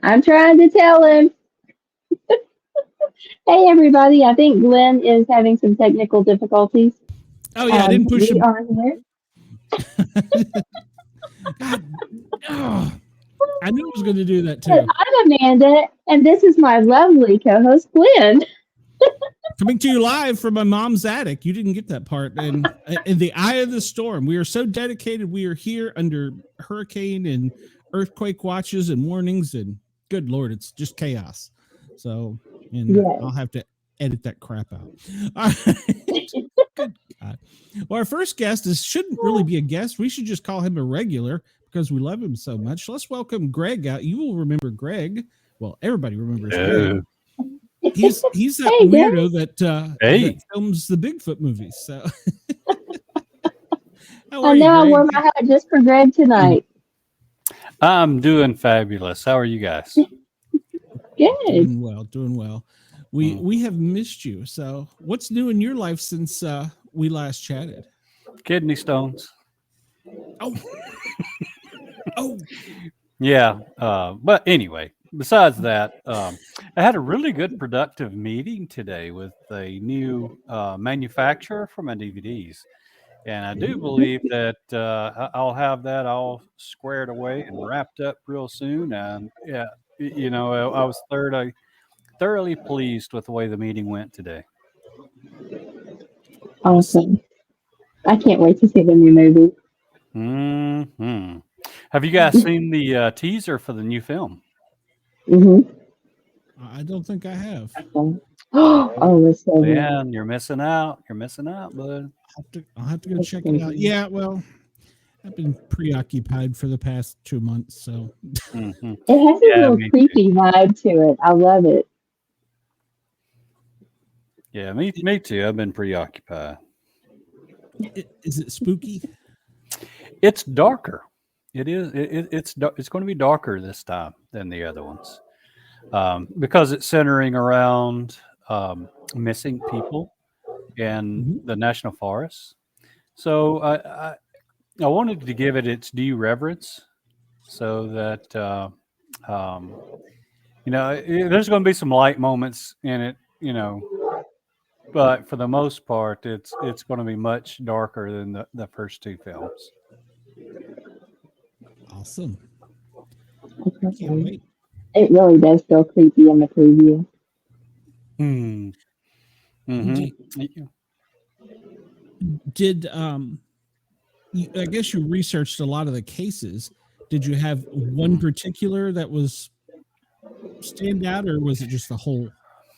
I'm trying to tell him. Hey, everybody. I think Glenn is having some technical difficulties. Oh yeah, I didn't push We him. are here. God, oh, I knew I was going to do that And too. I'm Amanda, and this is my lovely co-host, Glenn. Coming to you live from my mom's attic. You didn't get that part. And in the eye of the storm, we are so dedicated. We are here under hurricane and earthquake watches and warnings. And good Lord, it's just chaos. So, and Yes. I'll have to edit that crap out. All right. Good God. Well, our first guest shouldn't really be a guest. We should just call him a regular because we love him so much. Let's welcome Greg out. You will remember Greg. Well, everybody remembers Greg. He's that Hey, Greg. weirdo that films the Bigfoot movies. So I know I wore my hat just for Greg tonight. I'm doing fabulous. How are you guys? Good. Doing well. We have missed you. So what's new in your life since we last chatted? Kidney stones. Oh. Oh. Yeah. But anyway, besides that, I had a really good productive meeting today with a new manufacturer for my DVDs. And I do believe that I'll have that all squared away and wrapped up real soon. And yeah, I was thoroughly pleased with the way the meeting went today. Awesome. I can't wait to see the new movie. Mm-hmm. Have you guys seen the teaser for the new film? Mm-hmm. I don't think I have. Oh, it's so good. Man, you're missing out. You're missing out, bud. I'll have to go check it out. Yeah, well, I've been preoccupied for the past 2 months, so. Mm-hmm. It has a little creepy vibe to it. I love it. Yeah, me too. I've been preoccupied. Is it spooky? It's darker. It is. It's going to be darker this time than the other ones, because it's centering around missing people in the national forests. So I wanted to give it its due reverence, so that there's going to be some light moments in it, but for the most part, it's going to be much darker than the first two films. Awesome. I can't wait. It really does feel creepy in the preview. Mm-hmm. Did I guess you researched a lot of the cases. Did you have one particular that was stand out, or was it just the whole?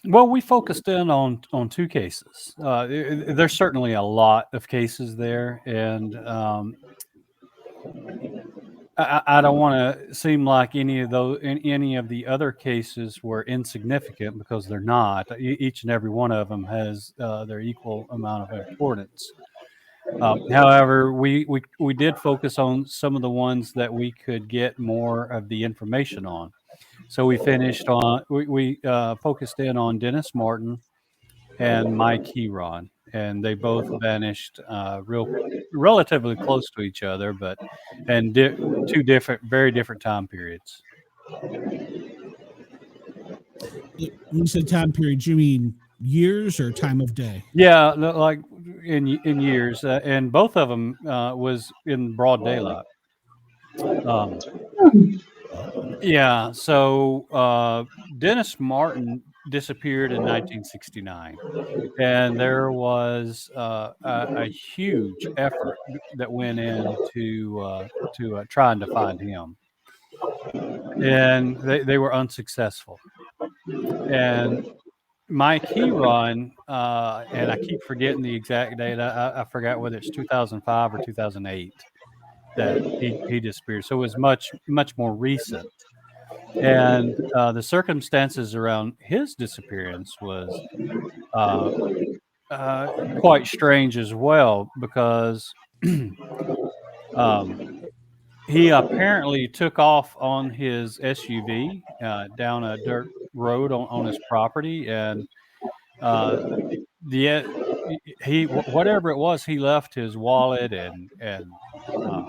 Well, we focused in on two cases. There's certainly a lot of cases there, and I don't want to seem like any of the other cases were insignificant, because they're not. Each and every one of them has their equal amount of importance. However, we did focus on some of the ones that we could get more of the information on. So we focused in on Dennis Martin and Mike Heron, and they both vanished relatively close to each other, but two very different time periods. When you said time periods, you mean years or time of day? Yeah, like in years, and both of them was in broad daylight. Yeah, so Dennis Martin disappeared in 1969, and there was a huge effort that went into trying to find him, and they were unsuccessful. And Mike Heron, and I keep forgetting the exact date. I forgot whether it's 2005 or 2008 that he disappeared. So it was much more recent. And the circumstances around his disappearance was quite strange as well, because he apparently took off on his SUV down a dirt road on his property, and whatever it was, he left his wallet and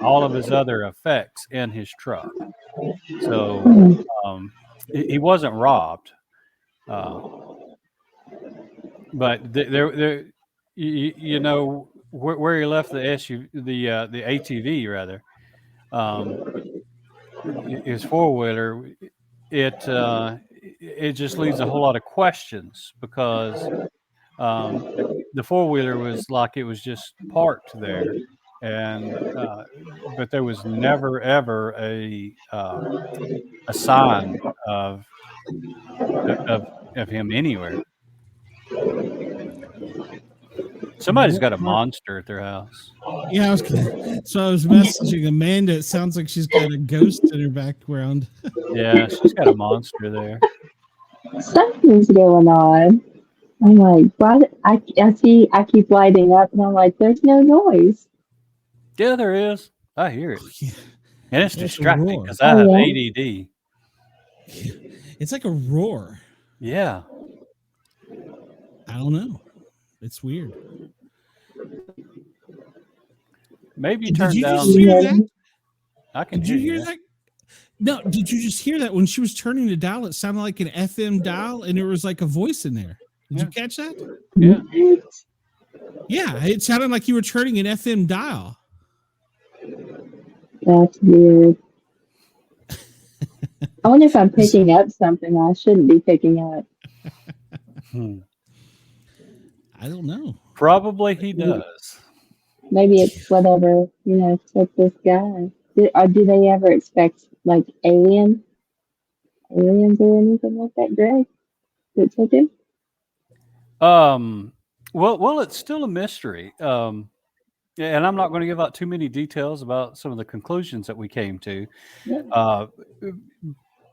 all of his other effects in his truck. So he wasn't robbed, but there, you know, where he left the SUV, the ATV rather, his four-wheeler, it just leaves a whole lot of questions because the four-wheeler was like it was just parked there, and but there was never ever a sign of of him anywhere. Somebody's got a monster at their house. Yeah, I was messaging Amanda. It sounds like she's got a ghost in her background. Yeah, she's got a monster there. Something's going on. I'm like, what? I keep lighting up, and I'm like, there's no noise. Yeah, there is. I hear it. Yeah. And it's That's a distracting roar. because I have ADD. It's like a roar. Yeah. I don't know. It's weird. Maybe Did turn you down. just hear that? I can Did you hear that? No, did you just hear that when she was turning the dial? It sounded like an FM dial, and there was like a voice in there. Did you catch that? Yeah. Yeah, it sounded like you were turning an FM dial. That's weird. I wonder if I'm picking up something I shouldn't be picking up. I don't know. Probably he does. Maybe it's whatever, took this guy. Do they ever expect like aliens or anything like that, Greg? That took him? Well, it's still a mystery. And I'm not going to give out too many details about some of the conclusions that we came to. Yeah.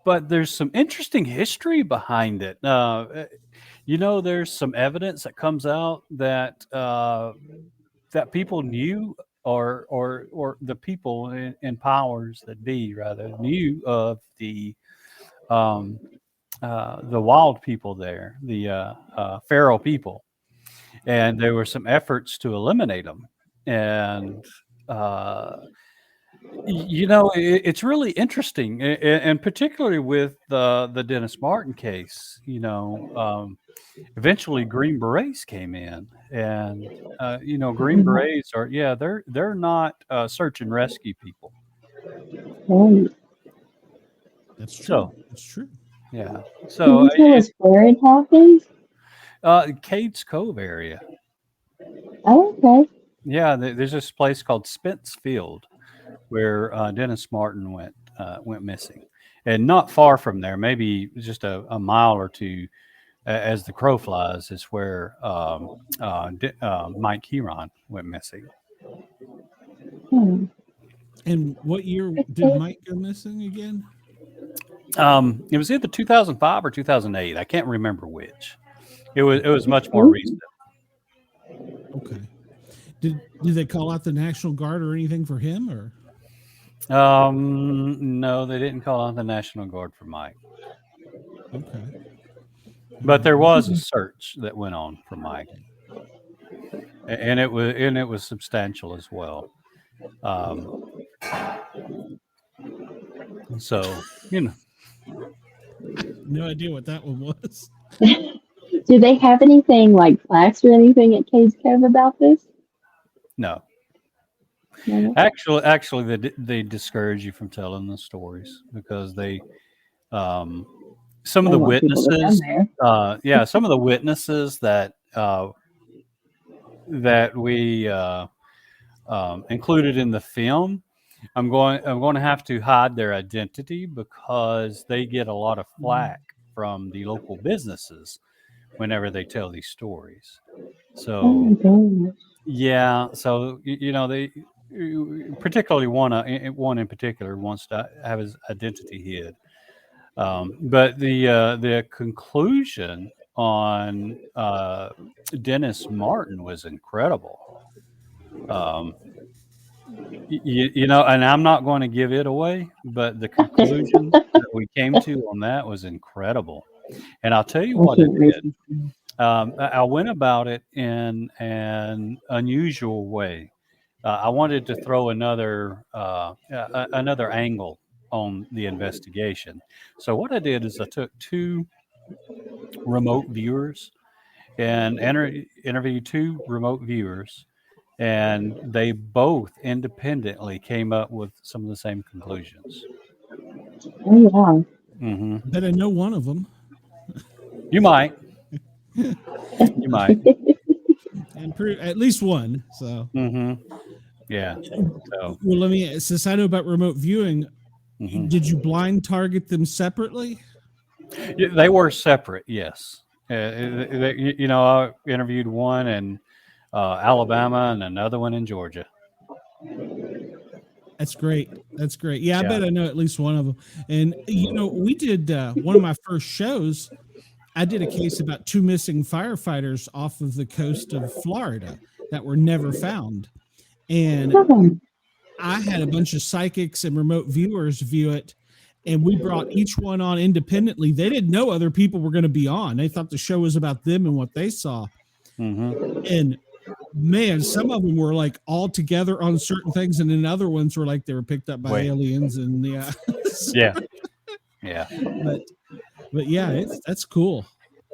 But there's some interesting history behind it. There's some evidence that comes out that that people knew, or the people in powers that be rather knew of the wild people there, the feral people, and there were some efforts to eliminate them. And it's really interesting, and particularly with the Dennis Martin case. Eventually Green Berets came in, and Green Berets are they're not search and rescue people. That's true. So that's true. Can Yeah. So you tell us where it happened? Cades Cove area. Oh, okay. Yeah, there's this place called Spence Field where Dennis Martin went missing, and not far from there, maybe just a mile or two, as the crow flies, is where Mike Heron went missing. And what year did Mike go missing again? It was either 2005 or 2008. I can't remember which. It was much more recent. Okay. Did they call out the National Guard or anything for him, or? No, they didn't call out the National Guard for Mike. Okay. But there was a search that went on for Mike, and it was substantial as well. So no idea what that one was. Do they have anything like plaques or anything at Cades Cove about this? No. No? Actually, they discourage you from telling the stories because they, some of the witnesses, some of the witnesses that we included in the film, I'm going to have to hide their identity because they get a lot of flack from the local businesses whenever they tell these stories. So they particularly one in particular wants to have his identity hid. But the conclusion on Dennis Martin was incredible. And I'm not going to give it away, but the conclusion that we came to on that was incredible. And I'll tell you what it did. I went about it in an unusual way. I wanted to throw another angle on the investigation. So what I did is I took 2 remote viewers and interviewed 2 remote viewers, and they both independently came up with some of the same conclusions. Oh Hmm. Bet I know one of them. You might. You might. And at least one. So, Hmm. Yeah. So well, let me, since I know about remote viewing, mhm. did you blind target them separately? Yeah, they were separate. Yes. I interviewed one in Alabama and another one in Georgia. That's great. That's great. Yeah, I Yeah. bet I know at least one of them. And, we did one of my first shows. I did a case about 2 missing firefighters off of the coast of Florida that were never found. And I had a bunch of psychics and remote viewers view it, and we brought each one on independently. They didn't know other people were going to be on. They thought the show was about them and what they saw. Mm-hmm. And man, some of them were like all together on certain things, and then other ones were like they were picked up by aliens. And yeah, yeah. But yeah, that's cool.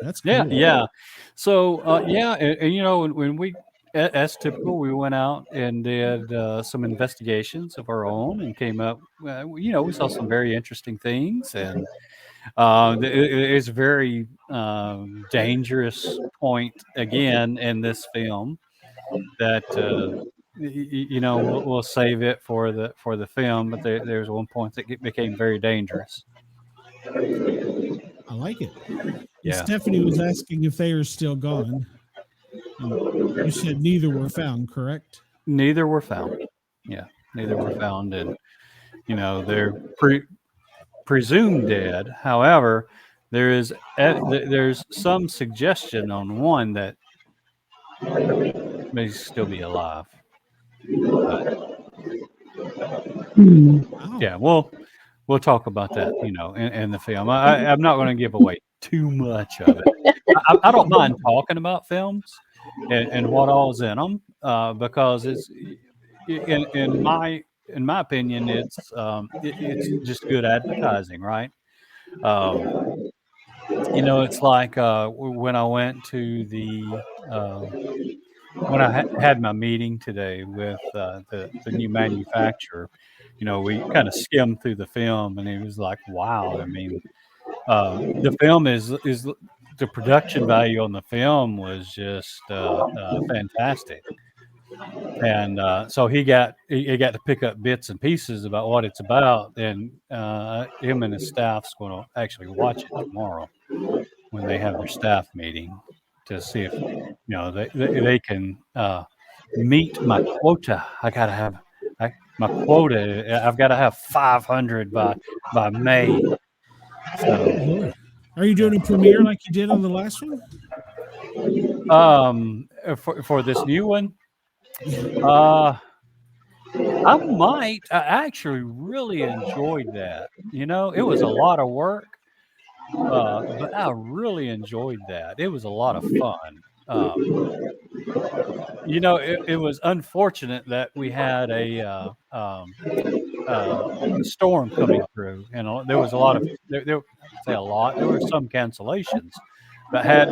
That's cool. Yeah. So and when we, as typical, we went out and did some investigations of our own and came up. We saw some very interesting things, and it's a very dangerous point again in this film that we'll save it for the film, but there's one point that became very dangerous. I like it. Yeah. Stephanie was asking if they are still gone. And you said neither were found, correct? Neither were found. Yeah, neither were found, and they're presumed dead. However, there's some suggestion on one that may still be alive. But, yeah, we'll talk about that, in the film. I'm not going to give away too much of it. I don't mind talking about films and what all's in them because it's in my opinion, it's just good advertising, right? It's like when I went to the when I had my meeting today with the new manufacturer. We kind of skimmed through the film, and it was like, wow. I mean, the film is the production value on the film was just fantastic. And so he got to pick up bits and pieces about what it's about, and him and his staff's going to actually watch it tomorrow when they have their staff meeting to see if they can meet my quota. I gotta have my quota. I've got to have 500 by May. So, are you doing a premiere like you did on the last one? For this new one. I might. I actually really enjoyed that. It was a lot of work, but I really enjoyed that. It was a lot of fun. It was unfortunate that we had a storm coming through, and there was a lot of there were some cancellations, but had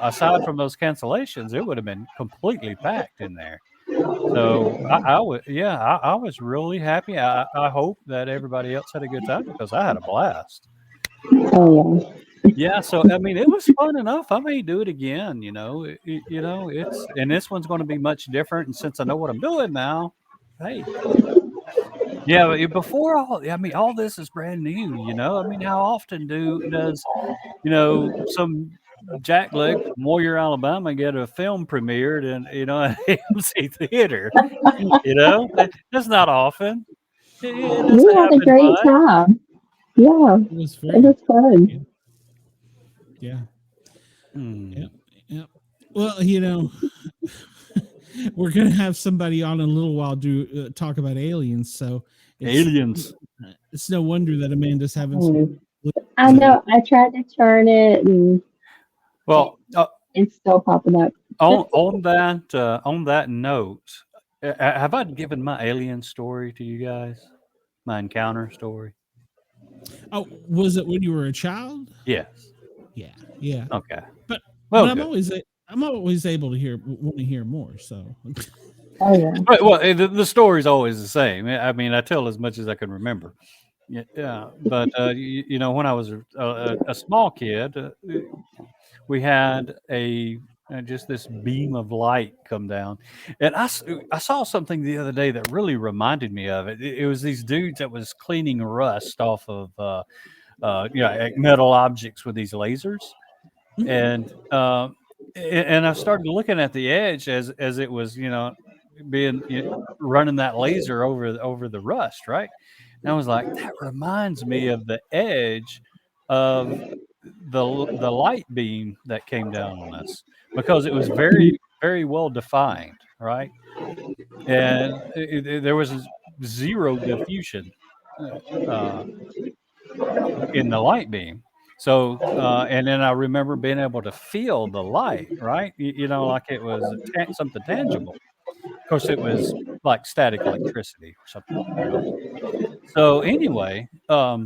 aside from those cancellations, it would have been completely packed in there. So I was really happy. I hope that everybody else had a good time because I had a blast. Oh yeah. Yeah, so I mean, it was fun enough. I may do it again. It's and this one's going to be much different. And since I know what I'm doing now, hey, yeah. Before all this is brand new. I mean, how often does some jackleg from Warrior, Alabama get a film premiered in an AMC theater? That's not often. We had a great time. Yeah, it was fun. Yeah. Mm. Yeah. Well, we're gonna have somebody on in a little while to talk about aliens. So it's no wonder that Amanda's having some. I know. I tried to turn it, and it's still popping up. On that note, have I given my alien story to you guys? My encounter story. Oh, was it when you were a child? Yes. Yeah. Okay. But Well, I'm good. always able to want to hear more. So Oh yeah. Well, the story's always the same. I mean, I tell as much as I can remember. Yeah. But you know, when I was a small kid, we had just this beam of light come down, and I saw something the other day that really reminded me of it. It was these dudes that was cleaning rust off of like metal objects with these lasers, and I started looking at the edge as it was being running that laser over the rust, right? And I was like, that reminds me of the edge of the light beam that came down on us, because it was very, very well defined, right? And there was zero diffusion uh, in the light beam. So, and then I remember being able to feel the light, right? Like it was something tangible. Of course, it was like static electricity or something. So anyway, I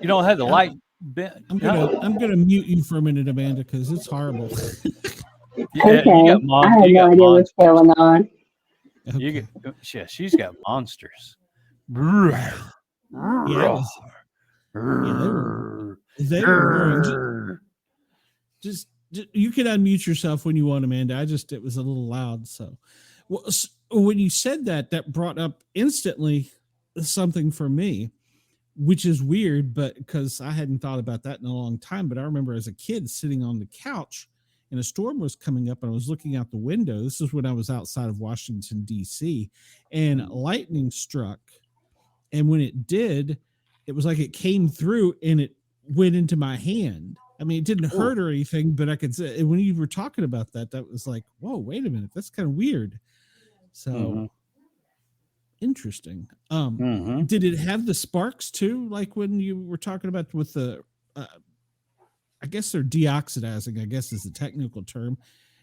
had the light. I'm gonna mute you for a minute, Amanda, because it's horrible. Okay. I had no idea what's going on. Okay. She's got monsters. Yeah, they were roaring. Just you can unmute yourself when you want, Amanda. It was a little loud. So, when you said that brought up instantly something for me, which is weird, but because I hadn't thought about that in a long time. But I remember as a kid sitting on the couch and a storm was coming up and I was looking out the window. This is when I was outside of Washington, D.C., and lightning struck. And when it did, it was like it came through and it went into my hand. I mean, it didn't hurt or anything, but I could say when you were talking about that was like, whoa, wait a minute. That's kind of weird. So interesting. Did it have the sparks too? Like when you were talking about with the, I guess they're deoxidizing, I guess is the technical term.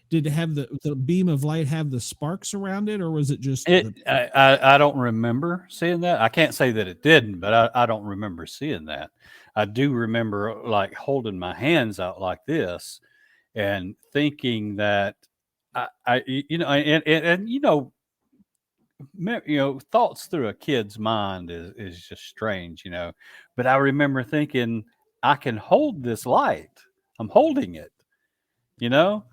Did it have the beam of light have the sparks around it, or was it just? I don't remember seeing that. I can't say that it didn't, but I don't remember seeing that. I do remember like holding my hands out like this and thinking that thoughts through a kid's mind is just strange, but I remember thinking, I can hold this light. I'm holding it, but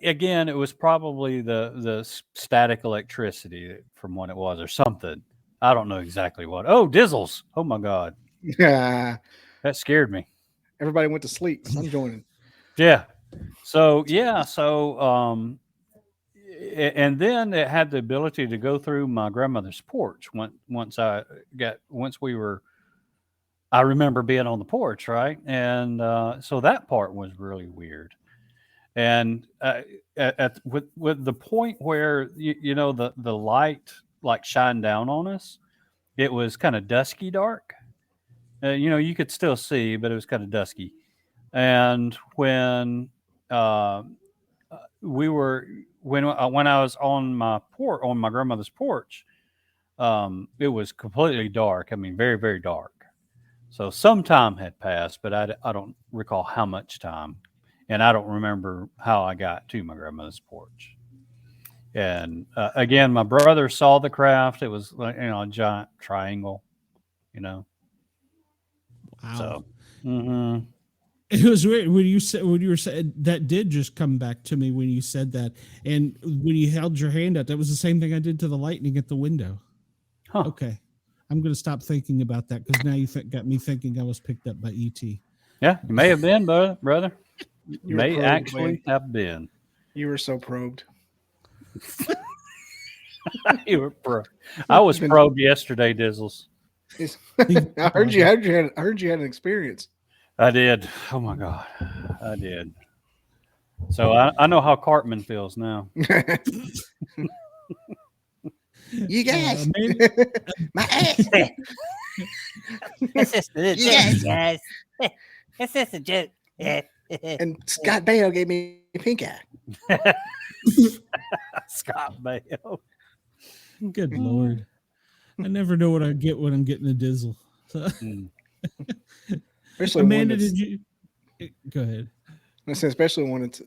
again, it was probably the static electricity from what it was or something. I don't know exactly what. Oh, Dizzles. Oh my God. Yeah. That scared me. Everybody went to sleep. I'm joining. Yeah. So, and then it had the ability to go through my grandmother's porch once I remember being on the porch, right? And so that part was really weird. And with the point where the light like shined down on us, it was kind of dusky dark. You could still see, but it was kind of dusky. And when when I was on my grandmother's porch, it was completely dark. I mean, very, very dark. So some time had passed, but I don't recall how much time. And I don't remember how I got to my grandmother's porch. And again, my brother saw the craft. It was like, a giant triangle, Wow. So, It was weird when you were saying that did just come back to me when you said that. And when you held your hand out, that was the same thing I did to the lightning at the window. Huh. Okay. I'm going to stop thinking about that because now you got me thinking I was picked up by E.T. Yeah, you may have been, brother. You may probed, actually have been. You were so probed. You were probed. I was probed yesterday, Dizzles. I heard you had an experience. I did. Oh my God, I did. So I know how Cartman feels now. You guys, my ass. It's just a joke, guys. It's just a joke. And Scott Baio gave me a pink eye. Scott Baio. Good Lord. I never know what I get when I'm getting a dizzle. So, Especially Amanda, one did you go ahead? I say, especially when it's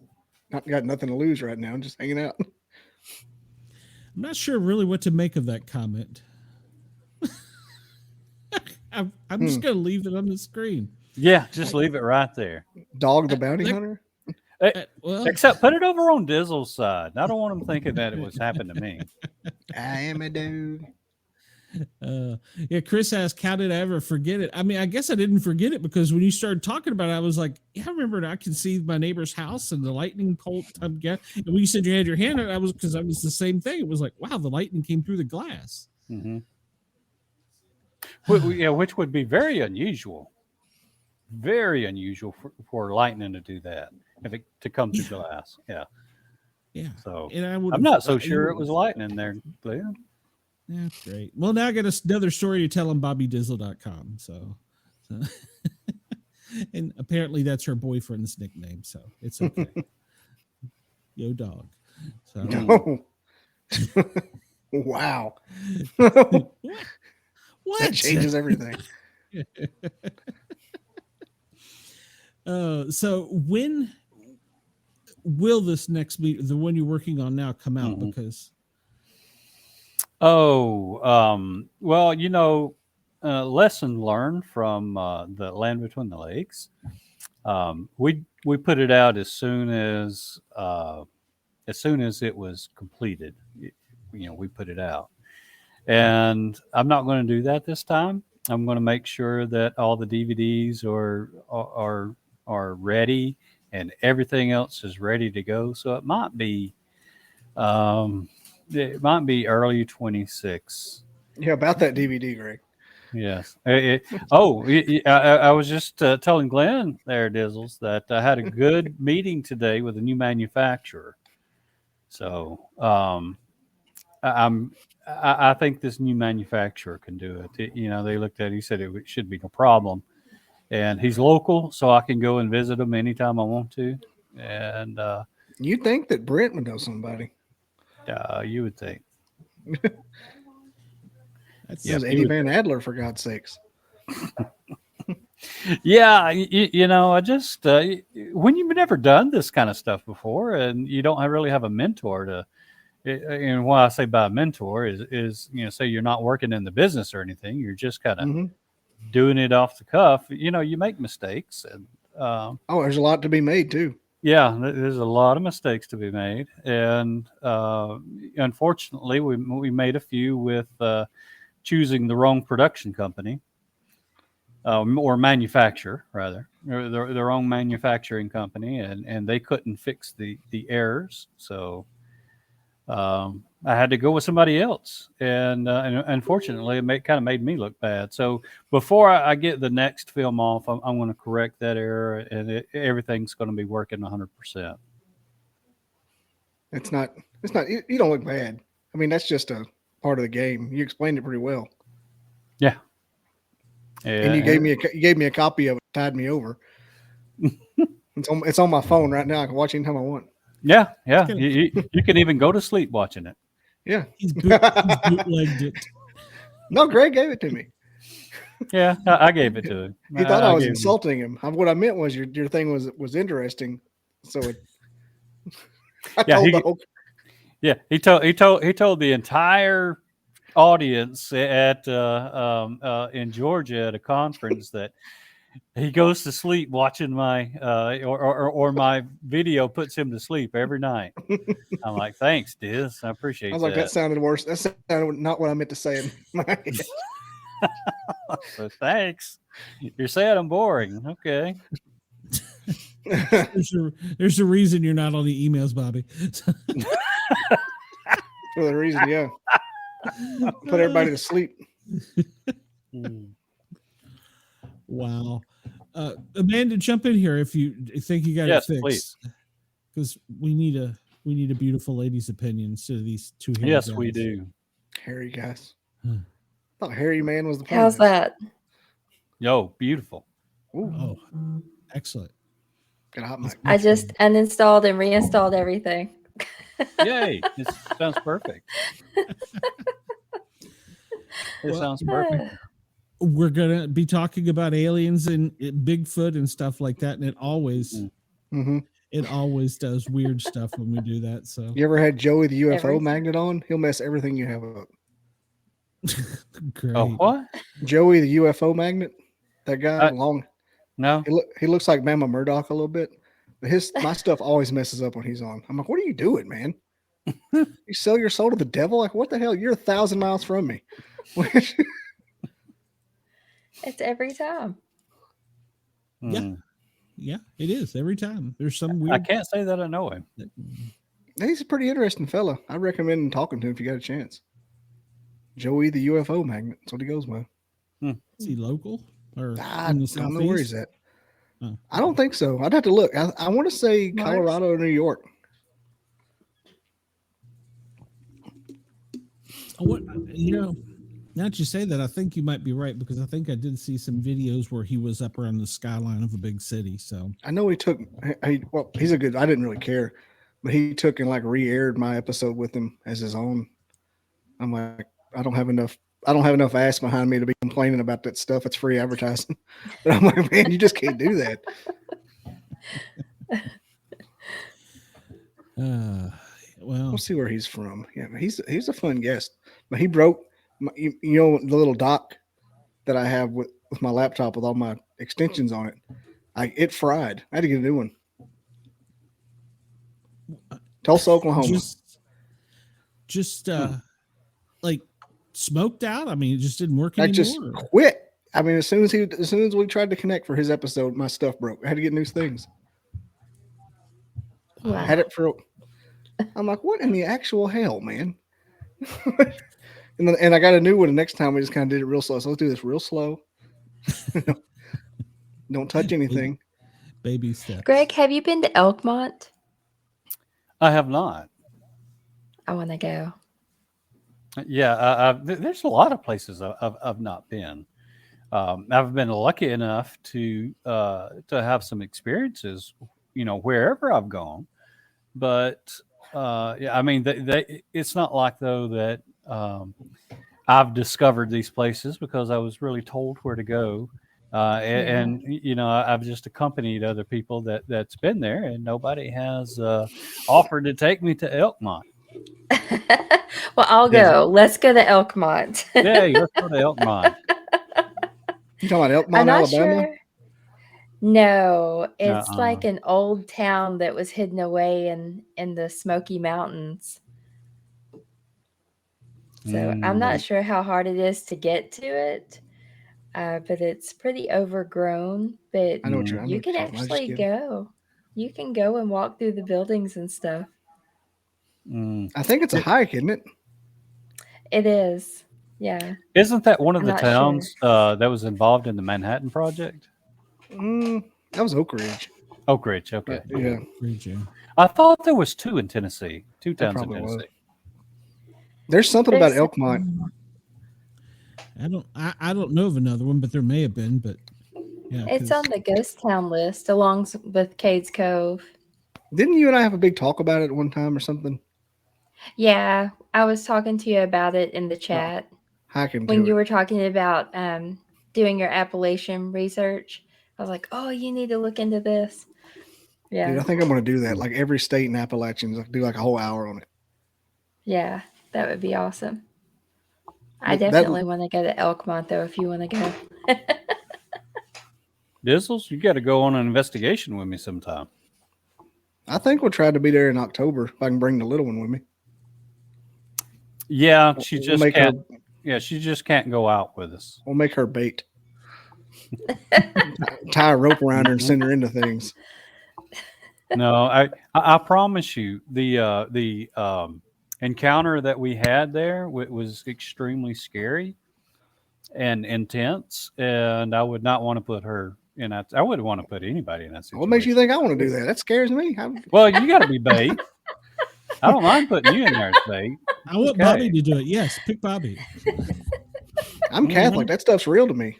not got nothing to lose right now, just hanging out. I'm not sure really what to make of that comment. I'm just going to leave it on the screen. Yeah, just leave it right there. Dog the bounty hunter. Well, Except put it over on Dizzle's side. I don't want him thinking that it was happened to me. I am a dog. Yeah, Chris asked, how did I ever forget it? I mean, I guess I didn't forget it because when you started talking about it, I was like, yeah, I remember I can see my neighbor's house and the lightning bolt. And when you said you had your hand on it, I was the same thing. It was like, wow, the lightning came through the glass. Mm-hmm. Which would be very unusual for lightning to do that, to come through glass. Yeah. Yeah. So and I'm not so sure it was lightning there, Glenn. Yeah, great. Well, now I got another story to tell on BobbyDizzle.com. So and apparently that's her boyfriend's nickname. So it's okay. Yo, dog. So No. Wow. What? That changes everything. So when will this next meet, the one you're working on now, come out? Mm-hmm. Because well, lesson learned from the Land Between the Lakes. We put it out as soon as it was completed. We put it out, and I'm not going to do that this time. I'm going to make sure that all the DVDs are ready and everything else is ready to go. So it might be early 26. Yeah, about that DVD, Greg. Yes. I was just telling Glenn there, Dizzles, that I had a good meeting today with a new manufacturer. So I think this new manufacturer can do it. They looked at it, he said it should be no problem. And he's local, so I can go and visit him anytime I want to. And you think that Brent would know somebody? You would think. That's Eddie Van Adler, for God's sakes. Yeah, I just when you've never done this kind of stuff before, and you don't really have a mentor to. And what I say by a mentor is say you're not working in the business or anything, you're just kind of doing it off the cuff. You make mistakes, and there's a lot to be made too. Yeah, there's a lot of mistakes to be made, and unfortunately, we made a few with choosing the wrong production company or manufacturer, rather, their own manufacturing company, and they couldn't fix the errors, so I had to go with somebody else, and unfortunately, it kind of made me look bad. So before I get the next film off, I'm going to correct that error, and everything's going to be working 100%. It's not. You don't look bad. I mean, that's just a part of the game. You explained it pretty well. Yeah. And you gave me a copy of it. Tied me over. It's on my phone right now. I can watch it anytime I want. Yeah. You can even go to sleep watching it. Yeah. He's bootlegged it. No, Greg gave it to me. Yeah, I gave it to him. He thought I was insulting him. What I meant was your thing was interesting. So he told the entire audience at in Georgia at a conference that he goes to sleep watching my or my video puts him to sleep every night. I'm like, thanks, Diz. I appreciate it. I was like, that sounded worse. That sounded not what I meant to say in my head. So thanks. You're saying I'm boring. Okay. There's a reason you're not on the emails, Bobby. For the reason, yeah. Put everybody to sleep. Wow. Amanda, jump in here if you think you got it fixed. Because we need a beautiful lady's opinion instead of these two hairy guys. We do. Hairy guys. I thought hairy man was the point. How's that? Yo, beautiful. Ooh. Oh, excellent. I just uninstalled and reinstalled everything. Yay. This sounds perfect. It sounds perfect. We're gonna be talking about aliens and Bigfoot and stuff like that, and it always does weird stuff when we do that. So, you ever had Joey the UFO magnet on? He'll mess everything you have up. Great. Oh, what? Joey the UFO magnet? That guy long. No, he looks like Mama Murdoch a little bit. But my stuff always messes up when he's on. I'm like, what are you doing, man? You sell your soul to the devil? Like, what the hell? You're 1,000 miles from me. It's every time. Yeah, it is every time. There's some weird. I can't say that I know him. He's a pretty interesting fella. I recommend talking to him if you got a chance. Joey the UFO magnet. That's what he goes by. Is he local? Or I don't know where he's at. Oh. I don't think so. I'd have to look. I want to say Colorado or New York. Now that you say that, I think you might be right, because I think I did see some videos where he was up around the skyline of a big city. So I know he's a good, I didn't really care, but he took and like re-aired my episode with him as his own. I'm like, I don't have enough ass behind me to be complaining about that stuff. It's free advertising. But I'm like, man, you just can't do that. We'll see where he's from. Yeah, he's a fun guest. But he broke the little dock that I have with my laptop with all my extensions on it. It fried. I had to get a new one. Tulsa, Oklahoma. Just like smoked out. I mean, it just didn't work anymore. I just quit. I mean, as soon as we tried to connect for his episode, my stuff broke. I had to get new things. Wow. I had it for. I'm like, what in the actual hell, man? and I got a new one. The next time we just kind of did it real slow. So let's do this real slow. Don't touch anything. Baby steps. Greg, have you been to Elkmont? I have not. I want to go. Yeah, there's a lot of places I've not been. I've been lucky enough to have some experiences, wherever I've gone. But I mean, it's not like though that I've discovered these places because I was really told where to go, and I've just accompanied other people that's been there, and nobody has offered to take me to Elkmont. Well, I'll go. Let's go to Elkmont. Yeah, let's go to Elkmont. You talking about Elkmont, Alabama? Sure. No, it's like an old town that was hidden away in the Smoky Mountains. So I'm not sure how hard it is to get to it, but it's pretty overgrown. But I know you can actually go. You can go and walk through the buildings and stuff. I think it's a hike, isn't it? It is. Yeah. Isn't that one of the towns that was involved in the Manhattan Project? That was Oak Ridge. Oak Ridge, okay. Yeah. I thought there was two in Tennessee. Two towns in Tennessee. Was. There's something about Elkmont. I don't know of another one, but there may have been. But yeah, it's on the ghost town list along with Cades Cove. Didn't you and I have a big talk about it at one time or something? Yeah, I was talking to you about it in the chat. When you were talking about doing your Appalachian research. I was like, oh, you need to look into this. Yeah. Dude, I think I'm going to do that. Like every state in Appalachians, do like a whole hour on it. Yeah, that would be awesome. I definitely want to go to Elkmont, though, if you want to go. Dizzles, you got to go on an investigation with me sometime. I think we'll try to be there in October if I can bring the little one with me. Yeah, she just can't. Yeah, she just can't go out with us. We'll make her bait. Tie a rope around her and send her into things. No, I promise you, the encounter that we had there was extremely scary and intense, and I would not want to put her in that. I wouldn't want to put anybody in that situation. What makes you think I want to do that? That scares me. Well, you got to be bait. I don't mind putting you in there as bait. I want Bobby to do it. Yes, pick Bobby. I'm Catholic. That stuff's real to me.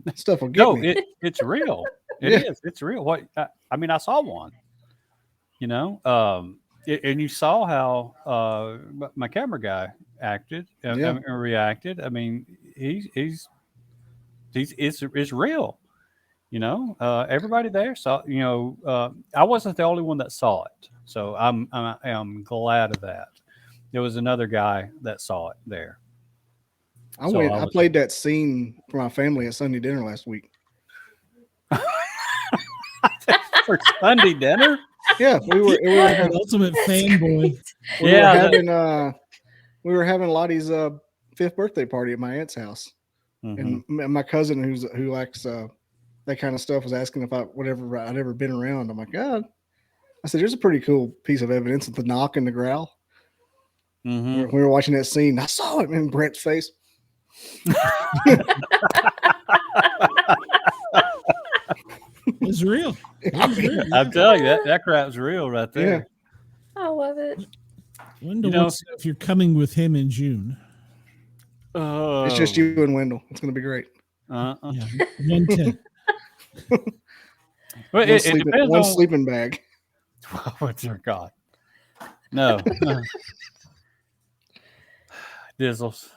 That stuff will get me. It's real. It is. It's real. What I mean, I saw one. And you saw how my camera guy reacted. I mean, it's real. Everybody there saw. I wasn't the only one that saw it, so I'm glad of that. There was another guy that saw it there. I played that scene for my family at Sunday dinner last week. For Sunday dinner? Yeah, we were an ultimate fanboy. We were having Lottie's 5th birthday party at my aunt's house, and my cousin who likes that kind of stuff was asking if whatever I'd ever been around. I'm like, God, I said, there's a pretty cool piece of evidence with the knock and the growl. We were watching that scene. I saw it in Brett's face. It's real. I'm telling you, that crap's real right there. Yeah. I love it. Wendell, if you're coming with him in June. It's just you and Wendell. It's going to be great. Yeah, 110. Well, it depends one on sleeping bag. Oh dear God! No. Dizzles.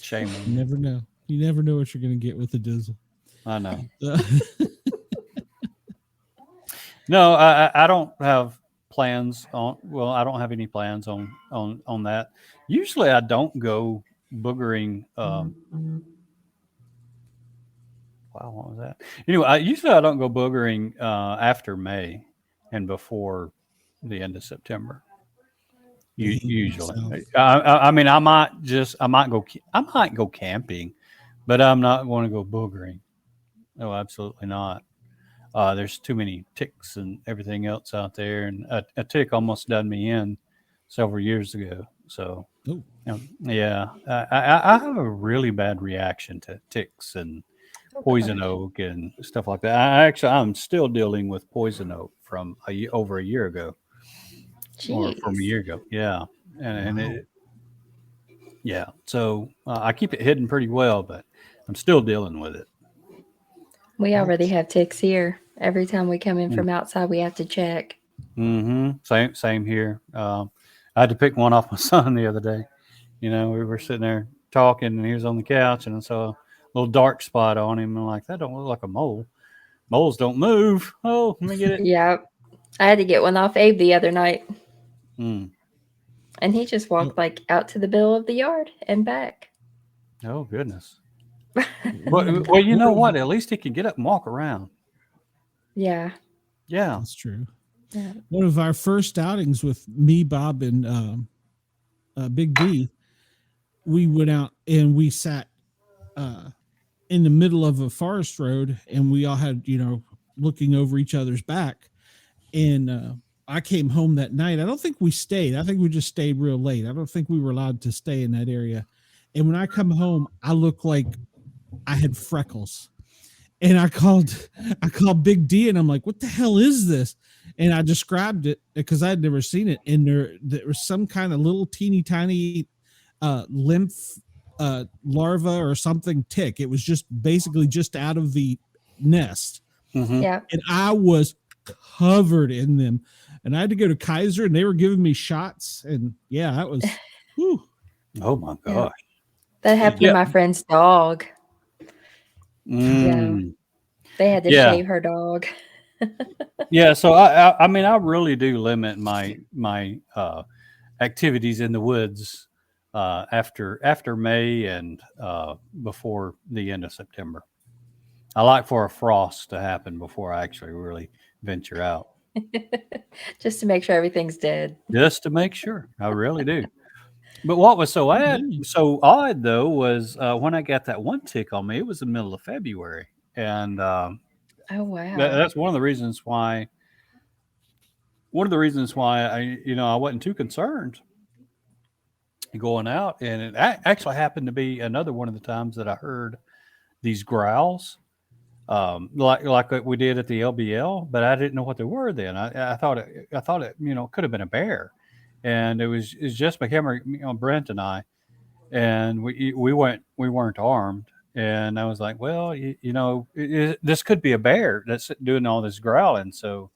Shame on you. Never know. You never know what you're going to get with the Dizzle. I know. No, I don't have plans on. Well, I don't have any plans on that. Usually, I don't go boogering. Wow, what was that? Anyway, usually I don't go boogering after May and before the end of September. Usually, I mean, I might go camping, but I'm not going to go boogering. No, absolutely not. There's too many ticks and everything else out there, and a tick almost done me in several years ago. So, yeah, I have a really bad reaction to ticks and poison oak and stuff like that. I'm still dealing with poison oak from over a year ago. Or from a year ago, yeah, and so I keep it hidden pretty well, but I'm still dealing with it. We already have ticks here. Every time we come in from outside, we have to check. Same here. I had to pick one off my son the other day. We were sitting there talking, and he was on the couch, and I saw a little dark spot on him. I'm like, that don't look like a mole. Moles don't move. Oh, let me get it. Yep. I had to get one off Abe the other night. And he just walked out to the middle of the yard and back. Oh, goodness. Well, you know what? At least he can get up and walk around. Yeah. Yeah. That's true. Yeah. One of our first outings with me, Bob, and Big D, we went out and we sat in the middle of a forest road, and we all had, looking over each other's back. And I came home that night. I don't think we stayed. I think we just stayed real late. I don't think we were allowed to stay in that area. And when I come home, I look like I had freckles. And I called Big D, and I'm like, what the hell is this? And I described it because I had never seen it. And there was some kind of little teeny tiny lymph larva or something tick. It was just basically just out of the nest. Yeah. And I was covered in them. And I had to go to Kaiser, and they were giving me shots. And yeah, that was, whew. Oh my gosh. Yeah. That happened to my friend's dog. Yeah. They had to shave her dog. Yeah. So I mean, I really do limit my activities in the woods after May and before the end of September. I like for a frost to happen before I actually really venture out. Just to make sure everything's dead. Just to make sure. I really do. But what was so odd though was when I got that one tick on me, it was in the middle of February. And oh wow. That's one of the reasons why I wasn't too concerned going out. And it actually happened to be another one of the times that I heard these growls. Like we did at the LBL, but I didn't know what they were then. I thought it could have been a bear, and it was just my camera, Brent and I, and we weren't armed, and I was like, well, this could be a bear that's doing all this growling. So,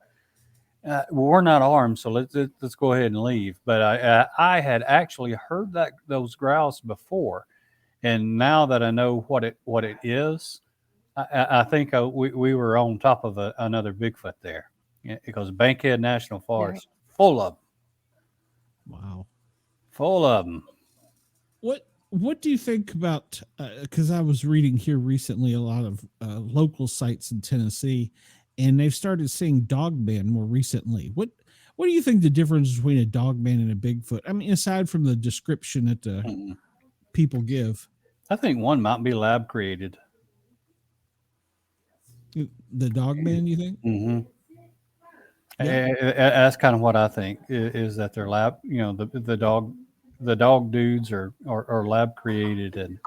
we're not armed, so let's go ahead and leave. But I had actually heard those growls before, and now that I know what it is, I think we were on top of another Bigfoot there, because Bankhead National Forest full of them. Wow, full of them. What do you think about? Because I was reading here recently a lot of local sites in Tennessee, and they've started seeing dogman more recently. What do you think the difference between a dogman and a Bigfoot? I mean, aside from the description that the people give, I think one might be lab created. The dogman, you think? Mm-hmm. Yeah. That's kind of what I think is that they're lab. The dog dudes are lab created and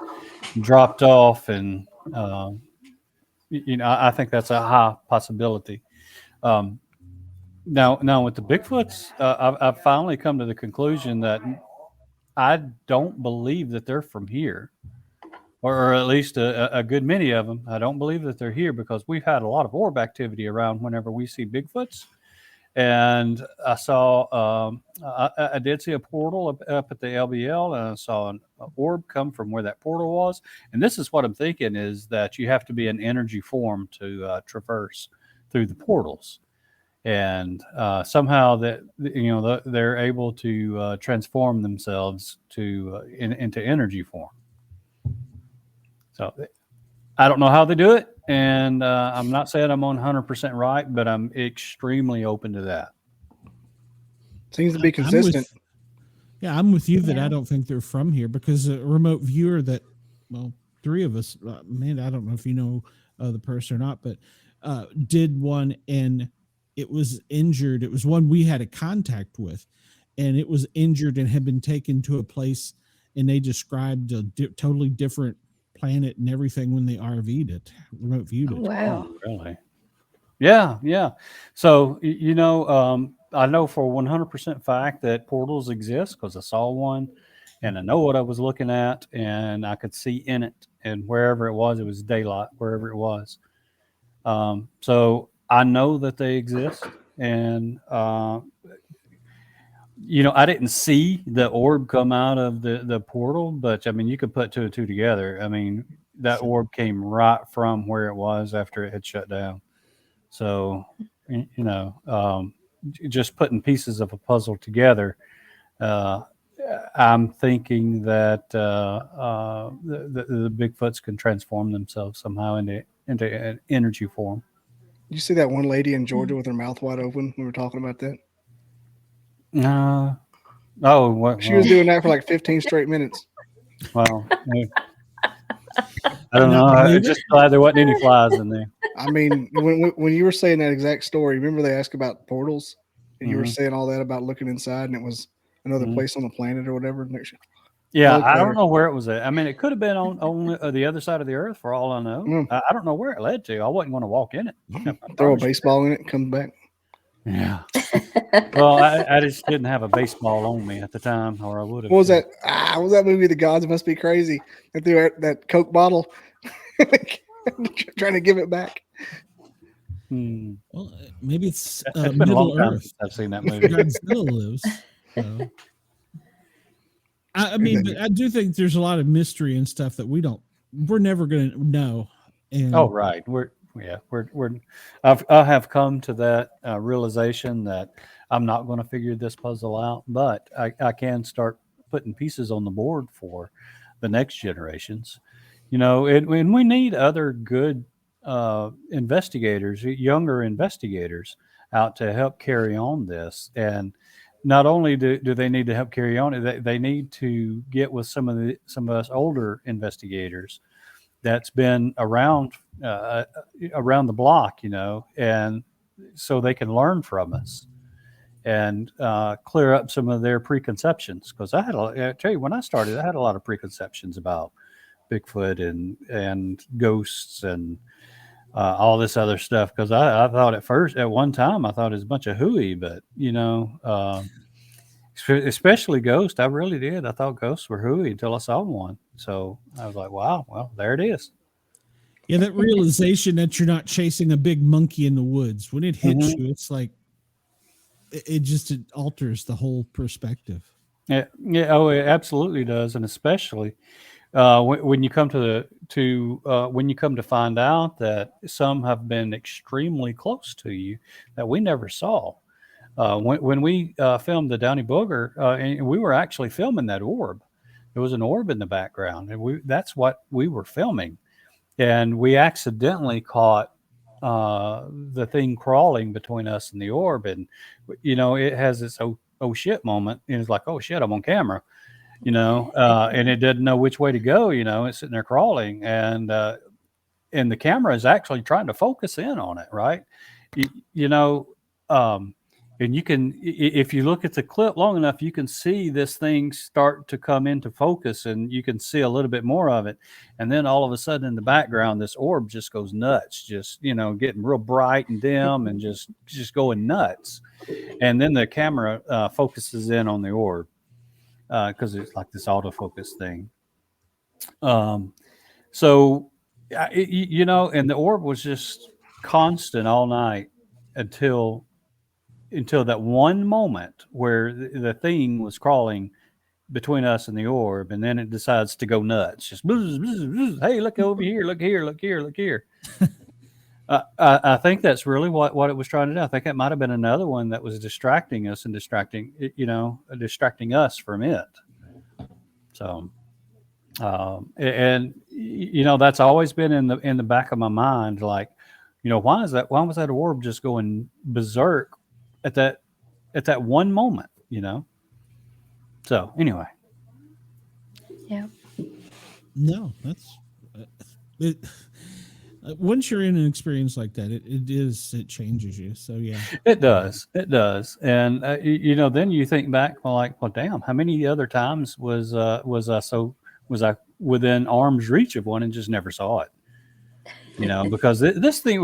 dropped off, and I think that's a high possibility. Now with the Bigfoots, I've finally come to the conclusion that I don't believe that they're from here, or at least a good many of them. I don't believe that they're here, because we've had a lot of orb activity around whenever we see Bigfoots. And I saw, I did see a portal up at the LBL, and I saw an orb come from where that portal was. And this is what I'm thinking, is that you have to be an energy form to traverse through the portals. And somehow that they're able to transform themselves into energy form. So I don't know how they do it, and I'm not saying I'm 100% right, but I'm extremely open to that. Seems to be consistent. I'm with you that I don't think they're from here, because a remote viewer that, well, three of us, man, I don't know if you know the person or not, but did one, and it was injured. It was one we had a contact with, and it was injured and had been taken to a place, and they described a totally different planet and everything when they RV'd it, remote viewed it. Wow. Oh, really? Yeah. So, I know for 100% fact that portals exist, because I saw one and I know what I was looking at, and I could see in it, and wherever it was daylight, wherever it was. So I know that they exist, and I didn't see the orb come out of the portal, but I mean, you could put two and two together. I mean, that orb came right from where it was after it had shut down. So, just putting pieces of a puzzle together, I'm thinking that the Bigfoots can transform themselves somehow into an energy form. You see that one lady in Georgia with her mouth wide open? We were talking about that. She was doing that for like 15 straight minutes. Well, I don't know. I'm just glad there wasn't any flies in there. I mean, when you were saying that exact story, remember they asked about portals, and you were saying all that about looking inside, and it was another place on the planet or whatever. Yeah, I don't know where it was at. I mean, it could have been on the other side of the earth, for all I know. I don't know where it led to. I wasn't going to walk in it. Throw a baseball in it and come back. Yeah. Well, I just didn't have a baseball on me at the time, or I would have. What was that? What was that movie? The Gods Must Be Crazy. They threw that Coke bottle, trying to give it back. Well, maybe it's Middle Earth. I've seen that movie. Godzilla lives. So. I mean, but I do think there's a lot of mystery and stuff that we're never going to know. And right. I have come to that realization that I'm not going to figure this puzzle out, but I can start putting pieces on the board for the next generations, and we need other good investigators, younger investigators out to help carry on this. And not only do they need to help carry on it, they need to get with some of us older investigators that's been around the block, and so they can learn from us and clear up some of their preconceptions. Because I tell you, when I started, I had a lot of preconceptions about Bigfoot and ghosts and all this other stuff. Because I thought at one time, I thought it was a bunch of hooey, but especially ghosts, I really did. I thought ghosts were hooey until I saw one. So I was like, wow, well, there it is. Yeah, that realization that you're not chasing a big monkey in the woods. When it hits you, it's like, it alters the whole perspective. Yeah, it absolutely does, and especially when you come when you come to find out that some have been extremely close to you that we never saw. When we filmed the Downy Booger, and we were actually filming that orb. There was an orb in the background, and that's what we were filming. And we accidentally caught the thing crawling between us and the orb. And, it has this oh shit moment. And it's like, oh shit, I'm on camera, and it doesn't know which way to go. It's sitting there crawling. And the camera is actually trying to focus in on it, right? And you can, if you look at the clip long enough, you can see this thing start to come into focus, and you can see a little bit more of it. And then all of a sudden in the background, this orb just goes nuts, just, getting real bright and dim and just going nuts. And then the camera focuses in on the orb because it's like this autofocus thing. So, and the orb was just constant all night until that one moment where the thing was crawling between us and the orb, and then it decides to go nuts. Just, bzz, bzz, bzz, hey, look over here, look here, look here, look here. I think that's really what it was trying to do. I think it might have been another one that was distracting us and distracting us from it. So, that's always been in the back of my mind. Like, why was that orb just going berserk at that one moment, So anyway. Yeah. No, that's it. Once you're in an experience like that, it changes you. So yeah, it does. And then you think back, well, damn, how many other times was I within arm's reach of one and just never saw it? Because this thing,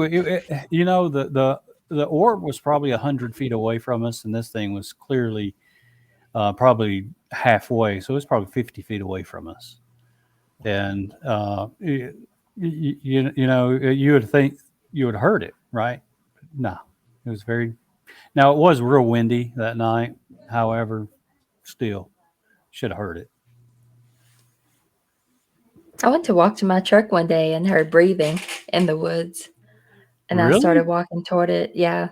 the orb was probably 100 feet away from us, and this thing was clearly probably halfway. So it was probably 50 feet away from us. And, you would think you would heard it, right? No, it was now it was real windy that night. However, still should have heard it. I went to walk to my truck one day and heard breathing in the woods. And really? I started walking toward it. Yeah.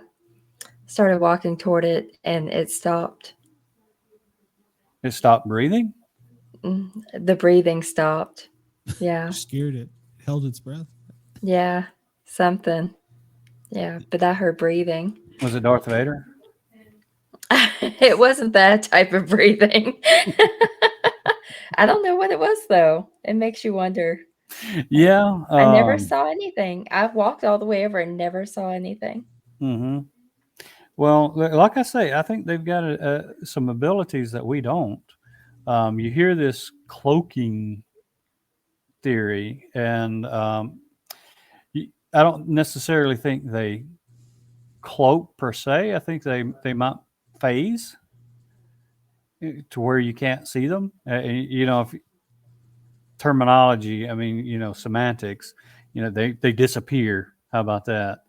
Started walking toward it, and it stopped. It stopped breathing? The breathing stopped. Yeah. Scared it. Held its breath. Yeah. Something. Yeah. But I heard breathing. Was it Darth Vader? It wasn't that type of breathing. I don't know what it was, though. It makes you wonder. Yeah. I never saw anything. I walked all the way over and never saw anything. Mm-hmm. Well, like I say, I think they've got some abilities that we don't. You hear this cloaking theory, and I don't necessarily think they cloak per se. I think they might phase to where you can't see them. If terminology, semantics, they disappear. How about that?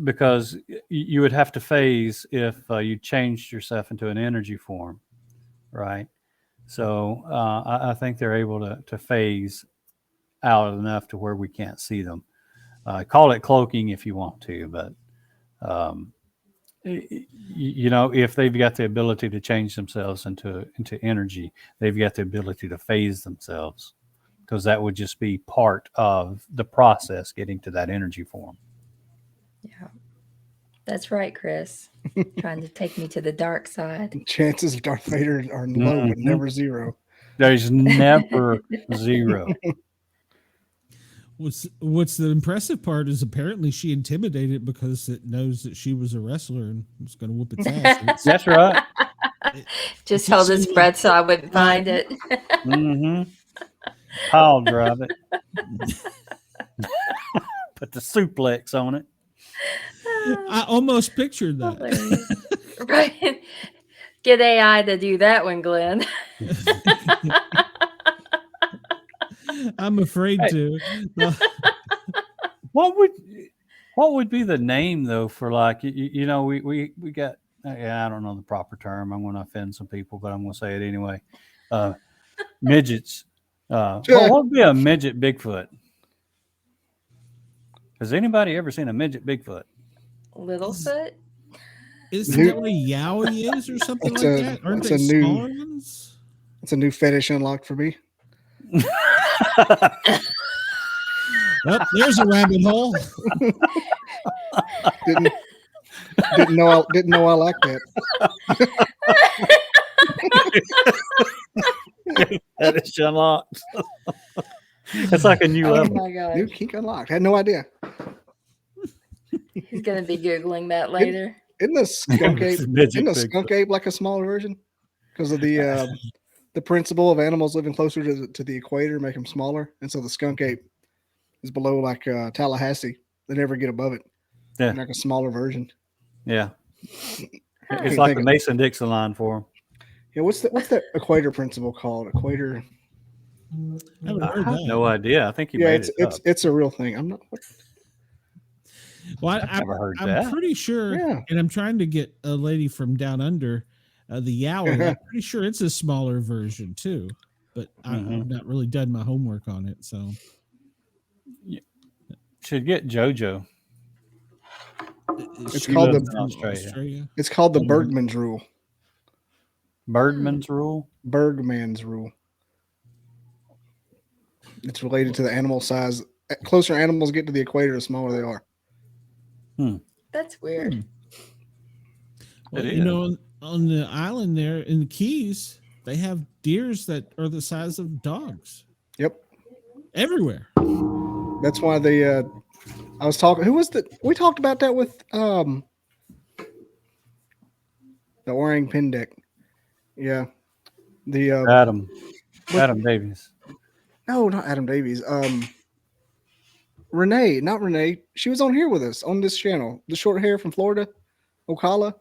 Because you would have to phase if you changed yourself into an energy form, right? So I think they're able to phase out enough to where we can't see them. Call it cloaking if you want to, but if they've got the ability to change themselves into energy, they've got the ability to phase themselves, because that would just be part of the process getting to that energy form. Yeah, that's right, Chris. Trying to take me to the dark side. Chances of Darth Vader are low, but never zero. There's never zero. What's the impressive part is apparently she intimidated it because it knows that she was a wrestler and was going to whoop its ass. That's right. Just held its breath so I wouldn't find it. Mm-hmm. Pile drive it. Put the suplex on it. I almost pictured that. Right. Get AI to do that one, Glenn. I'm afraid to. What would What would be the name though for like you know we got I don't know the proper term. I'm going to offend some people, but I'm going to say it anyway. Midgets. What would be a midget Bigfoot? Has anybody ever seen a midget Bigfoot? Littlefoot? Isn't that what a yowie is or something like that? Aren't they smaller ones? It's a new fetish unlocked for me. Well, there's a rabbit hole. Didn't know I liked that. That is unlocked. It's like a new level. Oh my god. New kink unlocked. Had no idea. He's gonna be Googling that later. Isn't the skunk ape like a smaller version? Because of the principle of animals living closer to the equator make them smaller, and so the skunk ape is below like Tallahassee. They never get above it. Yeah, like a smaller version. Yeah, it's like the Mason-Dixon line for them. Yeah, what's that equator principle called? Equator. I have no idea. I think you made it up. It's a real thing. I'm not. Well, I'm pretty sure, and I'm trying to get a lady from down under, the yowie. I'm pretty sure it's a smaller version too, but I've not really done my homework on it. So, should get JoJo. It's called Australia. It's called the Bergman's rule. Bergman's rule. Bergman's rule. It's related to the animal size. Closer animals get to the equator, the smaller they are. That's weird. Well, you know, on the island there in the Keys, they have deers that are the size of dogs. Yep. Everywhere. That's why they I was talking. Who was we talked about that with the orang pendek. Yeah. The Adam Davies. No, not Adam Davies. Renee. She was on here with us on this channel. The short hair from Florida, Ocala.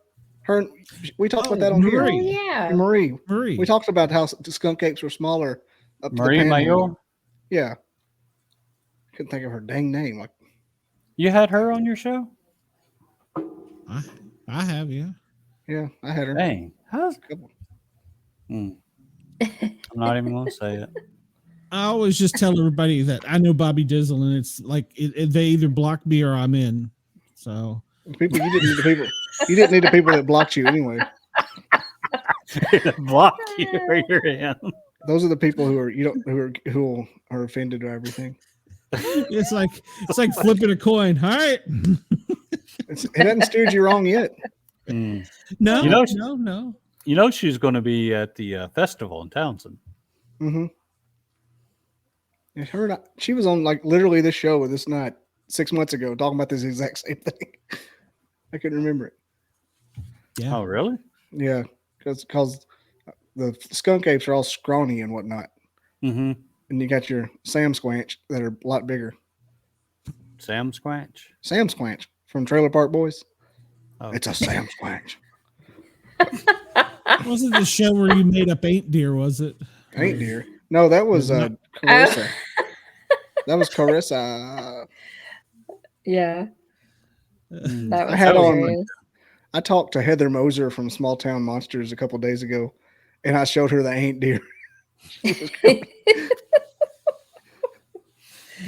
We talked about that on here. Oh, yeah. Marie. We talked about how the skunk apes were smaller. Marie Mayor? Yeah. Couldn't think of her dang name. Like, you had her on your show? I have, yeah. Yeah, I had her. Dang. How's I'm not even going to say it. I always just tell everybody that I know Bobby Dizzle, and it's like they either block me or I'm in. So you didn't need the people that blocked you anyway. Block you or you're in. Those are the people who are offended or everything. It's like flipping a coin. All right. It hasn't steered you wrong yet. No. No. You know she's going to be at the festival in Townsend. Mm-hmm. She was on like literally this show with us night 6 months ago talking about this exact same thing. I couldn't remember it. Yeah. Oh, really? Yeah, because the skunk apes are all scrawny and whatnot. Mm-hmm. And you got your Sam Squanch that are a lot bigger. Sam Squanch? Sam Squanch from Trailer Park Boys. Oh. It's a Sam Squanch. Wasn't the show where you made up Ain't Deer, was it? Ain't Deer. No, that was Carissa. That was Carissa. Yeah. That was I talked to Heather Moser from Small Town Monsters a couple days ago, and I showed her the Ain't Deer.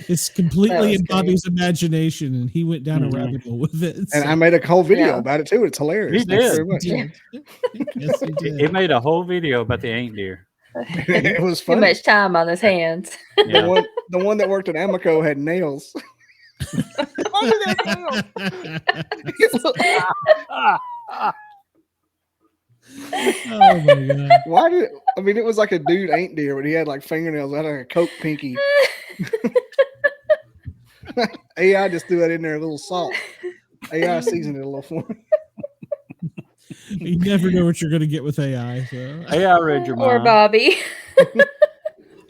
It's completely in Bobby's imagination, and he went down a rabbit hole with it. And I made a whole video about it too. It's hilarious. He did. Very much. Yes, he did. He made a whole video about the Ain't Deer. It was funny. Too much time on his hands. Yeah. The one that worked at Amico had nails. Oh my god! Why it was like a dude Ain't Deer, but he had like fingernails. I had like a Coke pinky. AI just threw that in there a little salt. AI seasoned it a little for me. You never know what you're going to get with AI. So. AI read your mind. Or Bobby.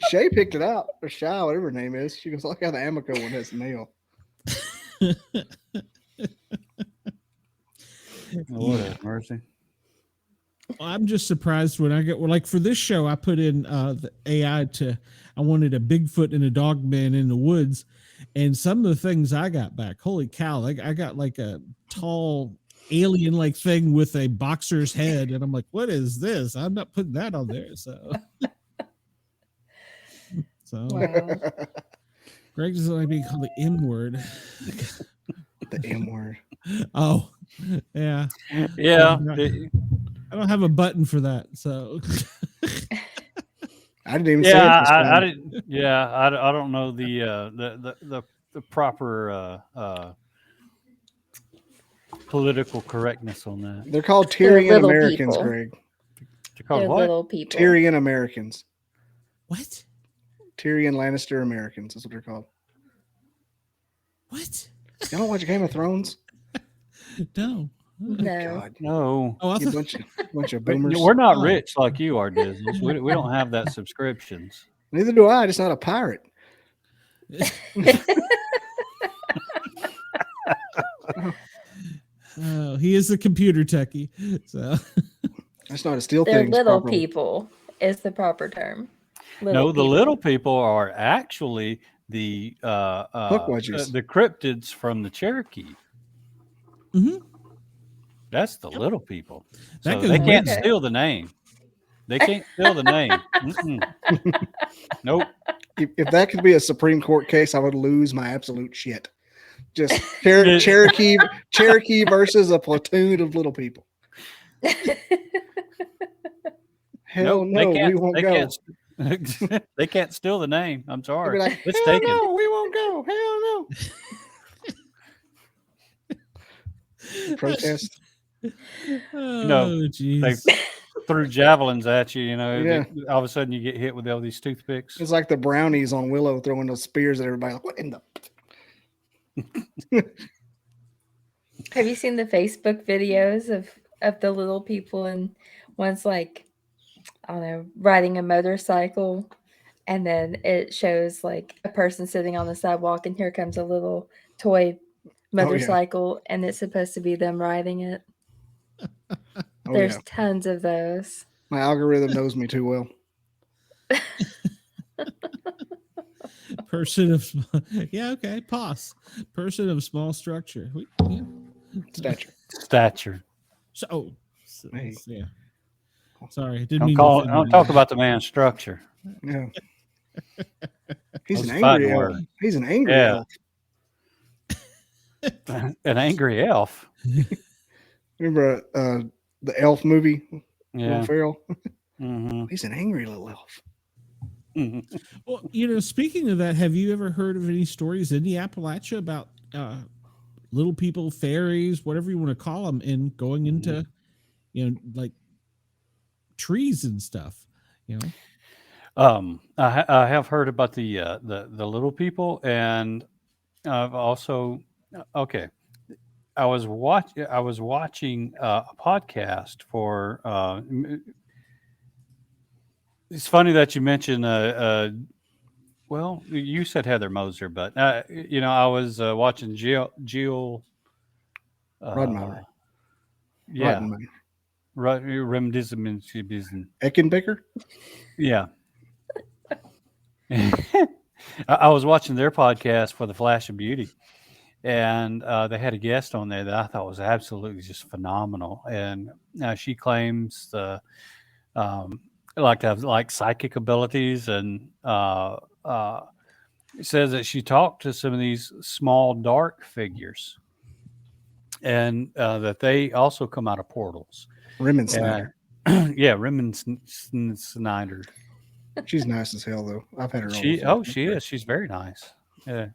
Shay picked it out, or Shy, whatever her name is. She goes, "Look how the Amico one has a nail." Lord have mercy. I'm just surprised when I get for this show, I put in the AI I wanted a Bigfoot and a Dogman in the woods, And some of the things I got back, holy cow, like I got like a tall alien like thing with a boxer's head, and I'm like, what is this? I'm not putting that on there. So Wow. Greg doesn't like being called the M word. The M word. Oh, yeah. Yeah. I don't have a button for that, so I didn't even Yeah, say it this time. I didn't. Yeah, I don't know the proper political correctness on that. They're called They're Tyrian little Americans, people. Greg. They're called They're what? little people. Tyrian Americans. what? Tyrion Lannister Americans is what they're called. What? You don't watch Game of Thrones? No. No. God. No, Oh, I You thought, bunch of boomers. we're not Oh. rich like you are, Disney. We don't have that subscriptions. Neither do I. Just not a pirate. oh, he is a computer techie. So That's not a steal They're things. little properly. people is the proper term. No, the little people are actually the Hook wedges. the cryptids from the Cherokee. Mhm. That's the little people. That So goes they can't with it. steal the name. They can't steal the name. Mm-mm. Nope. If that could be a Supreme Court case, I would lose my absolute shit. Just Cherokee versus a platoon of little people. Hell Nope, no, we won't go. They can't steal the name. I'm They'd sorry. be like, It's hell taken. no, we won't go. Hell no. Protest. oh, geez. They threw javelins at you. Yeah. All of a sudden you get hit with all these toothpicks. It's like the brownies on Willow throwing those spears at everybody. Like, what in the? Have you seen the Facebook videos of the little people, and one's like, I don't know, riding a motorcycle, and then it shows like a person sitting on the sidewalk, and here comes a little toy motorcycle, and it's supposed to be them riding it. Oh, There's yeah. tons of those. My algorithm knows me too well. Person of okay, pause. Person of small structure. Stature. So, Hey. yeah. Sorry, didn't mean Don't talk about the man's structure. Yeah. He's Those an are angry fighting elf. words. He's an angry Yeah. elf. An angry elf. Remember the elf movie? Yeah. Will Ferrell? Mm-hmm. He's an angry little elf. Mm-hmm. Well, speaking of that, have you ever heard of any stories in the Appalachia about little people, fairies, whatever you want to call them, and going into, like trees and stuff? I have heard about the little people, and I've also okay. I was watching a podcast for. It's funny that you mentioned. Well, you said Heather Moser, but I was watching Jill. Roddenberry. Yeah. Roddenberry. Eckenbecker? Yeah. I was watching their podcast for the Flash of Beauty, and they had a guest on there that I thought was absolutely just phenomenal. And she claims to have psychic abilities, and says that she talked to some of these small dark figures, and that they also come out of portals. Rimmon Snyder. Yeah, Rimmon Snyder. She's nice as hell, though. I've had her on. She is. She's very nice. Yeah.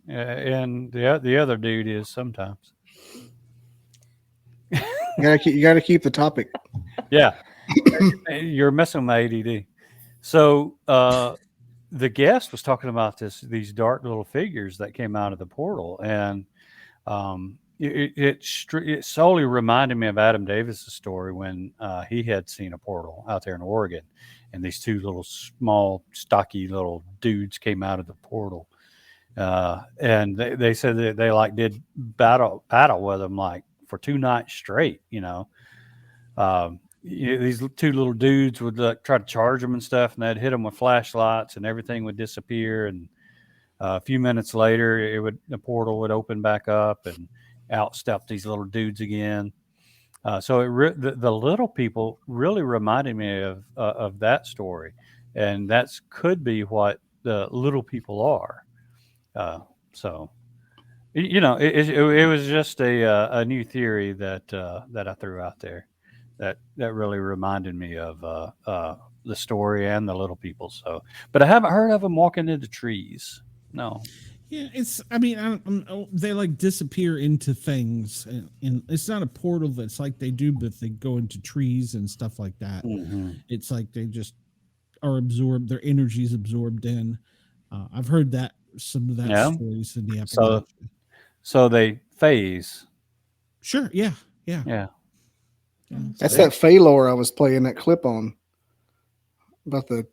And the other dude is sometimes. You gotta keep the topic. Yeah. You're messing with my ADD. So the guest was talking about these dark little figures that came out of the portal, and it solely reminded me of Adam Davis's story when he had seen a portal out there in Oregon, and these two little small, stocky little dudes came out of the portal, and they said that they did battle with them for 2 nights straight. These two little dudes would try to charge them and stuff, and they'd hit them with flashlights, and everything would disappear. And A few minutes later, the portal would open back up, and out stepped these little dudes again. So the little people really reminded me of that story, and that's could be what the little people are. So, it was just a new theory that I threw out there that really reminded me of the story and the little people. So, but I haven't heard of them walking into trees. No. Yeah, I mean, they like disappear into things, and it's not a portal that's like they do, but they go into trees and stuff like that. Mm-hmm. It's like they just are absorbed, their energy is absorbed in. I've heard that some of that stories in the episode. So they phase. Sure. Yeah. That's that Phalor I was playing that clip on about the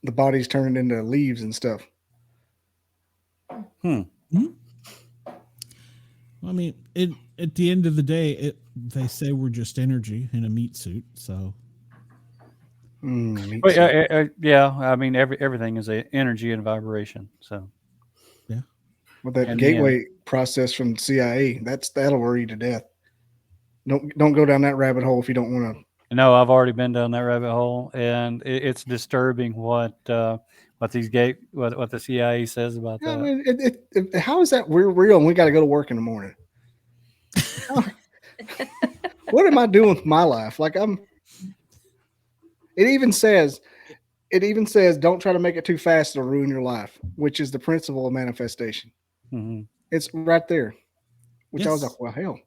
bodies turning into leaves and stuff. I mean, at the end of the day, they say we're just energy in a meat suit. So, yeah. I mean, everything is energy and vibration. So, yeah. With that gateway process from the CIA, that'll worry you to death. Don't go down that rabbit hole if you don't want to. No, I've already been down that rabbit hole, and it's disturbing what the CIA says about that. I mean, how is that we're real and we got to go to work in the morning? What am I doing with my life? Like it even says don't try to make it too fast, it'll ruin your life, which is the principle of manifestation. Mm-hmm. It's right there, which I was like, well, hell.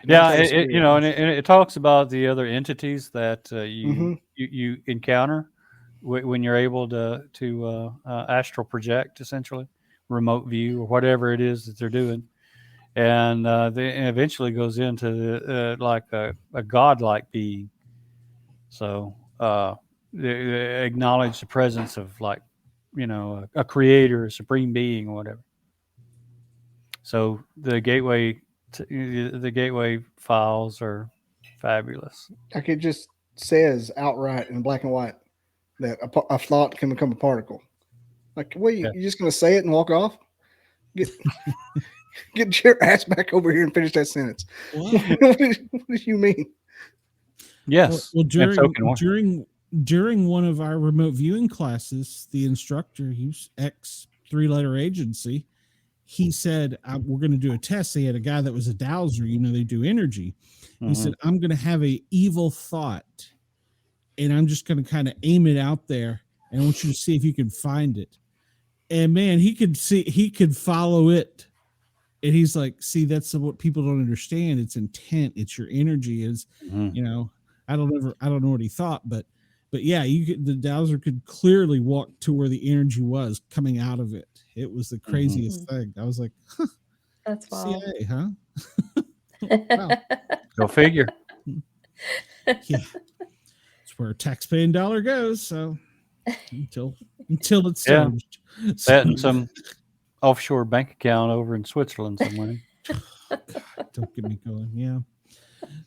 Yeah, and it talks about the other entities that you encounter when you're able to astral project, essentially, remote view or whatever it is that they're doing, and it eventually goes into like a godlike being. So they acknowledge the presence of a creator, a supreme being, or whatever. So the gateway files are fabulous. Like it just says outright in black and white that a thought can become a particle. Like, wait, you're just going to say it and walk off? Get your ass back over here and finish that sentence. What do you mean? Yes. Well, during one of our remote viewing classes, the instructor, he's ex 3-letter agency, he said, we're going to do a test. They had a guy that was a dowser, they do energy. Mm-hmm. He said, I'm going to have a evil thought and I'm just going to kind of aim it out there. And I want you to see if you can find it. And man, he could follow it. And he's like, see, that's what people don't understand. It's intent. It's your energy is, I don't know what he thought, but yeah, the dowser could clearly walk to where the energy was coming out of it. It was the craziest thing. I was like, huh, that's wild. CIA, huh? Wow. Go figure. Yeah. It's where a taxpaying dollar goes. So until it's surged. That and some offshore bank account over in Switzerland somewhere. God, don't get me going. Yeah.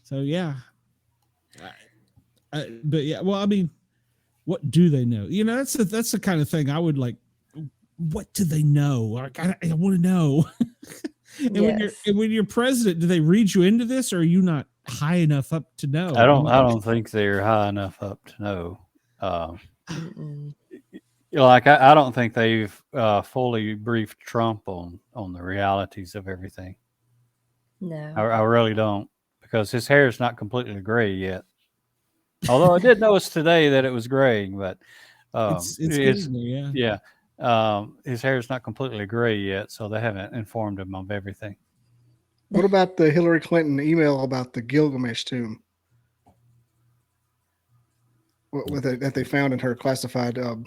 So yeah. But yeah, well, I mean, what do they know? That's the kind of thing I would like. What do they know? Like, I want to know. And when you're president, do they read you into this, or are you not high enough up to know? I don't think they're high enough up to know. I don't think they've fully briefed Trump on the realities of everything. No, I really don't, because his hair is not completely gray yet. Although I did notice today that it was graying, but it's getting there, his hair is not completely gray yet, so they haven't informed him of everything. What about the Hillary Clinton email about the Gilgamesh tomb? That they found in her classified on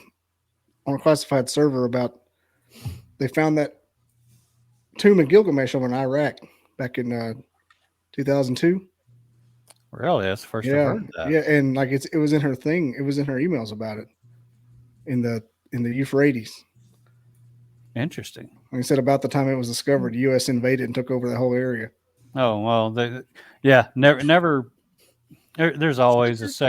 a classified server about they found that tomb in Gilgamesh over in Iraq back in 2002. Really? That's the first I've heard that. Yeah, and like it was in her thing. It was in her emails about it in the Euphrates. Interesting. Like I said, about the time it was discovered, the U.S. invaded and took over the whole area. Oh well, never. There's always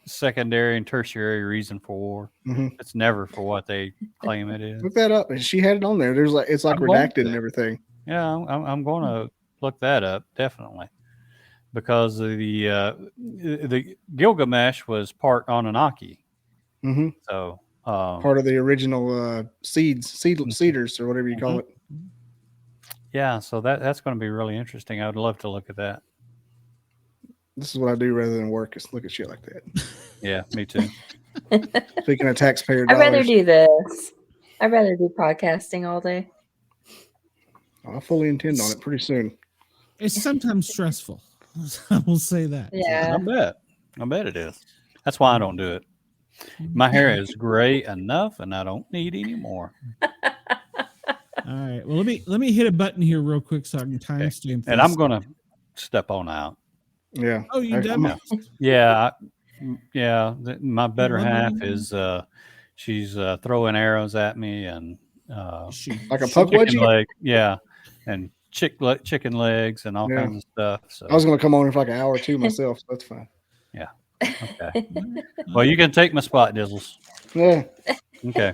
secondary and tertiary reason for war. Mm-hmm. It's never for what they claim it is. Look that up. And she had it on there. There's like it's like redacted and everything. Yeah, I'm going to look that up definitely, because the Gilgamesh was part Anunnaki. Mm-hmm. So part of the original cedars or whatever you call it. Yeah, so that's going to be really interesting. I would love to look at that. This is what I do rather than work, is look at shit like that. Yeah, me too. Speaking of taxpayer dollars. I'd rather do this. I'd rather do podcasting all day. I fully intend on it pretty soon. It's sometimes stressful. I will say that. Yeah. I bet it is. That's why I don't do it. My hair is gray enough, and I don't need any more. All right. Well, let me hit a button here real quick so I can timestamp. And I'm going to step on out. Yeah. Oh, you done? Yeah. My better half is she's throwing arrows at me and like a puck wedgie. Leg, yeah, and chicken legs and all kinds of stuff. So I was going to come on for like an hour or two myself. So that's fine. Yeah. Okay. Well, you can take my spot, Dizzles. Yeah. Okay.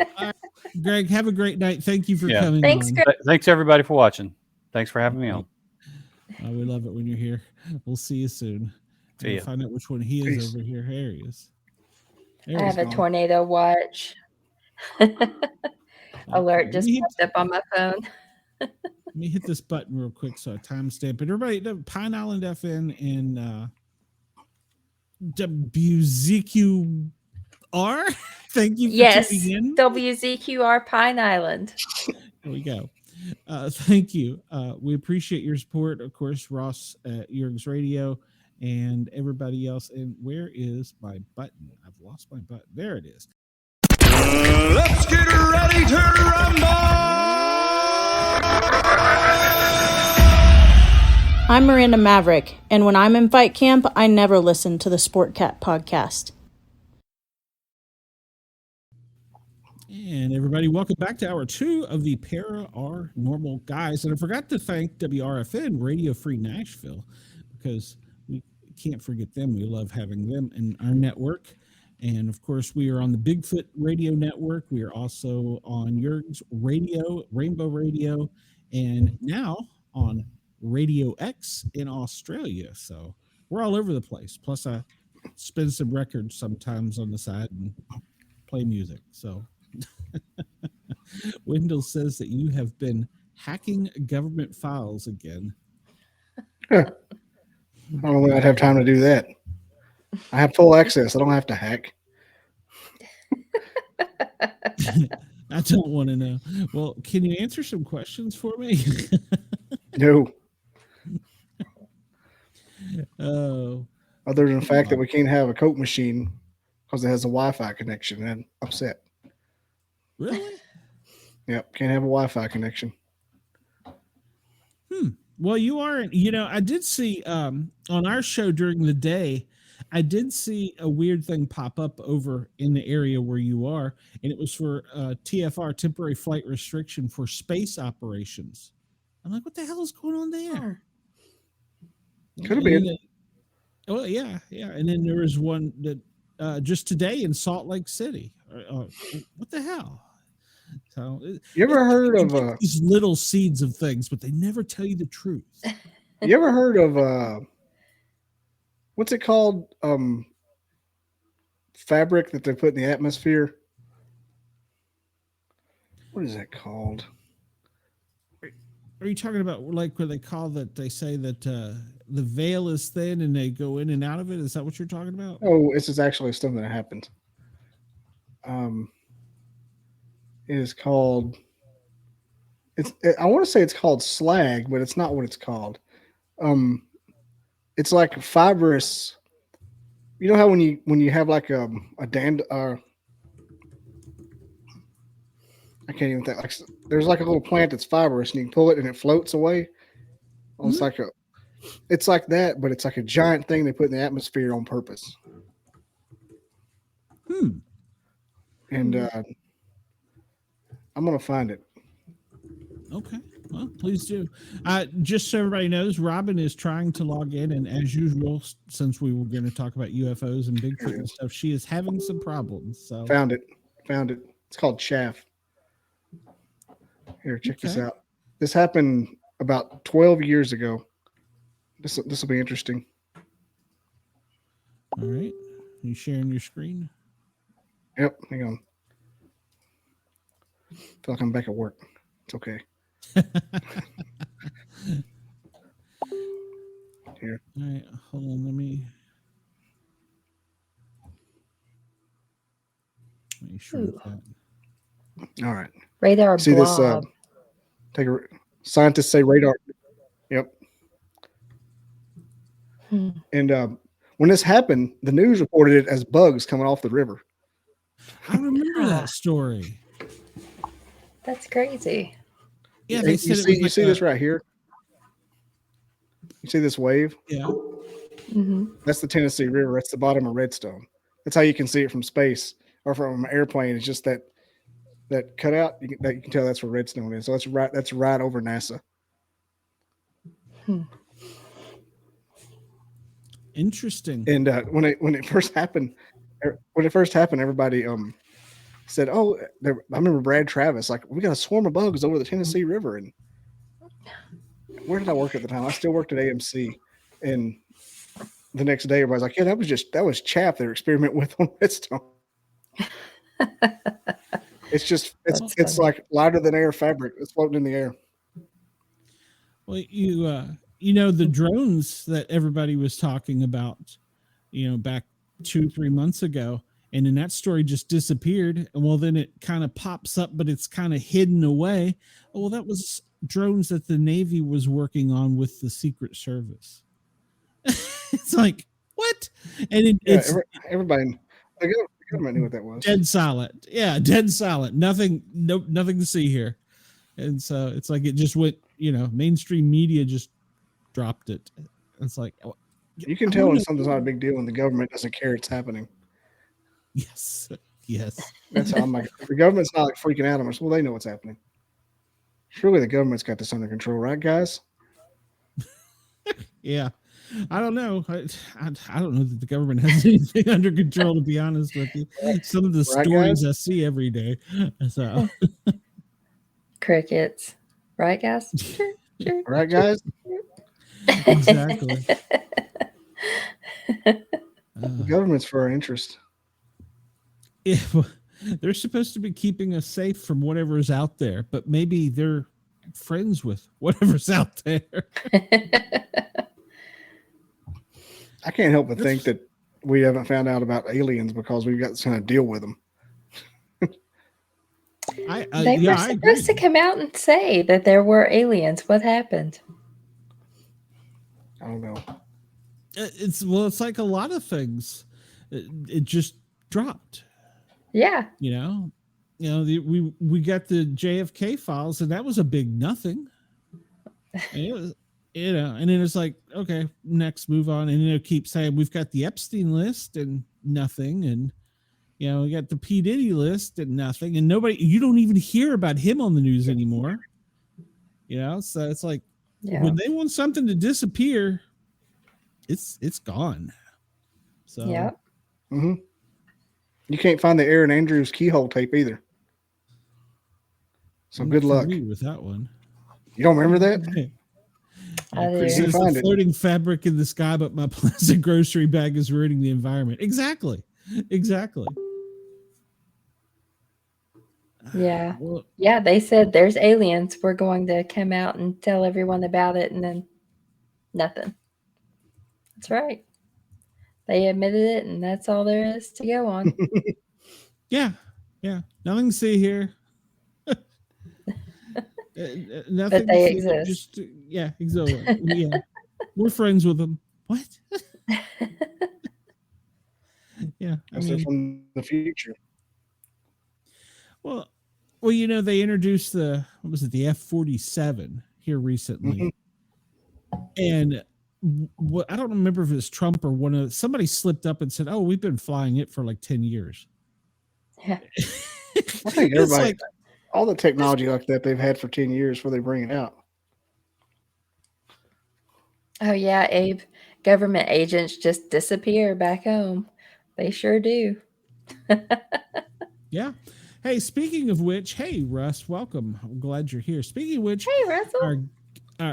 Greg, have a great night. Thank you for coming. Thanks, on. Greg. Thanks everybody for watching. Thanks for having me on. We love it when you're here. We'll see you soon. See ya. Find out which one he is over here. There he is. I have a tornado watch. Alert just popped up on my phone. Let me hit this button real quick so I timestamp it. Everybody, Pine Island FN and WZQR. Thank you for tuning in. WZQR Pine Island. There we go. Thank you. We appreciate your support. Of course, Ross at Yerg's Radio and everybody else. And where is my button? I've lost my button. There it is. Let's get ready to rumble! I'm Miranda Maverick, and when I'm in fight camp, I never listen to the Sport Cat podcast. And everybody, welcome back to hour 2 of the Paranormal Guys. And I forgot to thank WRFN, Radio Free Nashville, because we can't forget them. We love having them in our network. And of course, we are on the Bigfoot Radio Network. We are also on Yerg's Radio, Rainbow Radio, and now on Radio X in Australia. So we're all over the place. Plus, I spin some records sometimes on the side and play music. So Wendell says that you have been hacking government files again. I don't know when I'd have time to do that. I have full access. I don't have to hack. I don't want to know. Well, can you answer some questions for me? No. Oh. Other than the fact that we can't have a Coke machine because it has a Wi-Fi connection, and I'm upset. Really? Yep, can't have a Wi-Fi connection. Well, you aren't. I did see on our show during the day, I did see a weird thing pop up over in the area where you are, and it was for TFR, temporary flight restriction for space operations. I'm like, what the hell is going on there? Could have been. Well, yeah. And then there was one that just today in Salt Lake City. What the hell? So, you ever heard of these little seeds of things, but they never tell you the truth? You ever heard of what's it called? Fabric that they put in the atmosphere. What is that called? Are you talking about like where they call that? They say that the veil is thin and they go in and out of it. Is that what you're talking about? Oh, this is actually something that happened. It is called. I want to say it's called slag, but it's not what it's called. It's like fibrous. You know how when you have like a I can't even think. Like, there's like a little plant that's fibrous, and you can pull it, and it floats away. Well, it's like that, but it's like a giant thing they put in the atmosphere on purpose. And I'm gonna find it. Okay. Well, please do. Just so everybody knows, Robin is trying to log in, and as usual, since we were going to talk about UFOs and Bigfoot and stuff, she is having some problems. So found it. It's called chaff. Here, check this out. This happened about 12 years ago. This will be interesting. All right, you sharing your screen? Yep. Hang on. I feel like I'm back at work. It's okay. Here. All right, hold on. Let me shrink that. All right. Radar See blob. this? Scientists say radar. Yep. And when this happened, the news reported it as bugs coming off the river. I remember that story. That's crazy. Yeah, you see this right here? You see this wave? Yeah. Mm-hmm. That's the Tennessee River. That's the bottom of Redstone. That's how you can see it from space or from an airplane. It's just that cutout. You can tell that's where Redstone is. So that's right over NASA. Interesting. And when it first happened, everybody said, "Oh, I remember Brad Travis. Like, we got a swarm of bugs over the Tennessee River." And where did I work at the time? I still worked at AMC. And the next day, everybody's like, "Yeah, that was chaff they're experimenting with on Redstone." It's like lighter than air fabric. It's floating in the air. Well, you know, the drones that everybody was talking about, back 2-3 months ago, and then that story just disappeared. And well, then it kind of pops up, but it's kind of hidden away. Well, that was drones that the Navy was working on with the Secret Service. It's like, what? And it's everybody, the government knew what that was. Dead silent. Yeah, dead silent. Nothing to see here. And so it's like it just went, mainstream media just dropped it. It's like, you can tell when something's not a big deal when the government doesn't care it's happening. Yes. That's how I'm like, the government's not like freaking out on us. Well, they know what's happening. Surely the government's got this under control, right, guys? Yeah. I don't know. I don't know that the government has anything under control, to be honest with you. Some of the stories guys? I see every day. So crickets. Right, guys? Right, guys? Exactly. The government's for our interest. Yeah, well, they're supposed to be keeping us safe from whatever's out there, but maybe they're friends with whatever's out there. I can't help but think that we haven't found out about aliens because we've got to kind of deal with them. They were supposed to come out and say that there were aliens. What happened? I don't know. It's like a lot of things. It just dropped. Yeah. We got the JFK files, and that was a big nothing. And it was, and then it's like, okay, next, move on, and then keep saying we've got the Epstein list and nothing, and we got the P. Diddy list and nothing, and you don't even hear about him on the news anymore. So it's like when they want something to disappear, it's gone. So yeah. Mm-hmm. You can't find the Aaron Andrews keyhole tape either. So good luck with that one. You don't remember that? There's a floating fabric in the sky, but my plastic grocery bag is ruining the environment. Exactly. Yeah. Yeah, they said there's aliens. We're going to come out and tell everyone about it, and then nothing. That's right. They admitted it, and that's all there is to go on. Yeah. Nothing to see here. Nothing. But they exist. Exactly. Yeah. We're friends with them. What? Yeah. From the future. Well, they introduced the F-47 here recently. Mm-hmm. And I don't remember if it was Trump or somebody slipped up and said, "Oh, we've been flying it for like 10 years." Yeah. I think everybody, all the technology like that they've had for 10 years before they bring it out. Oh yeah, Abe. Government agents just disappear back home. They sure do. Yeah. Hey, speaking of which, hey Russ, welcome. I'm glad you're here. Speaking of which, hey Russell,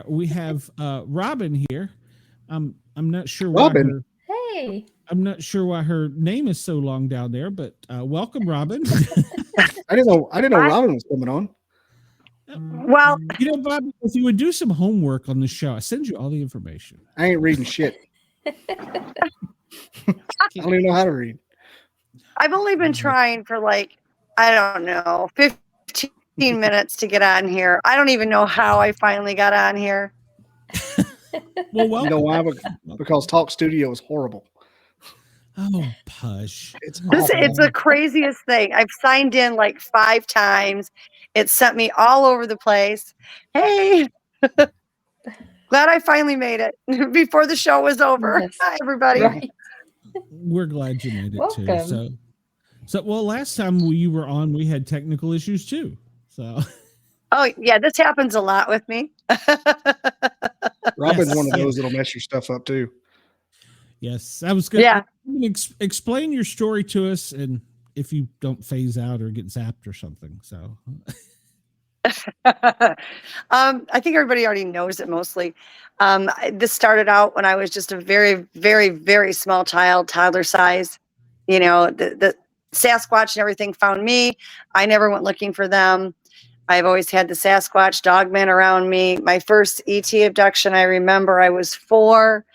we have Robin here. I'm not sure Robin. I'm not sure why her name is so long down there, but welcome, Robin. I didn't know Robin was coming on. Well, Bob, if you would do some homework on the show, I send you all the information. I ain't reading shit. I don't even know how to read. I've only been trying for I don't know, 15 minutes to get on here. I don't even know how I finally got on here. Well, you know why? Because Talk Studio is horrible. Oh, push. It's the craziest thing. I've signed in 5 times. It sent me all over the place. Hey, glad I finally made it before the show was over. Yes. Hi, everybody. Right. We're glad you made it Welcome. too. So well, last time you were on, we had technical issues too. So. Oh yeah, this happens a lot with me. Robin's one of those that'll mess your stuff up too. Yes, I was going to explain your story to us, and if you don't phase out or get zapped or something. So, I think everybody already knows it mostly. This started out when I was just a very, very, very small child, toddler size. You know, the Sasquatch and everything found me. I never went looking for them. I've always had the Sasquatch Dogman around me. My first ET abduction, I remember I was 4,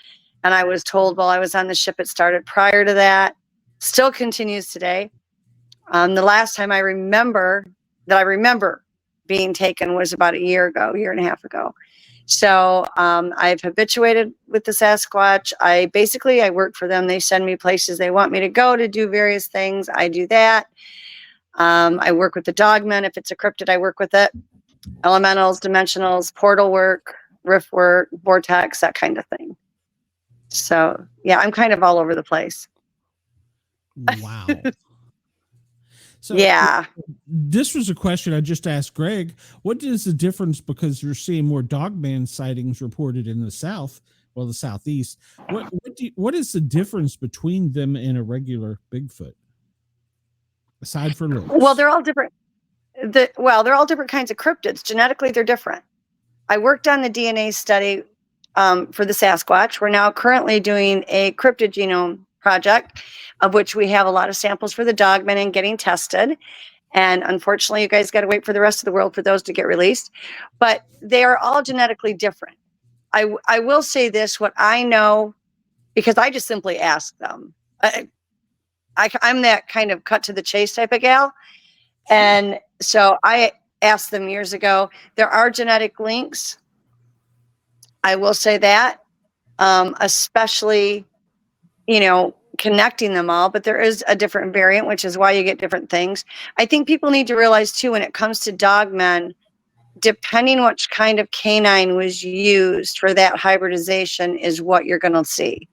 and I was told while I was on the ship it started prior to that. Still continues today. The last time I remember being taken was about a year and a half ago. So I've habituated with the Sasquatch. I work for them. They send me places they want me to go to do various things. I do that. I work with the Dogman. If it's a cryptid, I work with it. Elementals, dimensionals, portal work, rift work, vortex, that kind of thing. So yeah, I'm kind of all over the place. Wow. So yeah, this was a question I just asked Greg. What is the difference, because you're seeing more Dogman sightings reported in the South, well, the Southeast. What is the difference between them and a regular Bigfoot? Aside from looks. Well, they're all different. They're all different kinds of cryptids. Genetically, they're different. I worked on the DNA study for the Sasquatch. We're now currently doing a cryptid genome project, of which we have a lot of samples for the Dogman and getting tested. And unfortunately, you guys got to wait for the rest of the world for those to get released. But they are all genetically different. I will say this, what I know, because I just simply ask them. I'm that kind of cut to the chase type of gal. And so I asked them years ago, there are genetic links. I will say that, especially, connecting them all, but there is a different variant, which is why you get different things. I think people need to realize too, when it comes to Dogmen, depending which kind of canine was used for that hybridization is what you're going to see.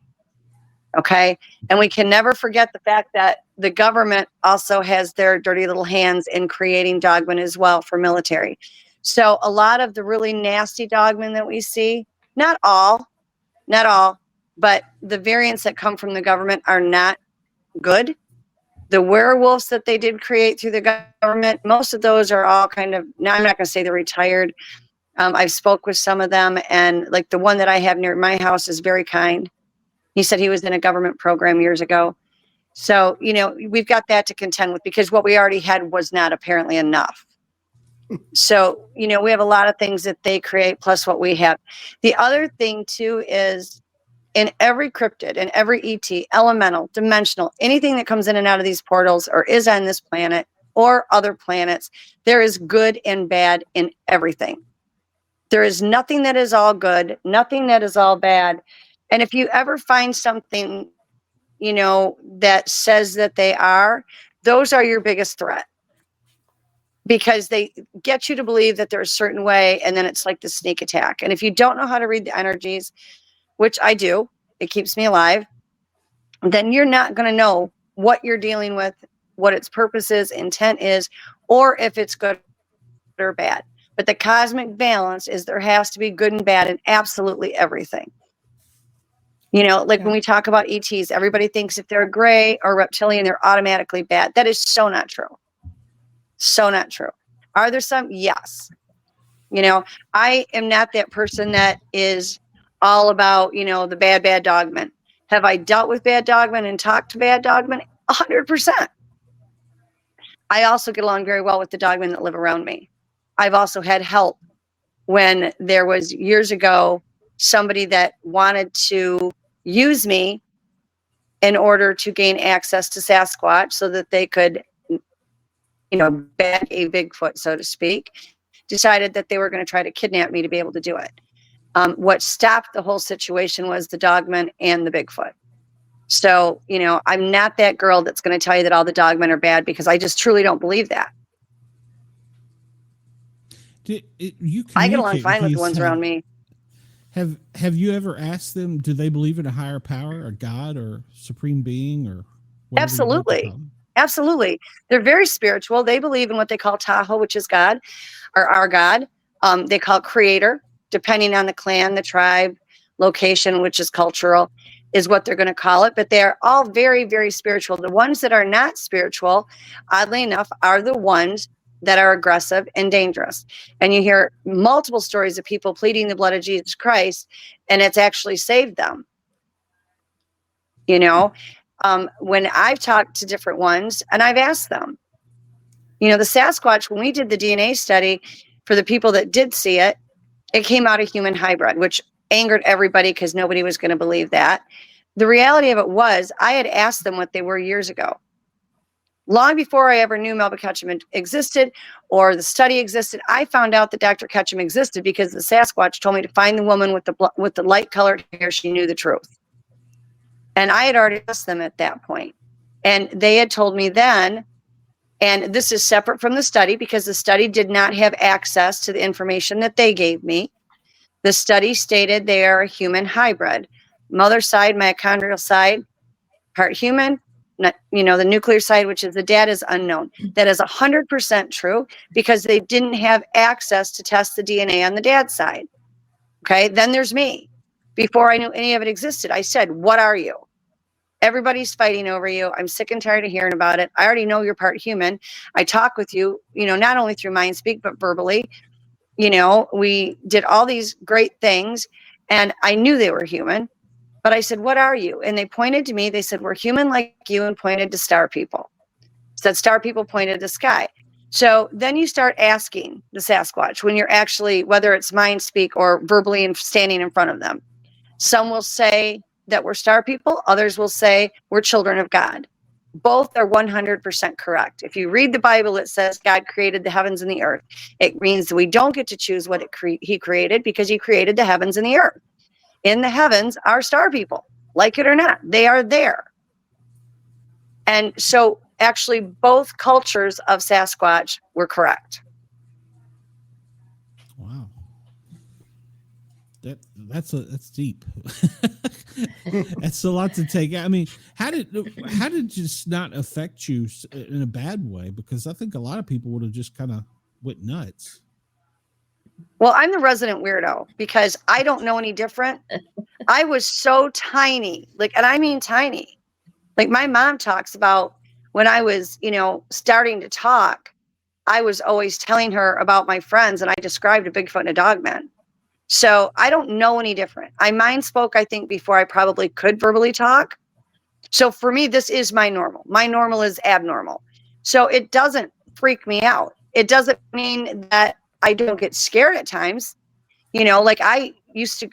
Okay. And we can never forget the fact that the government also has their dirty little hands in creating Dogmen as well for military. So a lot of the really nasty Dogmen that we see, not all, but the variants that come from the government are not good. The werewolves that they did create through the government, most of those are all kind of, now I'm not going to say they're retired. I've spoke with some of them, and like the one that I have near my house is very kind. He said he was in a government program years ago. So, we've got that to contend with, because what we already had was not apparently enough. So, we have a lot of things that they create plus what we have. The other thing too is, in every cryptid, in every ET, elemental, dimensional, anything that comes in and out of these portals or is on this planet or other planets, there is good and bad in everything. There is nothing that is all good, nothing that is all bad. And if you ever find something, that says that they are, those are your biggest threat. Because they get you to believe that they're a certain way, and then it's like the sneak attack. And if you don't know how to read the energies, which I do, it keeps me alive, then you're not going to know what you're dealing with, what its purpose is, intent is, or if it's good or bad. But the cosmic balance is there has to be good and bad in absolutely everything. You know, like when we talk about ETs, everybody thinks if they're gray or reptilian, they're automatically bad. That is so not true. So not true. Are there some? Yes. You know, I am not that person that is all about, you know, the bad dogman. Have I dealt with bad dogmen and talked to bad dogmen? 100%. I also get along very well with the dogmen that live around me. I've also had help when there was years ago somebody that wanted to use me in order to gain access to Sasquatch so that they could, you know, bag a Bigfoot, so to speak, decided that they were going to try to kidnap me to be able to do it. What stopped the whole situation was the dogman and the Bigfoot. So, you know, I'm not that girl that's going to tell you that all the dogmen are bad, because I just truly don't believe that. I get along fine with the ones around me. Have you ever asked them, do they believe in a higher power, or God, or supreme being, or whatever? Absolutely. Absolutely. They're very spiritual. They believe in what they call Tahoe, which is God, or our God. They call it creator, depending on the clan, the tribe, location, which is cultural, is what they're going to call it. But they're all very, very spiritual. The ones that are not spiritual, oddly enough, are the ones that are aggressive and dangerous. And you hear multiple stories of people pleading the blood of Jesus Christ, and it's actually saved them. You know, when I've talked to different ones and I've asked them, you know, the Sasquatch, when we did the DNA study for the people that did see it, it came out a human hybrid, which angered everybody because nobody was going to believe that. The reality of it was, I had asked them what they were years ago. Long before I ever knew Melba Ketchum existed or the study existed, I found out that Dr. Ketchum existed because the Sasquatch told me to find the woman with the light-colored hair. She knew the truth. And I had already asked them at that point. And they had told me then, and this is separate from the study because the study did not have access to the information that they gave me. The study stated they are a human hybrid. Mother side, mitochondrial side, part human, you know, the nuclear side, which is the dad, is unknown. That is 100% true because they didn't have access to test the DNA on the dad's side. Okay, then there's me. Before I knew any of it existed, I said, what are you? Everybody's fighting over you. I'm sick and tired of hearing about it. I already know you're part human. I talk with you, you know, not only through mind speak, but verbally. You know, we did all these great things and I knew they were human, but I said, what are you? And they pointed to me. They said, we're human like you, and pointed to star people. Said star people, pointed to the sky. So then you start asking the Sasquatch when you're actually, whether it's mind speak or verbally and standing in front of them. Some will say that we're star people. Others will say we're children of God. Both are 100% correct. If you read the Bible, it says God created the heavens and the earth. It means that we don't get to choose what he created, because he created the heavens and the earth. In the heavens are star people, like it or not. They are there. And so actually both cultures of Sasquatch were correct. Wow. That's deep. That's a lot to take. I mean, how did this not affect you in a bad way? Because I think a lot of people would have just kind of went nuts. Well, I'm the resident weirdo because I don't know any different. I was so tiny, like, and I mean tiny. Like my mom talks about when I was, you know, starting to talk, I was always telling her about my friends, and I described a Bigfoot and a Dogman. So I don't know any different. I mind spoke, I think, before I probably could verbally talk. So for me, this is my normal. My normal is abnormal. So it doesn't freak me out. It doesn't mean that I don't get scared at times. You know, like I used to,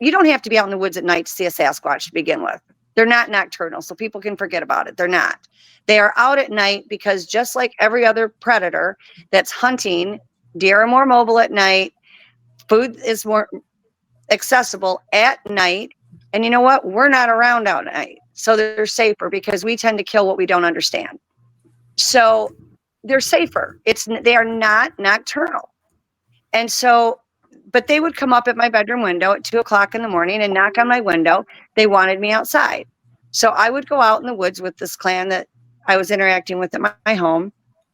you don't have to be out in the woods at night to see a Sasquatch to begin with. They're not nocturnal, so people can forget about it. They're not. They are out at night because just like every other predator that's hunting, deer are more mobile at night. Food is more accessible at night. And you know what? We're not around out at night. So they're safer because we tend to kill what we don't understand. So they're safer. They are not nocturnal. And so, but they would come up at my bedroom window at 2:00 in the morning and knock on my window. They wanted me outside. So I would go out in the woods with this clan that I was interacting with at my home.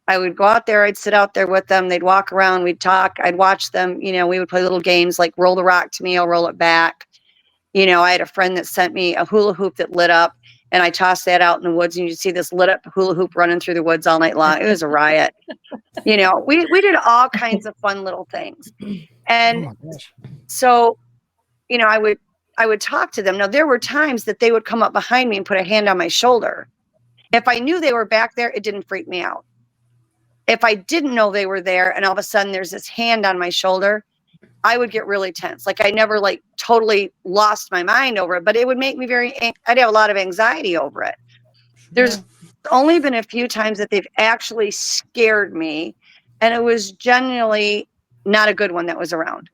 I would go out there. I'd sit out there with them. They'd walk around. We'd talk. I'd watch them. You know, we would play little games like roll the rock to me. I'll roll it back. You know, I had a friend that sent me a hula hoop that lit up, and I tossed that out in the woods, and you see this lit up hula hoop running through the woods all night long. It was a riot. You know, we did all kinds of fun little things. And so, you know, I would talk to them. Now, there were times that they would come up behind me and put a hand on my shoulder. If I knew they were back there, it didn't freak me out. If I didn't know they were there and all of a sudden there's this hand on my shoulder, I would get really tense. Like, I never like totally lost my mind over it, but it would make me I'd have a lot of anxiety over it. There's only been a few times that they've actually scared me, and it was genuinely not a good one that was around.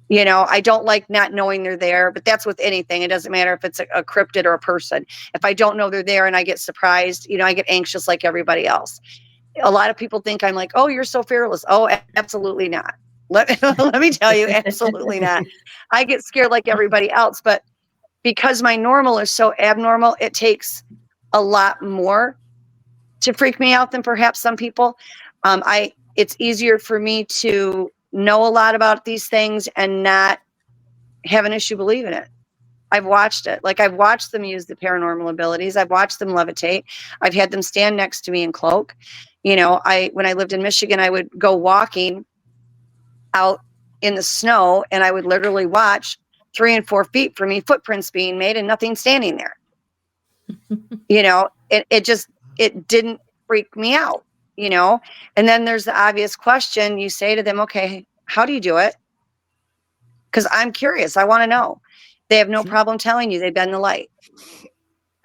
You know, I don't like not knowing they're there, but that's with anything. It doesn't matter if it's a cryptid or a person. If I don't know they're there and I get surprised, you know, I get anxious like everybody else. A lot of people think I'm like, oh, you're so fearless. Oh, absolutely not. Let me tell you, absolutely not. I get scared like everybody else, but because my normal is so abnormal, it takes a lot more to freak me out than perhaps some people. It's easier for me to know a lot about these things and not have an issue believing it. I've watched it. Like, I've watched them use the paranormal abilities. I've watched them levitate. I've had them stand next to me and cloak. You know, when I lived in Michigan, I would go walking out in the snow, and I would literally watch 3 and 4 feet from me, footprints being made and nothing standing there. You know, it didn't freak me out, you know? And then there's the obvious question. You say to them, okay, how do you do it? Because I'm curious. I want to know. They have no problem telling you they bend the light.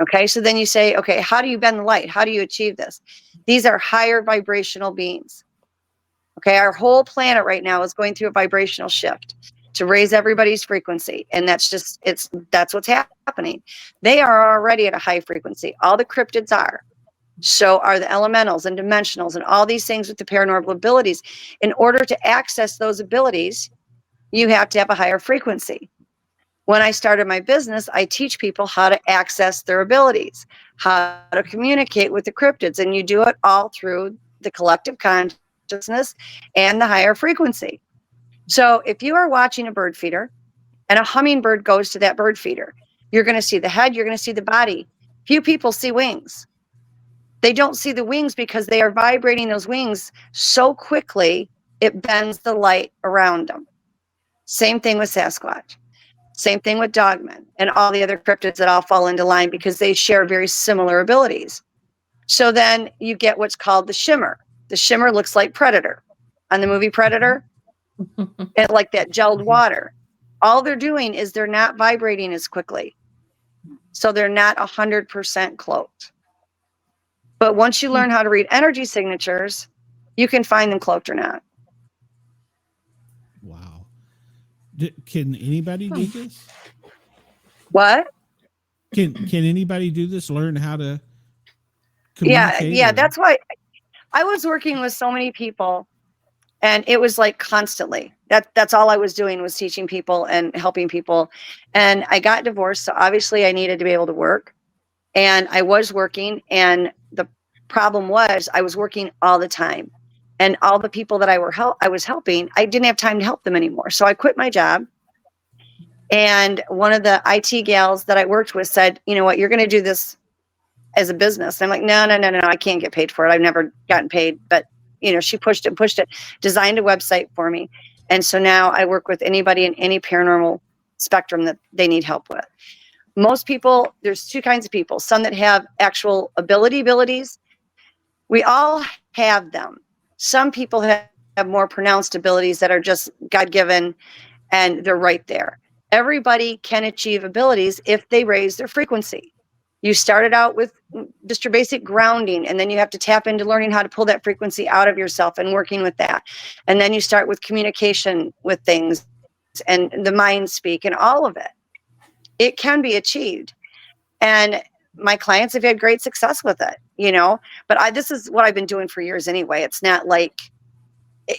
Okay. So then you say, okay, how do you bend the light? How do you achieve this? These are higher vibrational beings. Okay. Our whole planet right now is going through a vibrational shift to raise everybody's frequency. And that's what's happening. They are already at a high frequency. All the cryptids are. So are the elementals and dimensionals and all these things with the paranormal abilities. In order to access those abilities, you have to have a higher frequency. When I started my business, I teach people how to access their abilities, how to communicate with the cryptids, and you do it all through the collective consciousness and the higher frequency. So if you are watching a bird feeder and a hummingbird goes to that bird feeder, you're going to see the head, you're going to see the body. Few people see wings. They don't see the wings because they are vibrating those wings so quickly, it bends the light around them. Same thing with Sasquatch. Same thing with Dogman and all the other cryptids that all fall into line because they share very similar abilities. So then you get what's called the shimmer. The shimmer looks like Predator. On the movie Predator, and like that gelled water. All they're doing is they're not vibrating as quickly. So they're not 100% cloaked. But once you learn how to read energy signatures, you can find them cloaked or not. Wow. Can anybody do this? What? Can anybody do this? Learn how to communicate? Yeah. That's why I was working with so many people, and it was like constantly. That's all I was doing was teaching people and helping people. And I got divorced, so obviously I needed to be able to work. And I was working, and the problem was I was working all the time. And all the people that I was helping, I didn't have time to help them anymore. So I quit my job. And one of the IT gals that I worked with said, you know what, you're going to do this as a business. And I'm like, no, I can't get paid for it. I've never gotten paid. But, you know, she pushed it, designed a website for me. And so now I work with anybody in any paranormal spectrum that they need help with. Most people, there's two kinds of people. Some that have actual abilities. We all have them. Some people have more pronounced abilities that are just God-given, and they're right there. Everybody can achieve abilities if they raise their frequency. You started out with just your basic grounding, and then you have to tap into learning how to pull that frequency out of yourself and working with that. And then you start with communication with things and the mind speak and all of it. It can be achieved. And my clients have had great success with it, you know, but this is what I've been doing for years anyway. It's not like,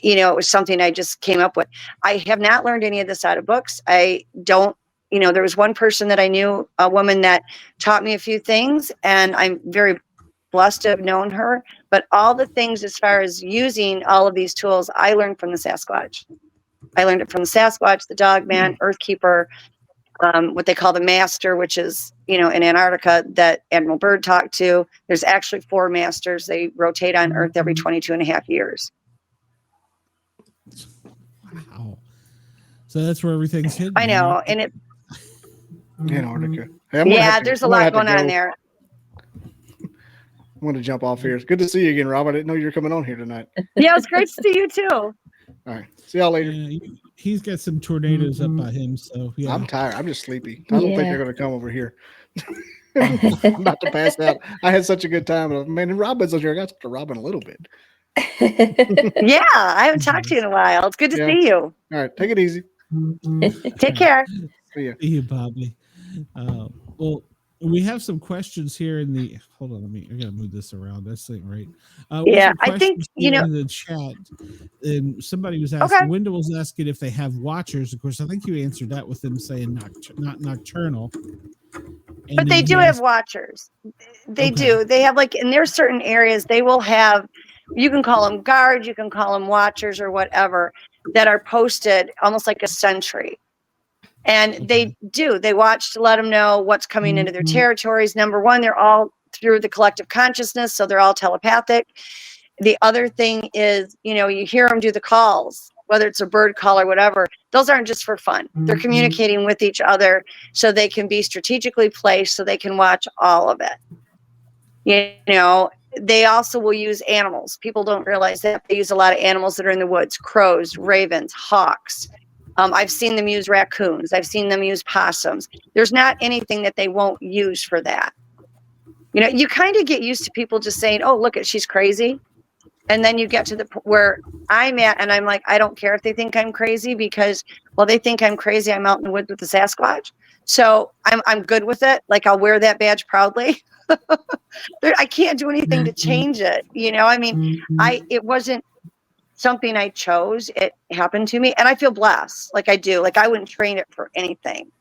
you know, it was something I just came up with. I have not learned any of this out of books. I don't, you know, there was one person that I knew, a woman that taught me a few things, and I'm very blessed to have known her. But all the things as far as using all of these tools, I learned from the Sasquatch. I learned it from the Sasquatch, the Dogman, Earthkeeper, what they call the master, which is, in Antarctica that Admiral Byrd talked to. There's actually 4 masters. They rotate on Earth every 22 and a half years. Wow. So that's where everything's hidden. I know. And it. Antarctica. There's a lot going on there. I'm going to jump off here. It's good to see you again, Rob. I didn't know you were coming on here tonight. Yeah, it's great to see you too. All right. See y'all later. He's got some tornadoes up by him, so yeah. I'm tired. I'm just sleepy. I don't think they're going to come over here. I'm about to pass out. I had such a good time. Man, and Robin's over here. I got to talk to Robin a little bit. Yeah, I haven't talked to you in a while. It's good to see you. All right. Take it easy. Take care. See you, Bobby. Well, we have some questions here in the. Hold on, I gotta move this around. That's thing right. I think in the chat, and somebody was asking. Wendell was asking if they have watchers. Of course, I think you answered that with them saying not nocturnal. But they do have watchers. They do. They have in their certain areas. They will have. You can call them guards. You can call them watchers or whatever that are posted almost like a sentry. And they do. They watch to let them know what's coming into their territories. Number one, they're all through the collective consciousness, so they're all telepathic. The other thing is, you hear them do the calls, whether it's a bird call or whatever. Those aren't just for fun. They're communicating with each other so they can be strategically placed so they can watch all of it. They also will use animals. People don't realize that. They use a lot of animals that are in the woods: crows, ravens, hawks. I've seen them use raccoons. I've seen them use possums. There's not anything that they won't use for that. You kind of get used to people just saying, "Oh, look at, she's crazy." And then you get to the where I'm at, and I'm like, I don't care if they think I'm crazy, because, well, they think I'm crazy. I'm out in the woods with the Sasquatch. So I'm good with it. I'll wear that badge proudly. I can't do anything to change it. It wasn't something I chose. It happened to me, and I feel blessed. I do. I wouldn't train it for anything.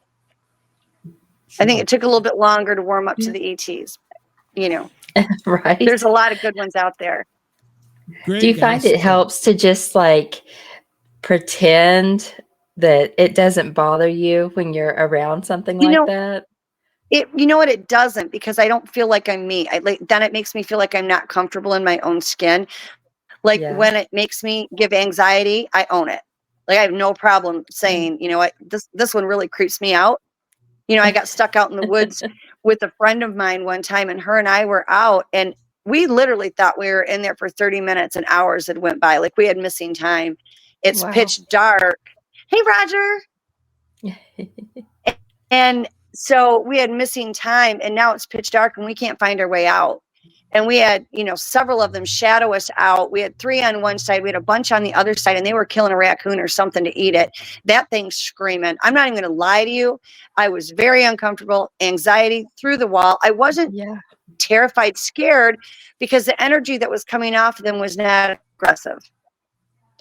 I think it took a little bit longer to warm up to the ETs. Right. There's a lot of good ones out there. Do you find it helps to just pretend that it doesn't bother you when you're around something like that? You know what? It doesn't, because I don't feel like I'm me. Then it makes me feel like I'm not comfortable in my own skin. When it makes me give anxiety, I own it. I have no problem saying, what, this one really creeps me out. I got stuck out in the woods with a friend of mine one time, and her and I were out, and we literally thought we were in there for 30 minutes, and hours had went by. We had missing time. It's pitch dark. Hey, Roger. And so we had missing time, and now it's pitch dark, and we can't find our way out. And we had, several of them shadow us out. We had 3 on one side. We had a bunch on the other side, and they were killing a raccoon or something to eat it. That thing's screaming. I'm not even going to lie to you. I was very uncomfortable, anxiety through the wall. I wasn't terrified, scared, because the energy that was coming off of them was not aggressive.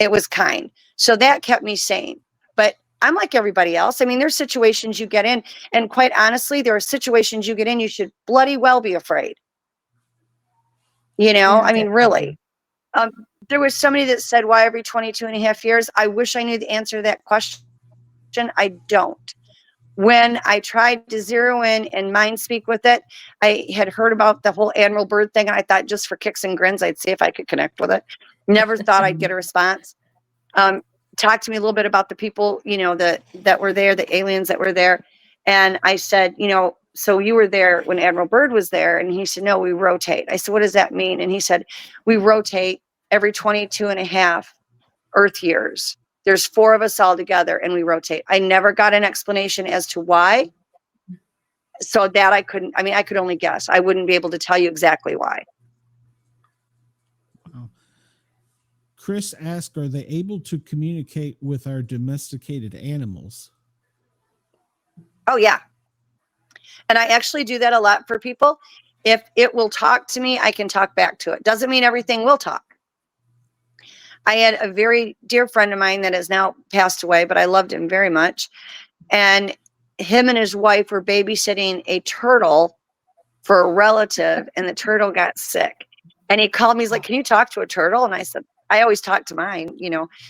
It was kind. So that kept me sane. But I'm like everybody else. There's situations you get in, and quite honestly, there are situations you get in, you should bloody well be afraid. Really. There was somebody that said, why every 22 and a half years? I wish I knew the answer to that question. I don't. When I tried to zero in and mind speak with it, I had heard about the whole Admiral Byrd thing, and I thought, just for kicks and grins, I'd see if I could connect with it. Never thought I'd get a response. Talk to me a little bit about the people, that were there, the aliens that were there. And I said, so you were there when Admiral Byrd was there? And he said, no, we rotate. I said, what does that mean? And he said, we rotate every 22 and a half Earth years. There's 4 of us all together, and we rotate. I never got an explanation as to why. So that I could only guess. I wouldn't be able to tell you exactly why. Wow. Chris asked, are they able to communicate with our domesticated animals? Oh, yeah. And I actually do that a lot for people. If it will talk to me, I can talk back to it. Doesn't mean everything will talk. I had a very dear friend of mine that has now passed away, but I loved him very much. And him and his wife were babysitting a turtle for a relative, and the turtle got sick. And he called me, he's like, can you talk to a turtle? And I said, I always talk to mine,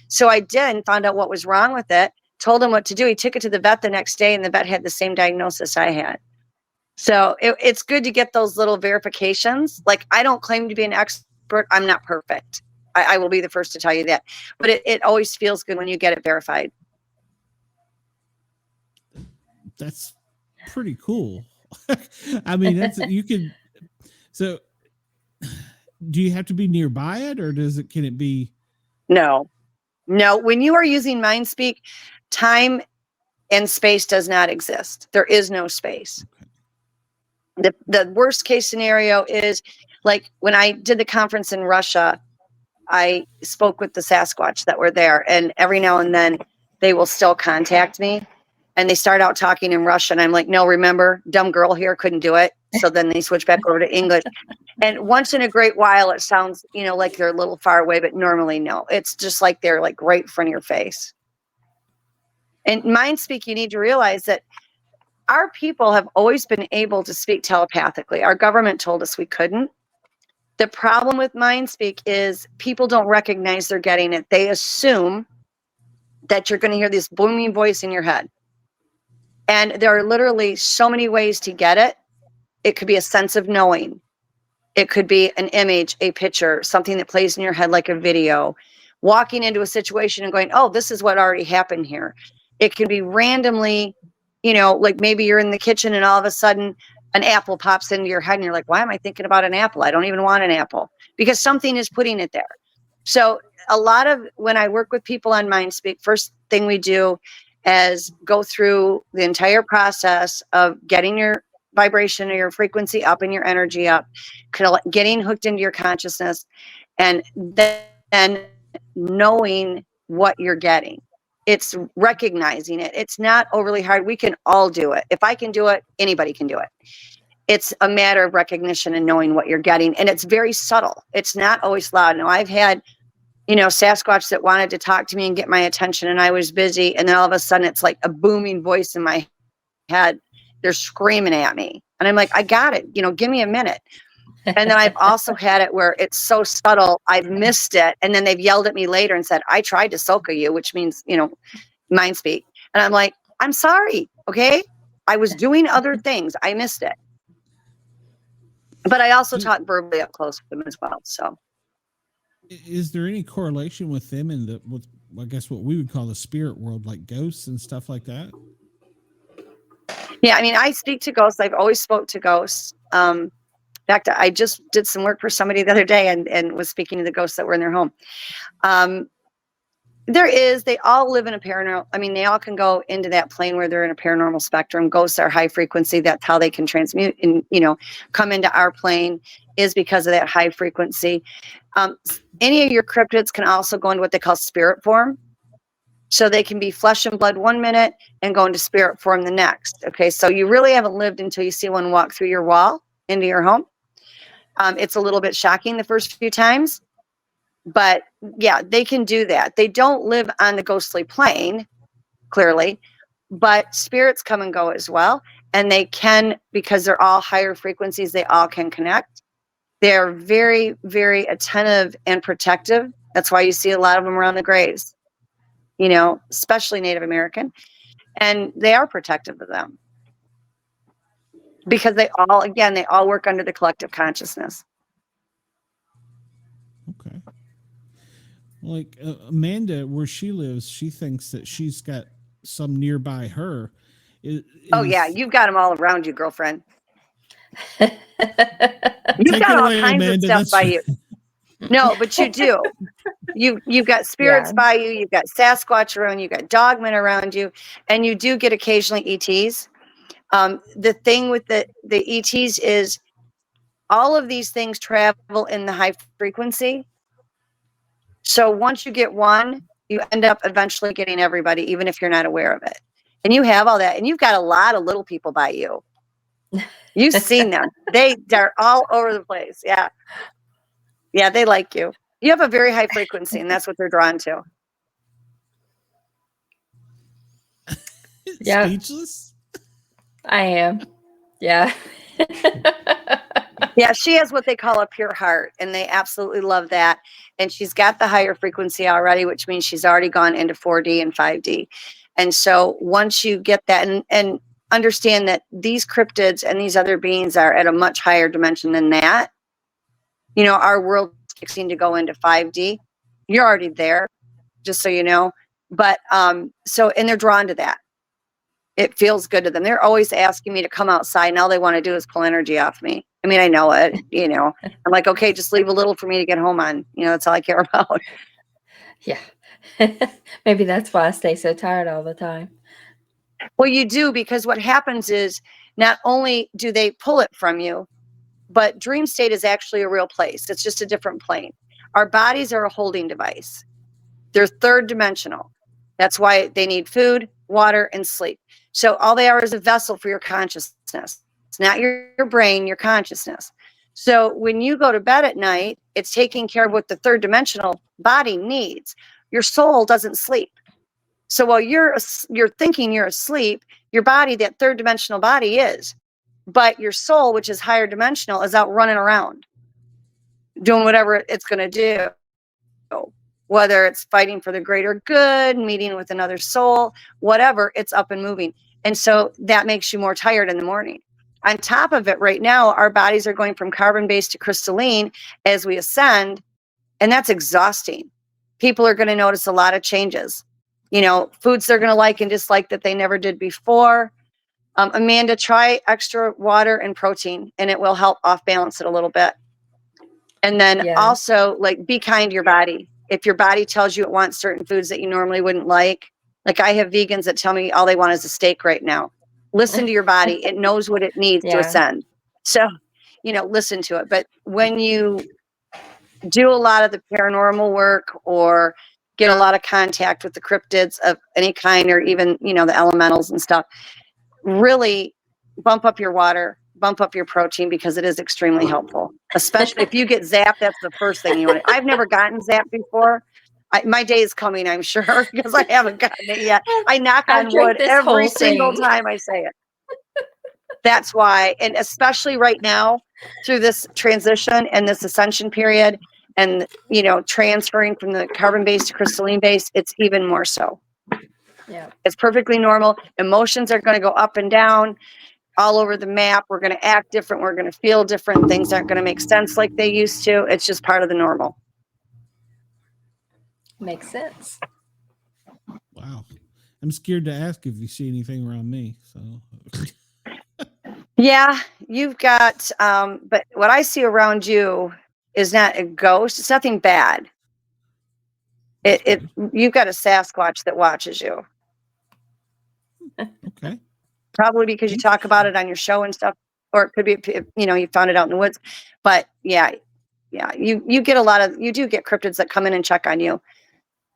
So I did, and found out what was wrong with it. told him what to do. He took it to the vet the next day, and the vet had the same diagnosis I had. So it's good to get those little verifications. Like, I don't claim to be an expert. I'm not perfect. I will be the first to tell you that. But it always feels good when you get it verified. That's pretty cool. I mean, you can. So, do you have to be nearby it, or can it be? No. When you are using mind speak, time and space does not exist. There is no space. Okay. The worst case scenario is, like, when I did the conference in Russia, I spoke with the Sasquatch that were there, and every now and then they will still contact me, and they start out talking in Russian. I'm like, no, remember, dumb girl here couldn't do it. So then they switch back over to English. And once in a great while, it sounds, like they're a little far away, but normally no. It's just like they're like right in front of your face. And mind speak, you need to realize that our people have always been able to speak telepathically. Our government told us we couldn't. The problem with mind speak is people don't recognize they're getting it. They assume that you're going to hear this booming voice in your head. And there are literally so many ways to get it. It could be a sense of knowing. It could be an image, a picture, something that plays in your head like a video. Walking into a situation and going, oh, this is what already happened here. It can be randomly, like maybe you're in the kitchen and all of a sudden an apple pops into your head and you're like, why am I thinking about an apple? I don't even want an apple, because something is putting it there. So a lot of when I work with people on MindSpeak, first thing we do is go through the entire process of getting your vibration or your frequency up and your energy up, getting hooked into your consciousness, and then knowing what you're getting. It's recognizing it. It's not overly hard. We can all do it. If I can do it, anybody can do it. It's a matter of recognition and knowing what you're getting. And it's very subtle. It's not always loud. Now, I've had, Sasquatch that wanted to talk to me and get my attention, and I was busy. And then all of a sudden it's like a booming voice in my head. They're screaming at me. And I'm like, I got it. Give me a minute. And then I've also had it where it's so subtle, I've missed it. And then they've yelled at me later and said, I tried to soka you, which means, mind speak. And I'm like, I'm sorry. Okay. I was doing other things. I missed it. But I also talk verbally up close with them as well. So is there any correlation with them with I guess what we would call the spirit world, like ghosts and stuff like that? Yeah, I mean, I speak to ghosts. I've always spoke to ghosts. In fact, I just did some work for somebody the other day and was speaking to the ghosts that were in their home. They all live in a paranormal. I mean, they all can go into that plane where they're in a paranormal spectrum. Ghosts are high frequency. That's how they can transmute and, come into our plane, is because of that high frequency. Any of your cryptids can also go into what they call spirit form. So they can be flesh and blood 1 minute and go into spirit form the next. Okay. So you really haven't lived until you see one walk through your wall into your home. It's a little bit shocking the first few times, but yeah, they can do that. They don't live on the ghostly plane, clearly, but spirits come and go as well. And they can, because they're all higher frequencies, they all can connect. They're very, very attentive and protective. That's why you see a lot of them around the graves, especially Native American. And they are protective of them because they all work under the collective consciousness. Okay. Like Amanda, where she lives, she thinks that she's got some nearby her. Oh yeah, you've got them all around you, girlfriend. You've got all kinds of stuff by you. No, but you do. You've got spirits by you. You've got Sasquatch around you. You've got Dogman around you, and you do get occasionally ETs. The thing with the ETs is all of these things travel in the high frequency. So once you get one, you end up eventually getting everybody, even if you're not aware of it. And you have all that, and you've got a lot of little people by you. You've seen them. They're all over the place. Yeah. Yeah, they like you. You have a very high frequency, and that's what they're drawn to. Yeah. Speechless? I am. Yeah. Yeah, she has what they call a pure heart, and they absolutely love that. And she's got the higher frequency already, which means she's already gone into 4D and 5D. And so once you get that and understand that these cryptids and these other beings are at a much higher dimension than that, you know, our world's fixing to go into 5D. You're already there, just so you know. But and they're drawn to that. It feels good to them. They're always asking me to come outside, and all they want to do is pull energy off me. I mean, I know it, you know. I'm like, okay, just leave a little for me to get home on. You know, that's all I care about. Yeah. Maybe that's why I stay so tired all the time. Well, you do, because what happens is not only do they pull it from you, but dream state is actually a real place. It's just a different plane. Our bodies are a holding device. They're third dimensional. That's why they need food, water, and sleep. So all they are is a vessel for your consciousness. It's not your brain, your consciousness. So when you go to bed at night, it's taking care of what the third dimensional body needs. Your soul doesn't sleep. So while you're thinking you're asleep, your body, that third dimensional body is. But your soul, which is higher dimensional, is out running around, doing whatever it's going to do. Whether it's fighting for the greater good, meeting with another soul, whatever, it's up and moving. And so that makes you more tired in the morning. On top of it, right now, our bodies are going from carbon-based to crystalline as we ascend, and that's exhausting. People are going to notice a lot of changes. You know, foods they're going to like and dislike that they never did before. Amanda, try extra water and protein, and it will help off balance it a little bit. And then also, like, be kind to your body. If your body tells you it wants certain foods that you normally wouldn't like I have vegans that tell me all they want is a steak right now. Listen to your body. It knows what it needs to ascend. So, you know, listen to it. But when you do a lot of the paranormal work or get a lot of contact with the cryptids of any kind, or even, you know, the elementals and stuff, really bump up your water, bump up your protein, because it is extremely helpful. Especially if you get zapped, that's the first thing you want. I've never gotten zapped before. My day is coming, I'm sure, because I haven't gotten it yet. I knock on wood every single time I say it. That's why, and especially right now through this transition and this ascension period, and, you know, transferring from the carbon-based to crystalline-based, it's even more so. Yeah, it's perfectly normal. Emotions are going to go up and down all over the map. We're going to act different. We're going to feel different. Things aren't going to make sense like they used to. It's just part of the normal. makes sense. Wow. I'm scared to ask if you see anything around me. So yeah, you've got but what I see around you is not a ghost. It's nothing bad. You've got a Sasquatch that watches you. Okay. Probably because you talk about it on your show and stuff, or it could be, you know, you found it out in the woods. But yeah, you get you do get cryptids that come in and check on you.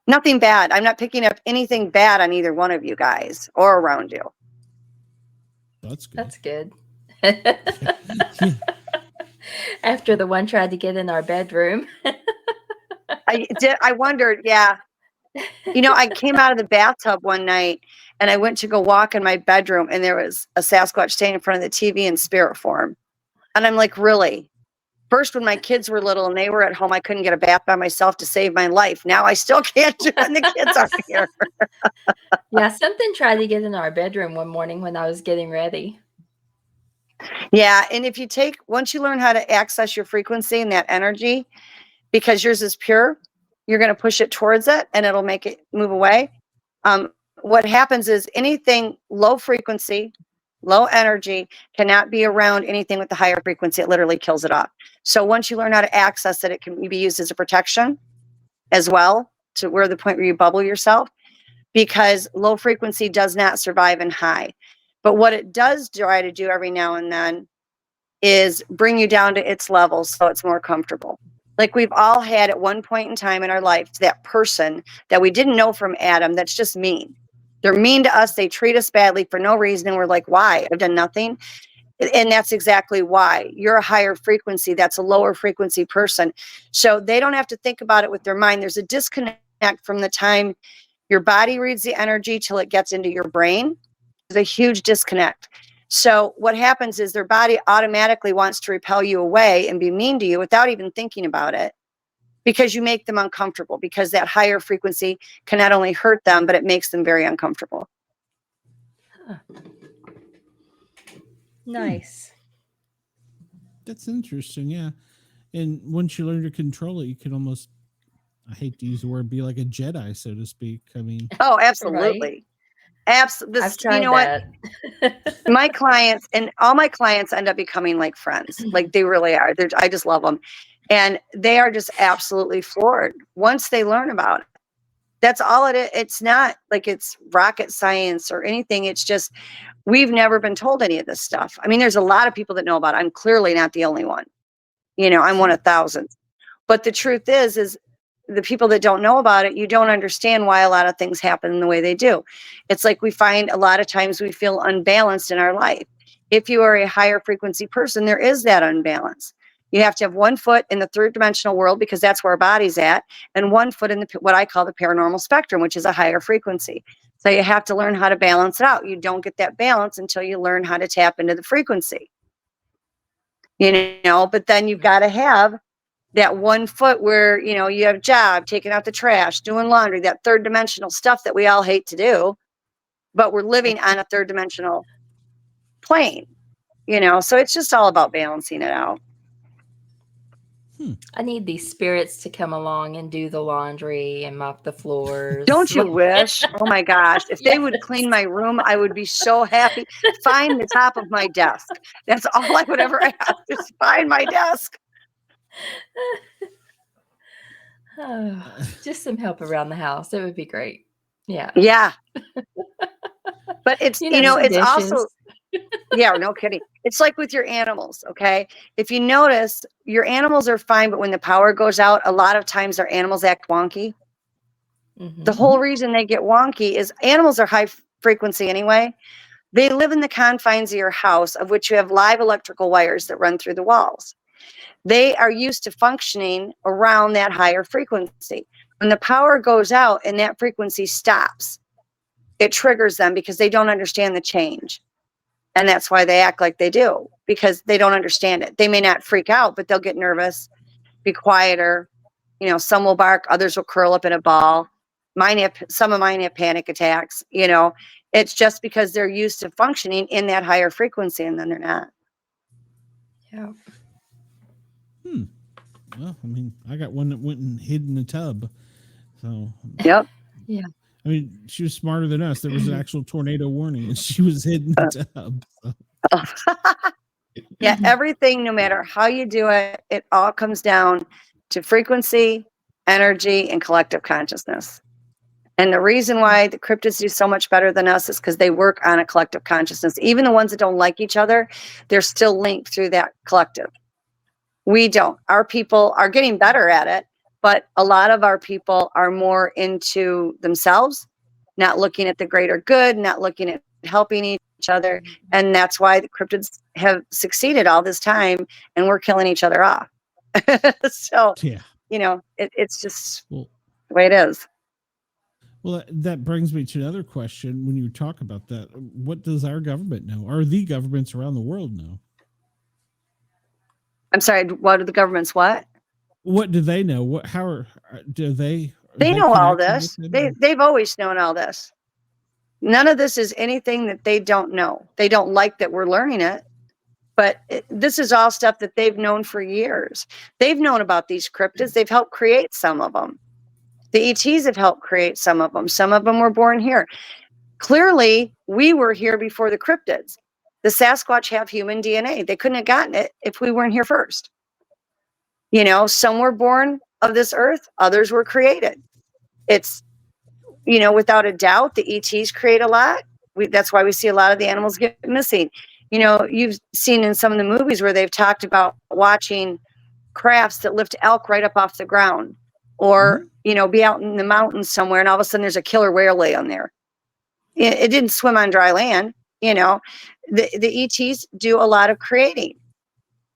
Nothing bad. I'm not picking up anything bad on either one of you guys or around you. That's good. That's good. After the one tried to get in our bedroom. I wondered, yeah. You know, I came out of the bathtub one night and I went to go walk in my bedroom, and there was a Sasquatch standing in front of the TV in spirit form. And I'm like, really? First, when my kids were little and they were at home, I couldn't get a bath by myself to save my life. Now I still can't do it when the kids are here. Yeah, something tried to get in our bedroom one morning when I was getting ready. Yeah, and if you once you learn how to access your frequency and that energy, because yours is pure, you're going to push it towards it and it'll make it move away. What happens is anything low frequency, low energy cannot be around anything with the higher frequency. It literally kills it off. So once you learn how to access it, it can be used as a protection as well, to where the point where you bubble yourself, because low frequency does not survive in high. But what it does try to do every now and then is bring you down to its level so it's more comfortable. Like we've all had at one point in time in our life that person that we didn't know from Adam that's just mean. They're mean to us. They treat us badly for no reason. And we're like, why? I've done nothing. And that's exactly why. You're a higher frequency. That's a lower frequency person. So they don't have to think about it with their mind. There's a disconnect from the time your body reads the energy till it gets into your brain. There's a huge disconnect. So what happens is their body automatically wants to repel you away and be mean to you without even thinking about it. because you make them uncomfortable, because that higher frequency can not only hurt them, but it makes them very uncomfortable. Huh. Nice. That's interesting. Yeah. And once you learn to control it, you can almost, I hate to use the word, be like a Jedi, so to speak. I mean, oh, absolutely. Right? Absolutely. I've tried you know that. what? My clients and all my clients end up becoming like friends. Like they really are. I just love them. And they are just absolutely floored once they learn about it. That's all it is. It's not like it's rocket science or anything. It's just, we've never been told any of this stuff. I mean, there's a lot of people that know about it. I'm clearly not the only one. You know, I'm one of thousands. But the truth is the people that don't know about it, you don't understand why a lot of things happen in the way they do. It's like we find a lot of times we feel unbalanced in our life. If you are a higher frequency person, there is that unbalance. You have to have 1 foot in the third dimensional world because that's where our body's at, and 1 foot in what I call the paranormal spectrum, which is a higher frequency. So you have to learn how to balance it out. You don't get that balance until you learn how to tap into the frequency. You know, but then you've got to have that 1 foot where, you know, you have a job, taking out the trash, doing laundry, that third dimensional stuff that we all hate to do, but we're living on a third dimensional plane, you know, so it's just all about balancing it out. I need these spirits to come along and do the laundry and mop the floors. Don't you wish? Oh my gosh. If they would Yes. clean my room, I would be so happy. Find the top of my desk. That's all I would ever ask, is find my desk. Oh, just some help around the house. It would be great. Yeah. Yeah. But it's, you know, it's dishes. also, yeah, no kidding. It's like with your animals, okay? If you notice, your animals are fine, but when the power goes out, a lot of times their animals act wonky. Mhm. The whole reason they get wonky is animals are high frequency anyway. They live in the confines of your house, of which you have live electrical wires that run through the walls. They are used to functioning around that higher frequency. When the power goes out and that frequency stops, it triggers them because they don't understand the change. And that's why they act like they do, because they don't understand it. They may not freak out, but they'll get nervous, be quieter. You know, some will bark, others will curl up in a ball. Some of mine have panic attacks. You know, it's just because they're used to functioning in that higher frequency, and then they're not. Yeah. Well, I mean, I got one that went and hid in the tub. So, yep. Yeah. I mean, she was smarter than us. There was an actual tornado warning, and she was hidden in the tub. So. Yeah, everything, no matter how you do it, it all comes down to frequency, energy, and collective consciousness. And the reason why the cryptids do so much better than us is because they work on a collective consciousness. Even the ones that don't like each other, they're still linked through that collective. We don't. Our people are getting better at it, but a lot of our people are more into themselves, not looking at the greater good, not looking at helping each other. And that's why the cryptids have succeeded all this time, and we're killing each other off. So, yeah, you know, it's just the way it is. Well, that brings me to another question. When you talk about that, what does our government know, or the governments around the world know? I'm sorry, what do the governments what? What do they know? Do they? They know all this. They've always known all this. None of this is anything that they don't know. They don't like that we're learning it, but this is all stuff that they've known for years. They've known about these cryptids. They've helped create some of them. The ETs have helped create some of them. Some of them were born here. Clearly, we were here before the cryptids. The Sasquatch have human DNA. They couldn't have gotten it if we weren't here first. You know, some were born of this earth, others were created. It's, you know, without a doubt, the ETs create a lot. That's why we see a lot of the animals get missing. You know, you've seen in some of the movies where they've talked about watching crafts that lift elk right up off the ground, or, you know, be out in the mountains somewhere, and all of a sudden there's a killer whale lay on there. It didn't swim on dry land. You know, the ETs do a lot of creating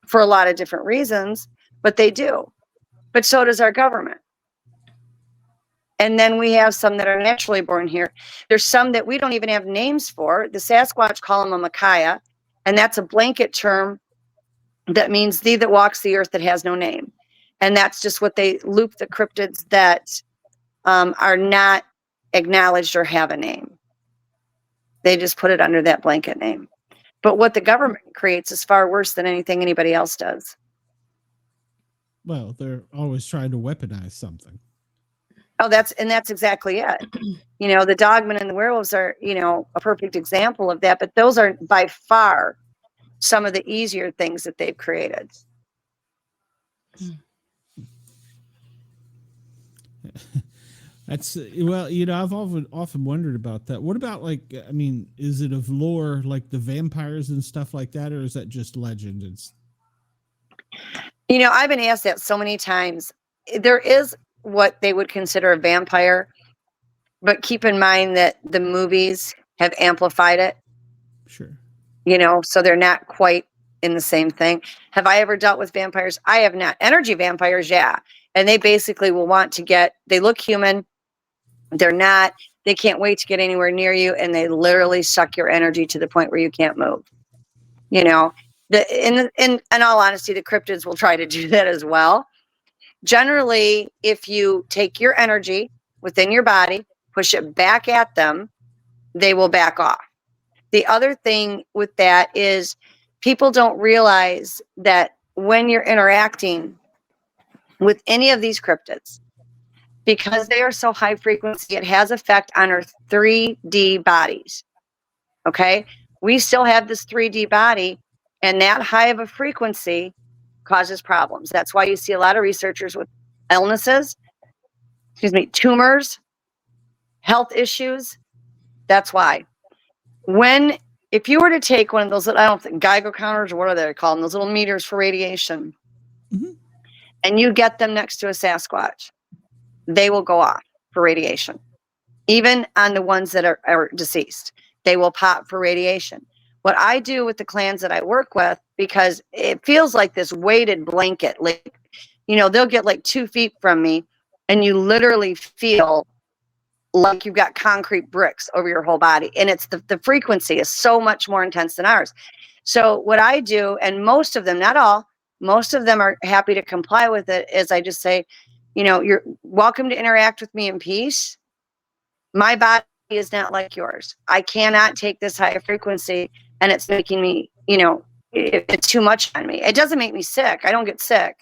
for a lot of different reasons, but they do. But so does our government. And then we have some that are naturally born here. There's some that we don't even have names for. The Sasquatch call them a Micaiah, and that's a blanket term that means thee that walks the earth that has no name. And that's just what they loop the cryptids that are not acknowledged or have a name. They just put it under that blanket name. But what the government creates is far worse than anything anybody else does. Well, they're always trying to weaponize something. Oh, that's exactly it. You know, the dogmen and the werewolves are, you know, a perfect example of that. But those are by far some of the easier things that they've created. That's well, you know, I've often wondered about that. What about, like, I mean, is it of lore like the vampires and stuff like that, or is that just legend? You know, I've been asked that so many times. There is what they would consider a vampire, but keep in mind that the movies have amplified it. Sure. You know, so they're not quite in the same thing. Have I ever dealt with vampires? I have not. Energy vampires, yeah. And they basically will want to they look human. They can't wait to get anywhere near you, and they literally suck your energy to the point where you can't move. You know, in all honesty, the cryptids will try to do that as well. Generally, if you take your energy within your body, push it back at them, they will back off. The other thing with that is people don't realize that when you're interacting with any of these cryptids, because they are so high frequency, it has effect on our 3D bodies. Okay? We still have this 3D body, and that high of a frequency causes problems. That's why you see a lot of researchers with illnesses, tumors, health issues. That's why. If you were to take one of those, I don't think Geiger counters, or what are they called, those little meters for radiation, and you get them next to a Sasquatch, they will go off for radiation. Even on the ones that are deceased, they will pop for radiation. What I do with the clans that I work with, because it feels like this weighted blanket, like, you know, they'll get like 2 feet from me, and you literally feel like you've got concrete bricks over your whole body. And it's the frequency is so much more intense than ours. So what I do, and most of them, not all, most of them are happy to comply with it, is I just say, you know, you're welcome to interact with me in peace. My body is not like yours. I cannot take this high frequency, and it's making me, you know, it's too much on me. It doesn't make me sick. I don't get sick.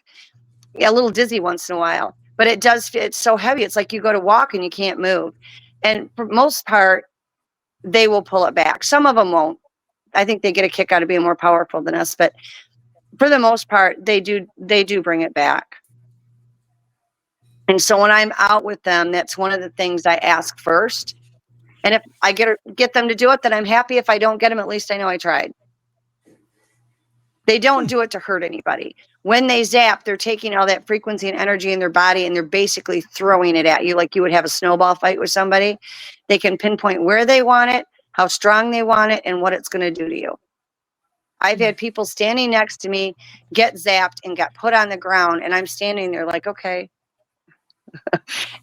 A little dizzy once in a while, but it does. It's so heavy. It's like you go to walk and you can't move. And for most part, they will pull it back. Some of them won't. I think they get a kick out of being more powerful than us, but for the most part, they do bring it back. And so when I'm out with them, that's one of the things I ask first. And if I get them to do it, then I'm happy. If I don't get them, at least I know I tried. They don't do it to hurt anybody. When they zap, they're taking all that frequency and energy in their body, and they're basically throwing it at you like you would have a snowball fight with somebody. They can pinpoint where they want it, how strong they want it, and what it's going to do to you. I've had people standing next to me get zapped and got put on the ground, and I'm standing there like, okay.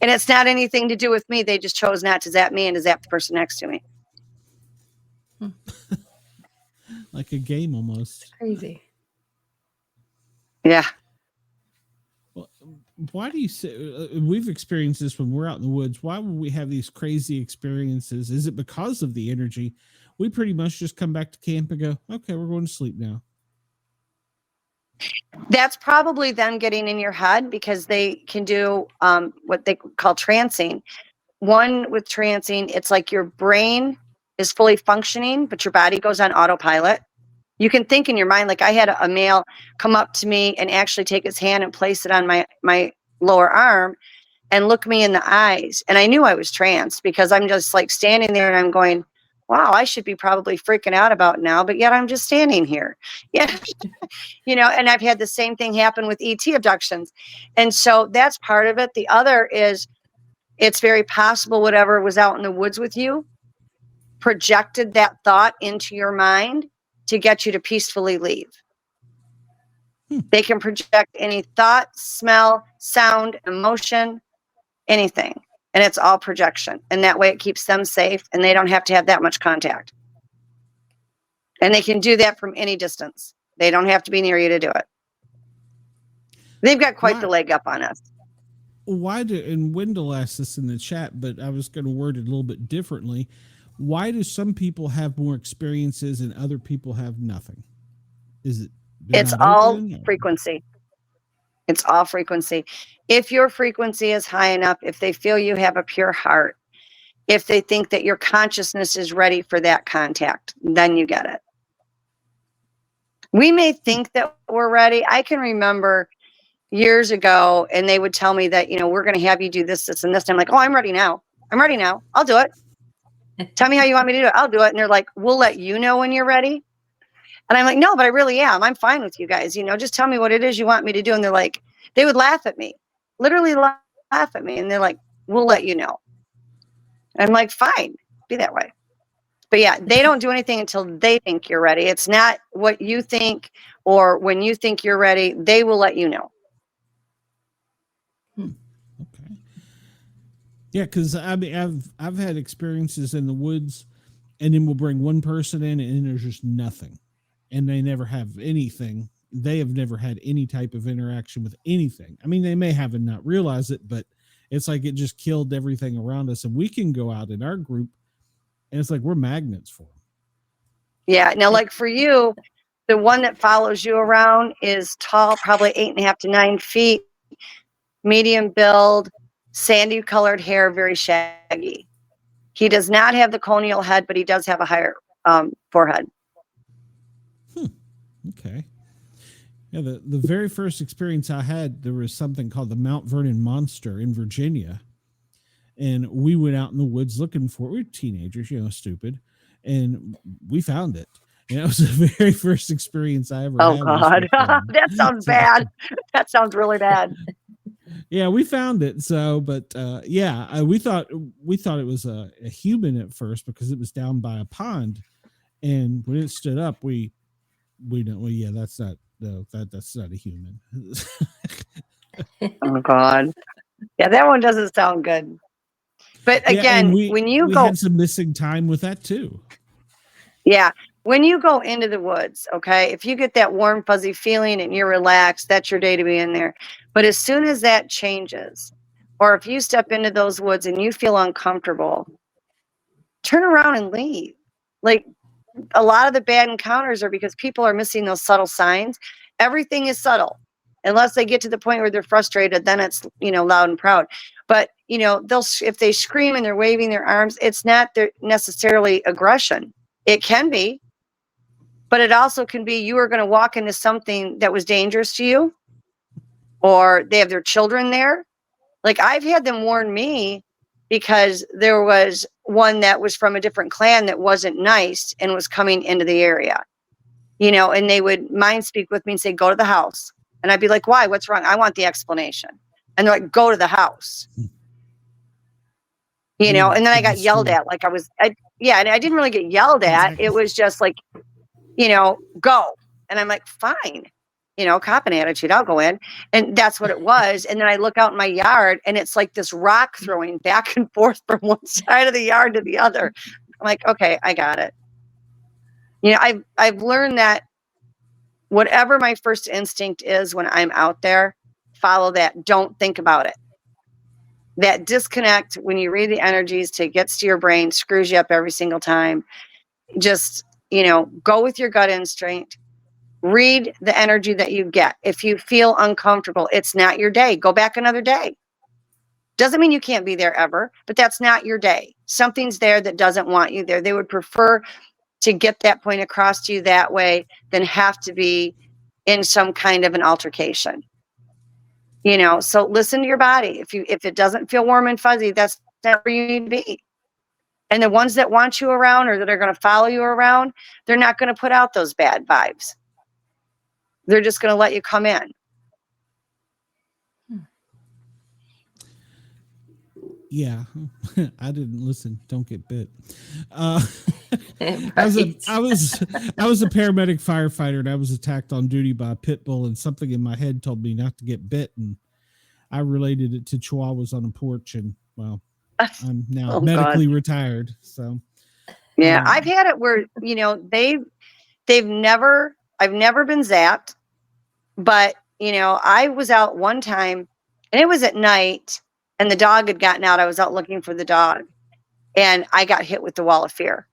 And it's not anything to do with me. They just chose not to zap me and to zap the person next to me. Like a game almost. Crazy. Yeah. Well, why do you say we've experienced this when we're out in the woods? Why would we have these crazy experiences? Is it because of the energy? We pretty much just come back to camp and go, okay, we're going to sleep now. That's probably them getting in your head, because they can do what they call trancing. One, with trancing, it's like your brain is fully functioning, but your body goes on autopilot. You can think in your mind, like I had a male come up to me and actually take his hand and place it on my lower arm and look me in the eyes. And I knew I was tranced, because I'm just like standing there and I'm going, wow, I should be probably freaking out about now, but yet I'm just standing here. Yeah. You know, and I've had the same thing happen with ET abductions. And so that's part of it. The other is, it's very possible whatever was out in the woods with you projected that thought into your mind to get you to peacefully leave. They can project any thought, smell, sound, emotion, anything. And it's all projection. And that way it keeps them safe, and they don't have to have that much contact. And they can do that from any distance. They don't have to be near you to do it. They've got quite the leg up on us. Why do, and Wendell asked this in the chat, but I was going to word it a little bit differently. Why do some people have more experiences and other people have nothing? Is it? It's all frequency. It's all frequency. If your frequency is high enough, if they feel you have a pure heart, if they think that your consciousness is ready for that contact, then you get it. We may think that we're ready. I can remember years ago, and they would tell me that, we're going to have you do this, this, and this. And I'm like, oh, I'm ready now. I'm ready now. I'll do it. Tell me how you want me to do it. I'll do it. And they're like, we'll let you know when you're ready. And I'm like, no, but I really am. I'm fine with you guys. Just tell me what it is you want me to do. And they're like, they would laugh at me, literally laugh at me. And they're like, we'll let you know. And I'm like, fine, be that way. But yeah, they don't do anything until they think you're ready. It's not what you think or when you think you're ready. They will let you know. Okay. Yeah, because I mean, I've had experiences in the woods, and then we'll bring one person in, and there's just nothing, and they never have anything. They have never had any type of interaction with anything. I mean, they may have and not realize it, but it's like it just killed everything around us. And we can go out in our group, and it's like we're magnets for them. Yeah. Now, like for you, the one that follows you around is tall, probably 8.5 to 9 feet, medium build, sandy colored hair, very shaggy. He does not have the conial head, but he does have a higher forehead. Okay. Yeah, the very first experience I had, there was something called the Mount Vernon Monster in Virginia. And we went out in the woods looking for it. We were teenagers, stupid. And we found it. And it was the very first experience I ever had. Oh, God. That sounds bad. That sounds really bad. Yeah, we found it. So, but we thought it was a human at first because it was down by a pond. And when it stood up, we know, well, yeah, that's not a human. Oh, God. Yeah, that one doesn't sound good. But again, when you go, had some missing time with that too. Yeah. When you go into the woods, okay, if you get that warm, fuzzy feeling and you're relaxed, that's your day to be in there. But as soon as that changes, or if you step into those woods and you feel uncomfortable, turn around and leave. Like, a lot of the bad encounters are because people are missing those subtle signs. Everything is subtle. Unless they get to the point where they're frustrated, then it's, loud and proud. But, if they scream and they're waving their arms, it's not necessarily aggression. It can be, but it also can be you are going to walk into something that was dangerous to you, or they have their children there. Like, I've had them warn me because there was one that was from a different clan that wasn't nice and was coming into the area, and they would mind speak with me and say, go to the house. And I'd be like, why? What's wrong? I want the explanation. And they're like, go to the house. And then I got yelled at. Like and I didn't really get yelled at. Exactly. It was just like, go. And I'm like, fine, cop an attitude, I'll go in. And that's what it was. And then I look out in my yard and it's like this rock throwing back and forth from one side of the yard to the other. I'm like, okay, I got it. I've learned that whatever my first instinct is when I'm out there, follow that. Don't think about it. That disconnect when you read the energies gets to your brain, screws you up every single time. Just, go with your gut instinct. Read the energy that you get. If you feel uncomfortable, it's not your day. Go back another day. Doesn't mean you can't be there ever, but that's not your day. Something's there that doesn't want you there. They would prefer to get that point across to you that way than have to be in some kind of an altercation. So listen to your body. If it doesn't feel warm and fuzzy, that's not where you need to be. And the ones that want you around or that are going to follow you around, they're not going to put out those bad vibes. They're just going to let you come in. Yeah, I didn't listen. Don't get bit. I was a paramedic firefighter, and I was attacked on duty by a pit bull, and something in my head told me not to get bit, and I related it to chihuahuas on a porch, and well, I'm now medically retired. So yeah, I've had it where I've never been zapped, but I was out one time and it was at night and the dog had gotten out. I was out looking for the dog and I got hit with the wall of fear.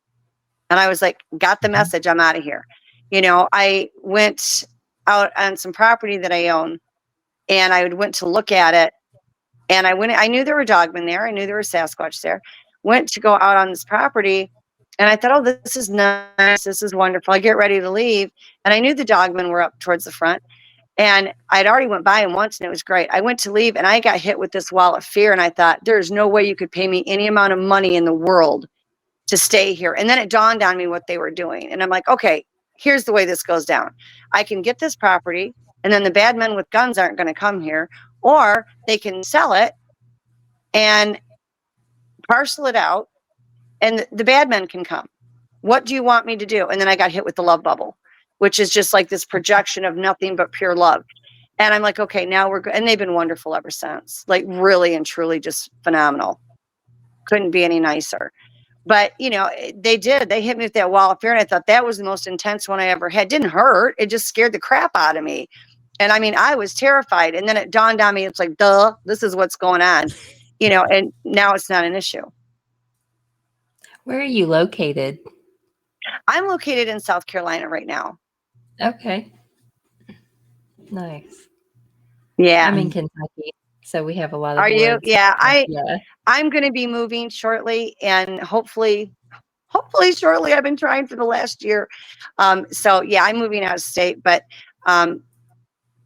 And I was like, got the message. I'm out of here. I went out on some property that I own and I went to look at it. And I knew there were dogmen there. I knew there were Sasquatch there. Went to go out on this property. And I thought, oh, this is nice. This is wonderful. I get ready to leave. And I knew the dogmen were up towards the front. And I'd already went by them once and it was great. I went to leave and I got hit with this wall of fear. And I thought, there's no way you could pay me any amount of money in the world to stay here. And then it dawned on me what they were doing. And I'm like, okay, here's the way this goes down. I can get this property and then the bad men with guns aren't going to come here. Or they can sell it and parcel it out and the bad men can come. What do you want me to do? And then I got hit with the love bubble, which is just like this projection of nothing but pure love. And I'm like, okay, now we're good. And they've been wonderful ever since. Like really and truly just phenomenal. Couldn't be any nicer. But, they did. They hit me with that wall of fear. And I thought that was the most intense one I ever had. Didn't hurt. It just scared the crap out of me. And I mean, I was terrified. And then it dawned on me, it's like, duh, this is what's going on, and now it's not an issue. Where are you located? I'm located in South Carolina right now. Okay. Nice. Yeah. I'm in Kentucky, so we have a lot of Are you? woods. Yeah. Yeah. I'm going to be moving shortly and hopefully shortly. I've been trying for the last year. So yeah, I'm moving out of state, but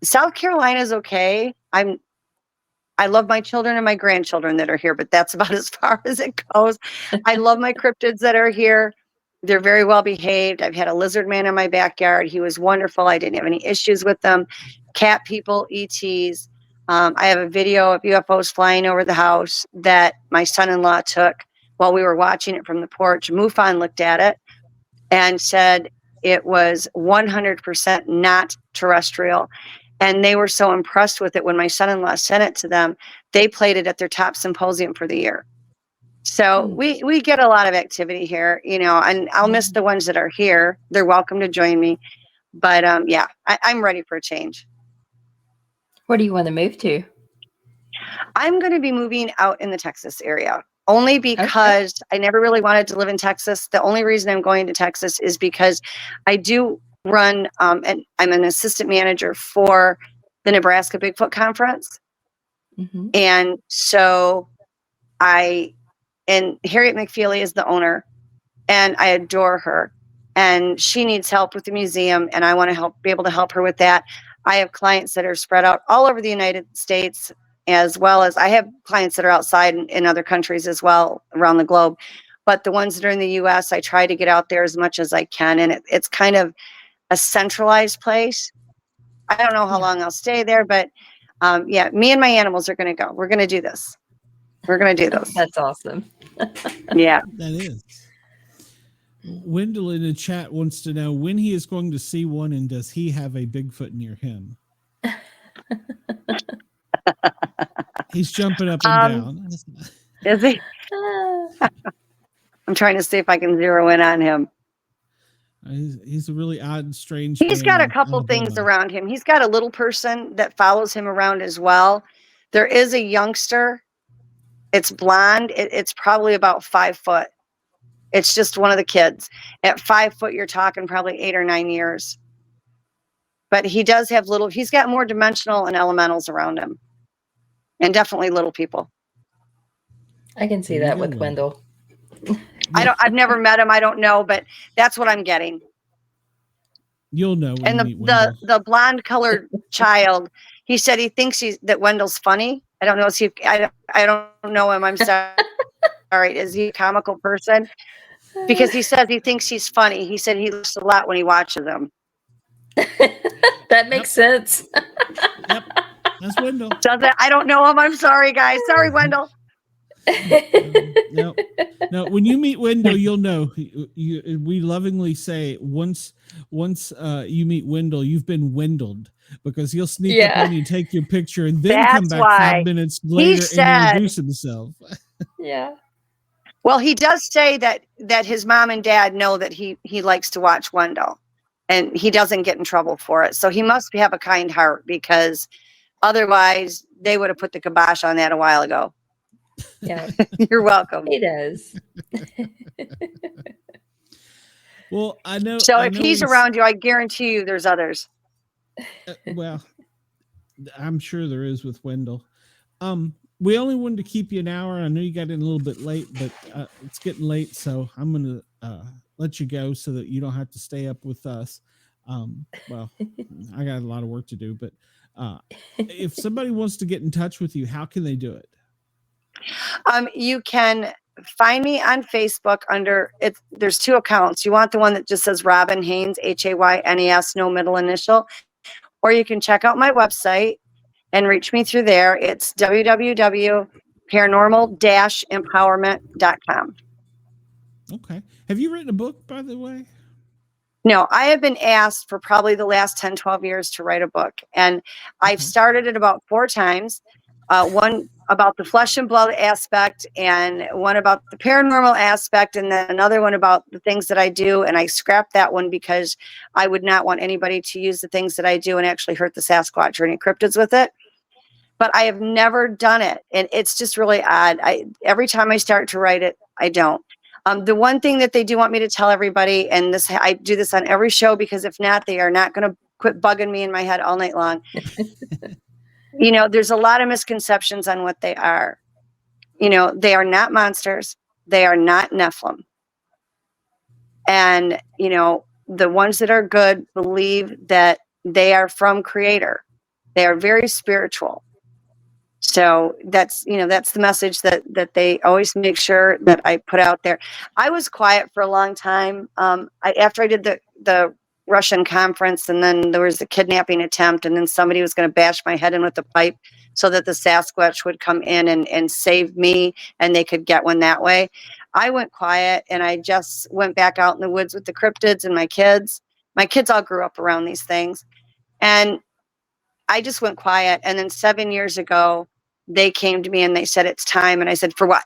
South Carolina is okay. I love my children and my grandchildren that are here, but that's about as far as it goes. I love my cryptids that are here. They're very well behaved. I've had a lizard man in my backyard. He was wonderful. I didn't have any issues with them. Cat people, ETs. I have a video of UFOs flying over the house that my son-in-law took while we were watching it from the porch. MUFON looked at it and said it was 100% not terrestrial. And they were so impressed with it when my son-in-law sent it to them, they played it at their top symposium for the year. So we get a lot of activity here, and I'll miss the ones that are here. They're welcome to join me. But yeah, I'm ready for a change. Where do you want to move to? I'm going to be moving out in the Texas area only because I never really wanted to live in Texas. The only reason I'm going to Texas is because I do run, and I'm an assistant manager for the Nebraska Bigfoot Conference. Mm-hmm. And so and Harriet McFeely is the owner and I adore her and she needs help with the museum and I want to be able to help her with that. I have clients that are spread out all over the United States, as well as I have clients that are outside in other countries as well around the globe. But the ones that are in the US, I try to get out there as much as I can. And it's kind of a centralized place. I don't know how long I'll stay there, but yeah, me and my animals are going to go. We're going to do this. We're going to do this. That's awesome. Yeah. That is. Wendell in the chat wants to know when he is going to see one and does he have a Bigfoot near him? He's jumping up and down. Is he? I'm trying to see if I can zero in on him. He's a really odd and strange. He's got a couple things around him. He's got a little person that follows him around as well. There is a youngster. It's blonde. It's probably about 5 foot. It's just one of the kids. At 5 foot, you're talking probably 8 or 9 years. But he does have he's got more dimensional and elementals around him. And definitely little people. I can see that with Wendell. I've never met him. I don't know, but that's what I'm getting. You'll know. When and the blonde colored child, he said he thinks that Wendell's funny. I don't know. I don't know him. I'm sorry. All right. Is he a comical person? Because he says he thinks he's funny. He said he laughs a lot when he watches them. That makes sense. Yep. That's Wendell. Does it? I don't know him. I'm sorry, guys. Sorry, Wendell. No. When you meet Wendell, you'll know. We lovingly say once you meet Wendell, you've been Wendelled, because he'll sneak up on you, take your picture, and then come back 5 minutes later and introduce himself. Yeah. Well, he does say that his mom and dad know that he likes to watch Wendell. and he doesn't get in trouble for it. So he must have a kind heart, because otherwise they would have put the kibosh on that a while ago. Yeah. You're welcome. He does. Well, I know. So if he's around you, I guarantee you there's others. Well, I'm sure there is with Wendell. We only wanted to keep you an hour. I know you got in a little bit late, but it's getting late, so I'm going to let you go so that you don't have to stay up with us. Well, I got a lot of work to do, but if somebody wants to get in touch with you, how can they do it? You can find me on Facebook under it. There's 2 accounts. You want the one that just says Robin Haynes, Haynes, no middle initial, or you can check out my website and reach me through there. It's www.paranormal-empowerment.com. Okay. Have you written a book, by the way? No, I have been asked for probably the last 10, 12 years to write a book. And I've started it about 4 times. One about the flesh and blood aspect, and one about the paranormal aspect, and then another one about the things that I do. And I scrapped that one because I would not want anybody to use the things that I do and actually hurt the Sasquatch or any cryptids with it. But I have never done it. And it's just really odd. Every time I start to write it, I don't. The one thing that they do want me to tell everybody, and this, I do this on every show, because if not, they are not going to quit bugging me in my head all night long. You know, there's a lot of misconceptions on what they are. You know, they are not monsters. They are not Nephilim. And, you know, the ones that are good believe that they are from Creator. They are very spiritual. So that's, you know, that's the message that they always make sure that I put out there. I was quiet for a long time. After I did the Russian conference, and then there was a kidnapping attempt, and then somebody was going to bash my head in with a pipe so that the Sasquatch would come in and save me, and they could get one that way. I went quiet, and I just went back out in the woods with the cryptids and my kids. My kids all grew up around these things, and I just went quiet. And then 7 years ago, they came to me and they said, it's time. And I said, for what?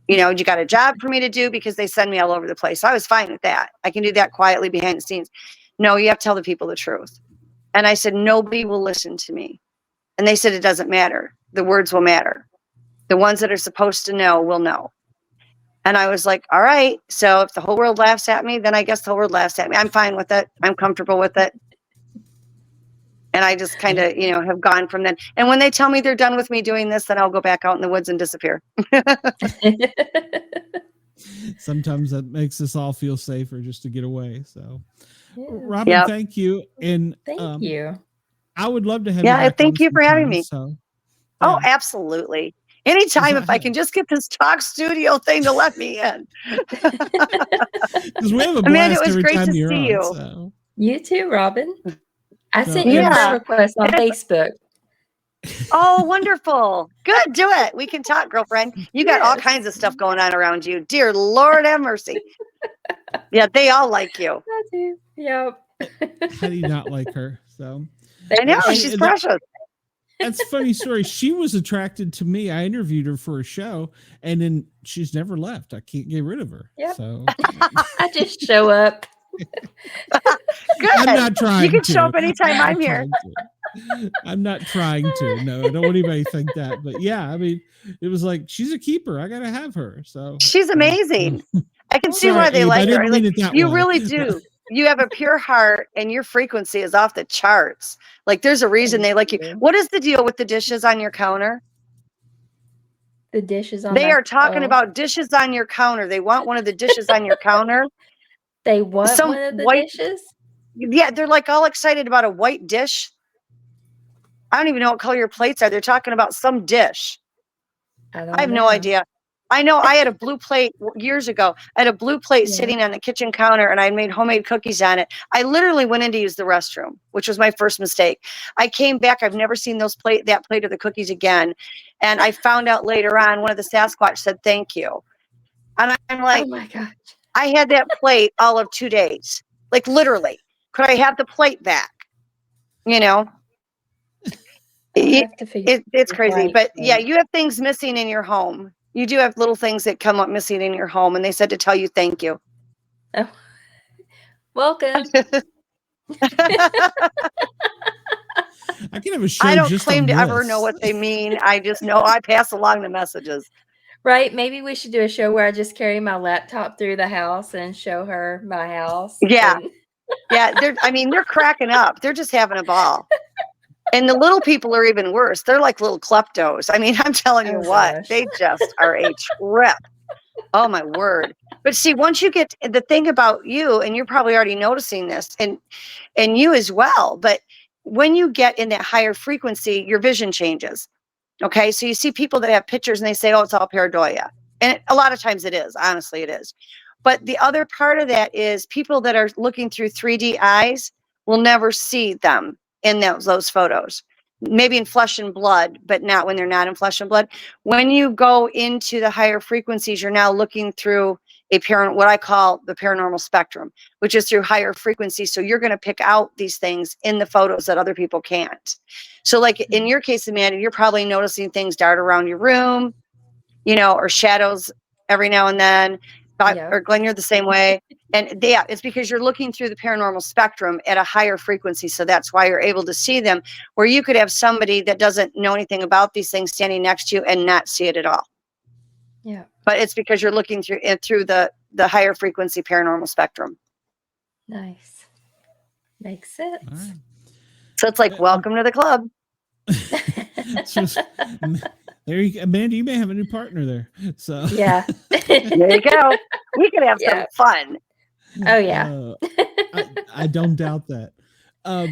You know, you got a job for me to do? Because they send me all over the place. So I was fine with that. I can do that quietly behind the scenes. No, you have to tell the people the truth. And I said, nobody will listen to me. And they said, it doesn't matter. The words will matter. The ones that are supposed to know will know. And I was like, all right. So if the whole world laughs at me, then I guess the whole world laughs at me. I'm fine with it. I'm comfortable with it. And I just kind of, you know, have gone from then. And when they tell me they're done with me doing this, then I'll go back out in the woods and disappear. Sometimes that makes us all feel safer just to get away. So, Robin, thank you. And thank you. I would love to have you. Yeah, thank you for having me. So, oh, absolutely. Anytime, if I can just get this talk studio thing to let me in. Because we have a blast. Amanda, it was every great time to you're see on, you. So. You too, Robin. I sent you a friend request on Facebook. Oh, wonderful. Good. Do it. We can talk, girlfriend. You got all kinds of stuff going on around you. Dear Lord have mercy. Yeah, they all like you. I do. Yep. How do you not like her? So I know, she's precious. That's a funny story. She was attracted to me. I interviewed her for a show, and then she's never left. I can't get rid of her. Yep. So I just show up. Good. I'm not trying. You can to. show up anytime I'm here. I'm not trying to. No, I don't want anybody to think that. But yeah, I mean, it was like, she's a keeper. I gotta have her. So she's amazing. I can see why they like her. Like, you really do. You have a pure heart, and your frequency is off the charts. Like, there's a reason they like you. What is the deal with the dishes on your counter? The dishes on they are talking about dishes on your counter. They want one of the dishes on your counter. They want one of the dishes? Yeah, they're like all excited about a white dish. I don't even know what color your plates are. They're talking about some dish. I have no idea. I know I had a blue plate years ago. I had a blue plate sitting on the kitchen counter, and I made homemade cookies on it. I literally went in to use the restroom, which was my first mistake. I came back. I've never seen that plate of the cookies again. And I found out later on, one of the Sasquatch said, thank you. And I'm like, oh my gosh. I had that plate all of 2 days. Like, literally. Could I have the plate back? You know? It's crazy. But yeah, you have things missing in your home. You do have little things that come up missing in your home, and they said to tell you thank you. Oh. Welcome. I can have a show. I don't just claim on to this. ever know what they mean. I just know I pass along the messages. Right? Maybe we should do a show where I just carry my laptop through the house and show her my house. Yeah. And Yeah. They're cracking up. They're just having a ball. And the little people are even worse. They're like little kleptos. I mean, I'm telling you what, gosh. they just are a trip. Oh my word. But see, once you get the thing about you, and you're probably already noticing this, and you as well, but when you get in that higher frequency, your vision changes. Okay. So you see people that have pictures and they say, oh, it's all pareidolia. And a lot of times it is. Honestly, it is. But the other part of that is people that are looking through 3D eyes will never see them in those photos. Maybe in flesh and blood, but not when they're not in flesh and blood. When you go into the higher frequencies, you're now looking through what I call the paranormal spectrum, which is through higher frequencies. So you're going to pick out these things in the photos that other people can't. So like in your case, Amanda, you're probably noticing things dart around your room, or shadows every now and then. Or Glenn, you're the same way. And it's because you're looking through the paranormal spectrum at a higher frequency. So that's why you're able to see them, where you could have somebody that doesn't know anything about these things standing next to you and not see it at all. Yeah. But it's because you're looking through the higher frequency paranormal spectrum. Nice. Makes sense. All right. So it's like, welcome to the club. There you go. Amanda, you may have a new partner there. So yeah. There you go. We could have some fun. Oh yeah. I don't doubt that.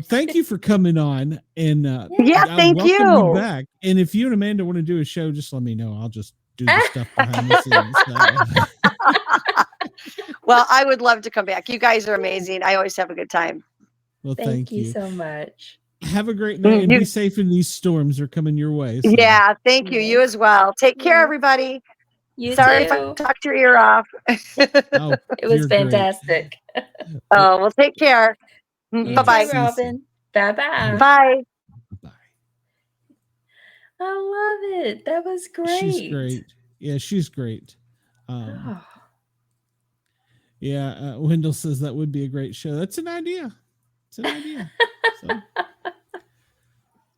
Thank you for coming on, and thank you back. And if you and Amanda want to do a show, just let me know. I'll just do the stuff behind the scenes. Well, I would love to come back. You guys are amazing. I always have a good time. Well, thank you so much. Have a great night and be safe in these storms that are coming your way. So. Yeah, thank you. You as well. Take care, everybody. Sorry if I talked your ear off. It was fantastic. Oh, well, take care. Bye-bye. Robin. Bye-bye. Bye. Bye. I love it. That was great. She's great. Yeah, she's great. Yeah, Wendell says that would be a great show. That's an idea. It's an idea. So,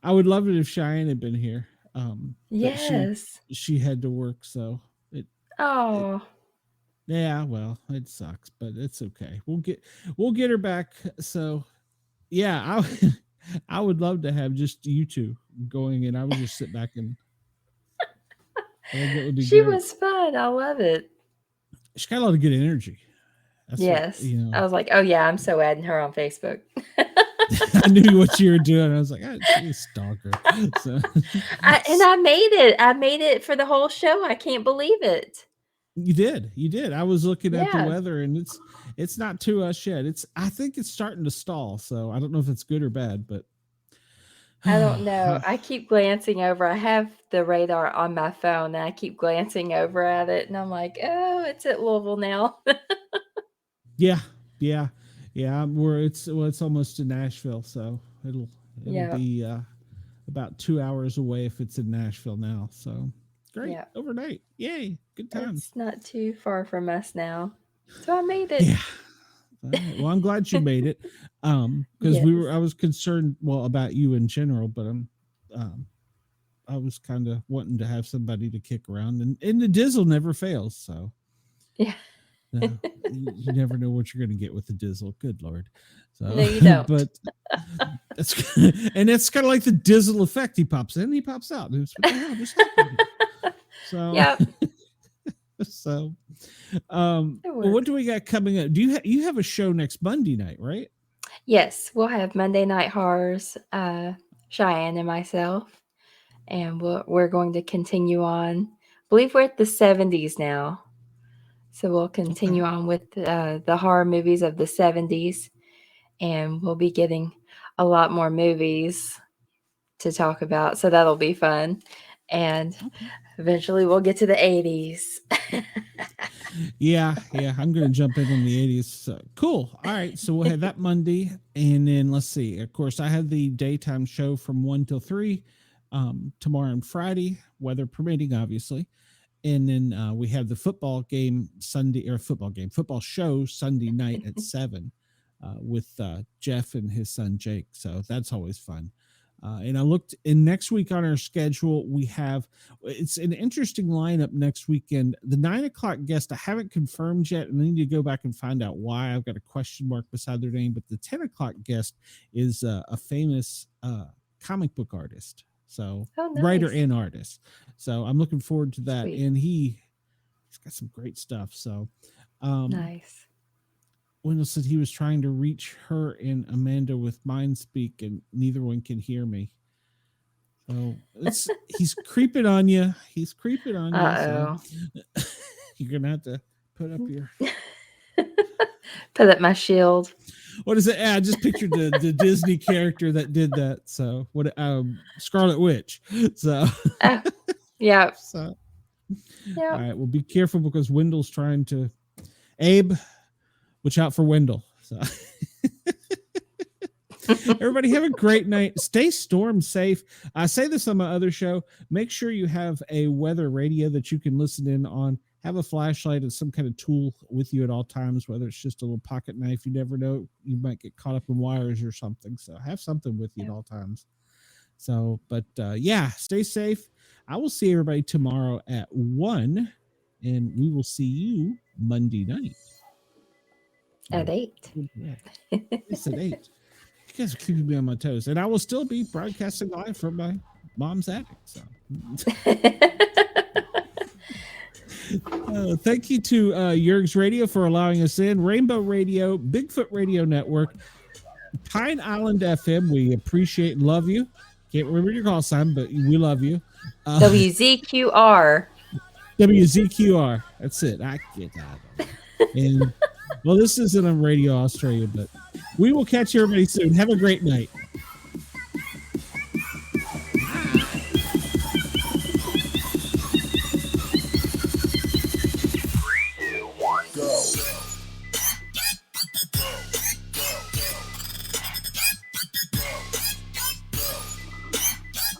I would love it if Cheyenne had been here. Yes. She had to work, so yeah, well, it sucks, but it's okay. We'll get her back. So yeah, I would love to have just you two going, and I would just sit back and I think it would be She great. was fun. I love it. She's got a lot of good energy. That's yes. What, I was like, oh yeah, I'm so adding her on Facebook. I knew what you were doing. I was like, she's a stalker. So. I made it. I made it for the whole show. I can't believe it. You did. I was looking at the weather, and it's not to us yet. I think it's starting to stall. So I don't know if it's good or bad, but I don't know. I keep glancing over. I have the radar on my phone, and I keep glancing over at it, and I'm like, oh, it's at Louisville now. Yeah. It's almost to Nashville, so it'll be about 2 hours away if it's in Nashville now. So great, overnight, yay, good time. It's not too far from us now, so I made it. Yeah. Right. Well, I'm glad you made it. Because I was concerned about you in general, but I was kind of wanting to have somebody to kick around, and the Dizzle never fails. So yeah. You never know what you're going to get with the Dizzle. Good Lord. So, no, you don't. But it's kind of like the Dizzle effect. He pops in, he pops out. It's, so, yep. So, what do we got coming up? Do you have a show next Monday night, right? Yes, we'll have Monday Night Horrors, Cheyenne and myself, and we're going to continue on. I believe we're at the 70s now. So we'll continue on with the horror movies of the 70s, and we'll be getting a lot more movies to talk about. So that'll be fun. And eventually we'll get to the 80s. Yeah. I'm going to jump in on the 80s. So, cool. All right. So we'll have that Monday. And then let's see. Of course, I have the daytime show from 1 till 3 tomorrow and Friday, weather permitting, obviously. And then we have the football show Sunday night at 7. with Jeff and his son Jake. So that's always fun. And I looked in next week on our schedule. It's an interesting lineup next weekend. The 9:00 guest, I haven't confirmed yet, and I need to go back and find out why. I've got a question mark beside their name, but the 10:00 guest is a famous comic book artist. So nice. Writer and artist. So I'm looking forward to that. Sweet. And he's got some great stuff. So nice. Wendell said he was trying to reach her and Amanda with MindSpeak, and neither one can hear me. So he's creeping on you. He's creeping on you. So you're gonna have to put up your put up my shield. What is it? I just pictured the Disney character that did that. So what? Scarlet Witch. So yeah. So all right. Well, be careful because Wendell's trying to. Abe. Watch out for Wendell. So everybody have a great night. Stay storm safe. I say this on my other show. Make sure you have a weather radio that you can listen in on. Have a flashlight and some kind of tool with you at all times, whether it's just a little pocket knife. You never know. You might get caught up in wires or something. So have something with you at all times. So, but stay safe. I will see everybody tomorrow at 1, and we will see you Monday night. At 8. It's at 8. You guys are keeping me on my toes. And I will still be broadcasting live from my mom's attic. So thank you to Yerg's Radio for allowing us in. Rainbow Radio, Bigfoot Radio Network, Pine Island FM. We appreciate and love you. Can't remember your call sign, but we love you. WZQR. WZQR. That's it. I get that. And well, this isn't on Radio Australia, but we will catch everybody soon. Have a great night.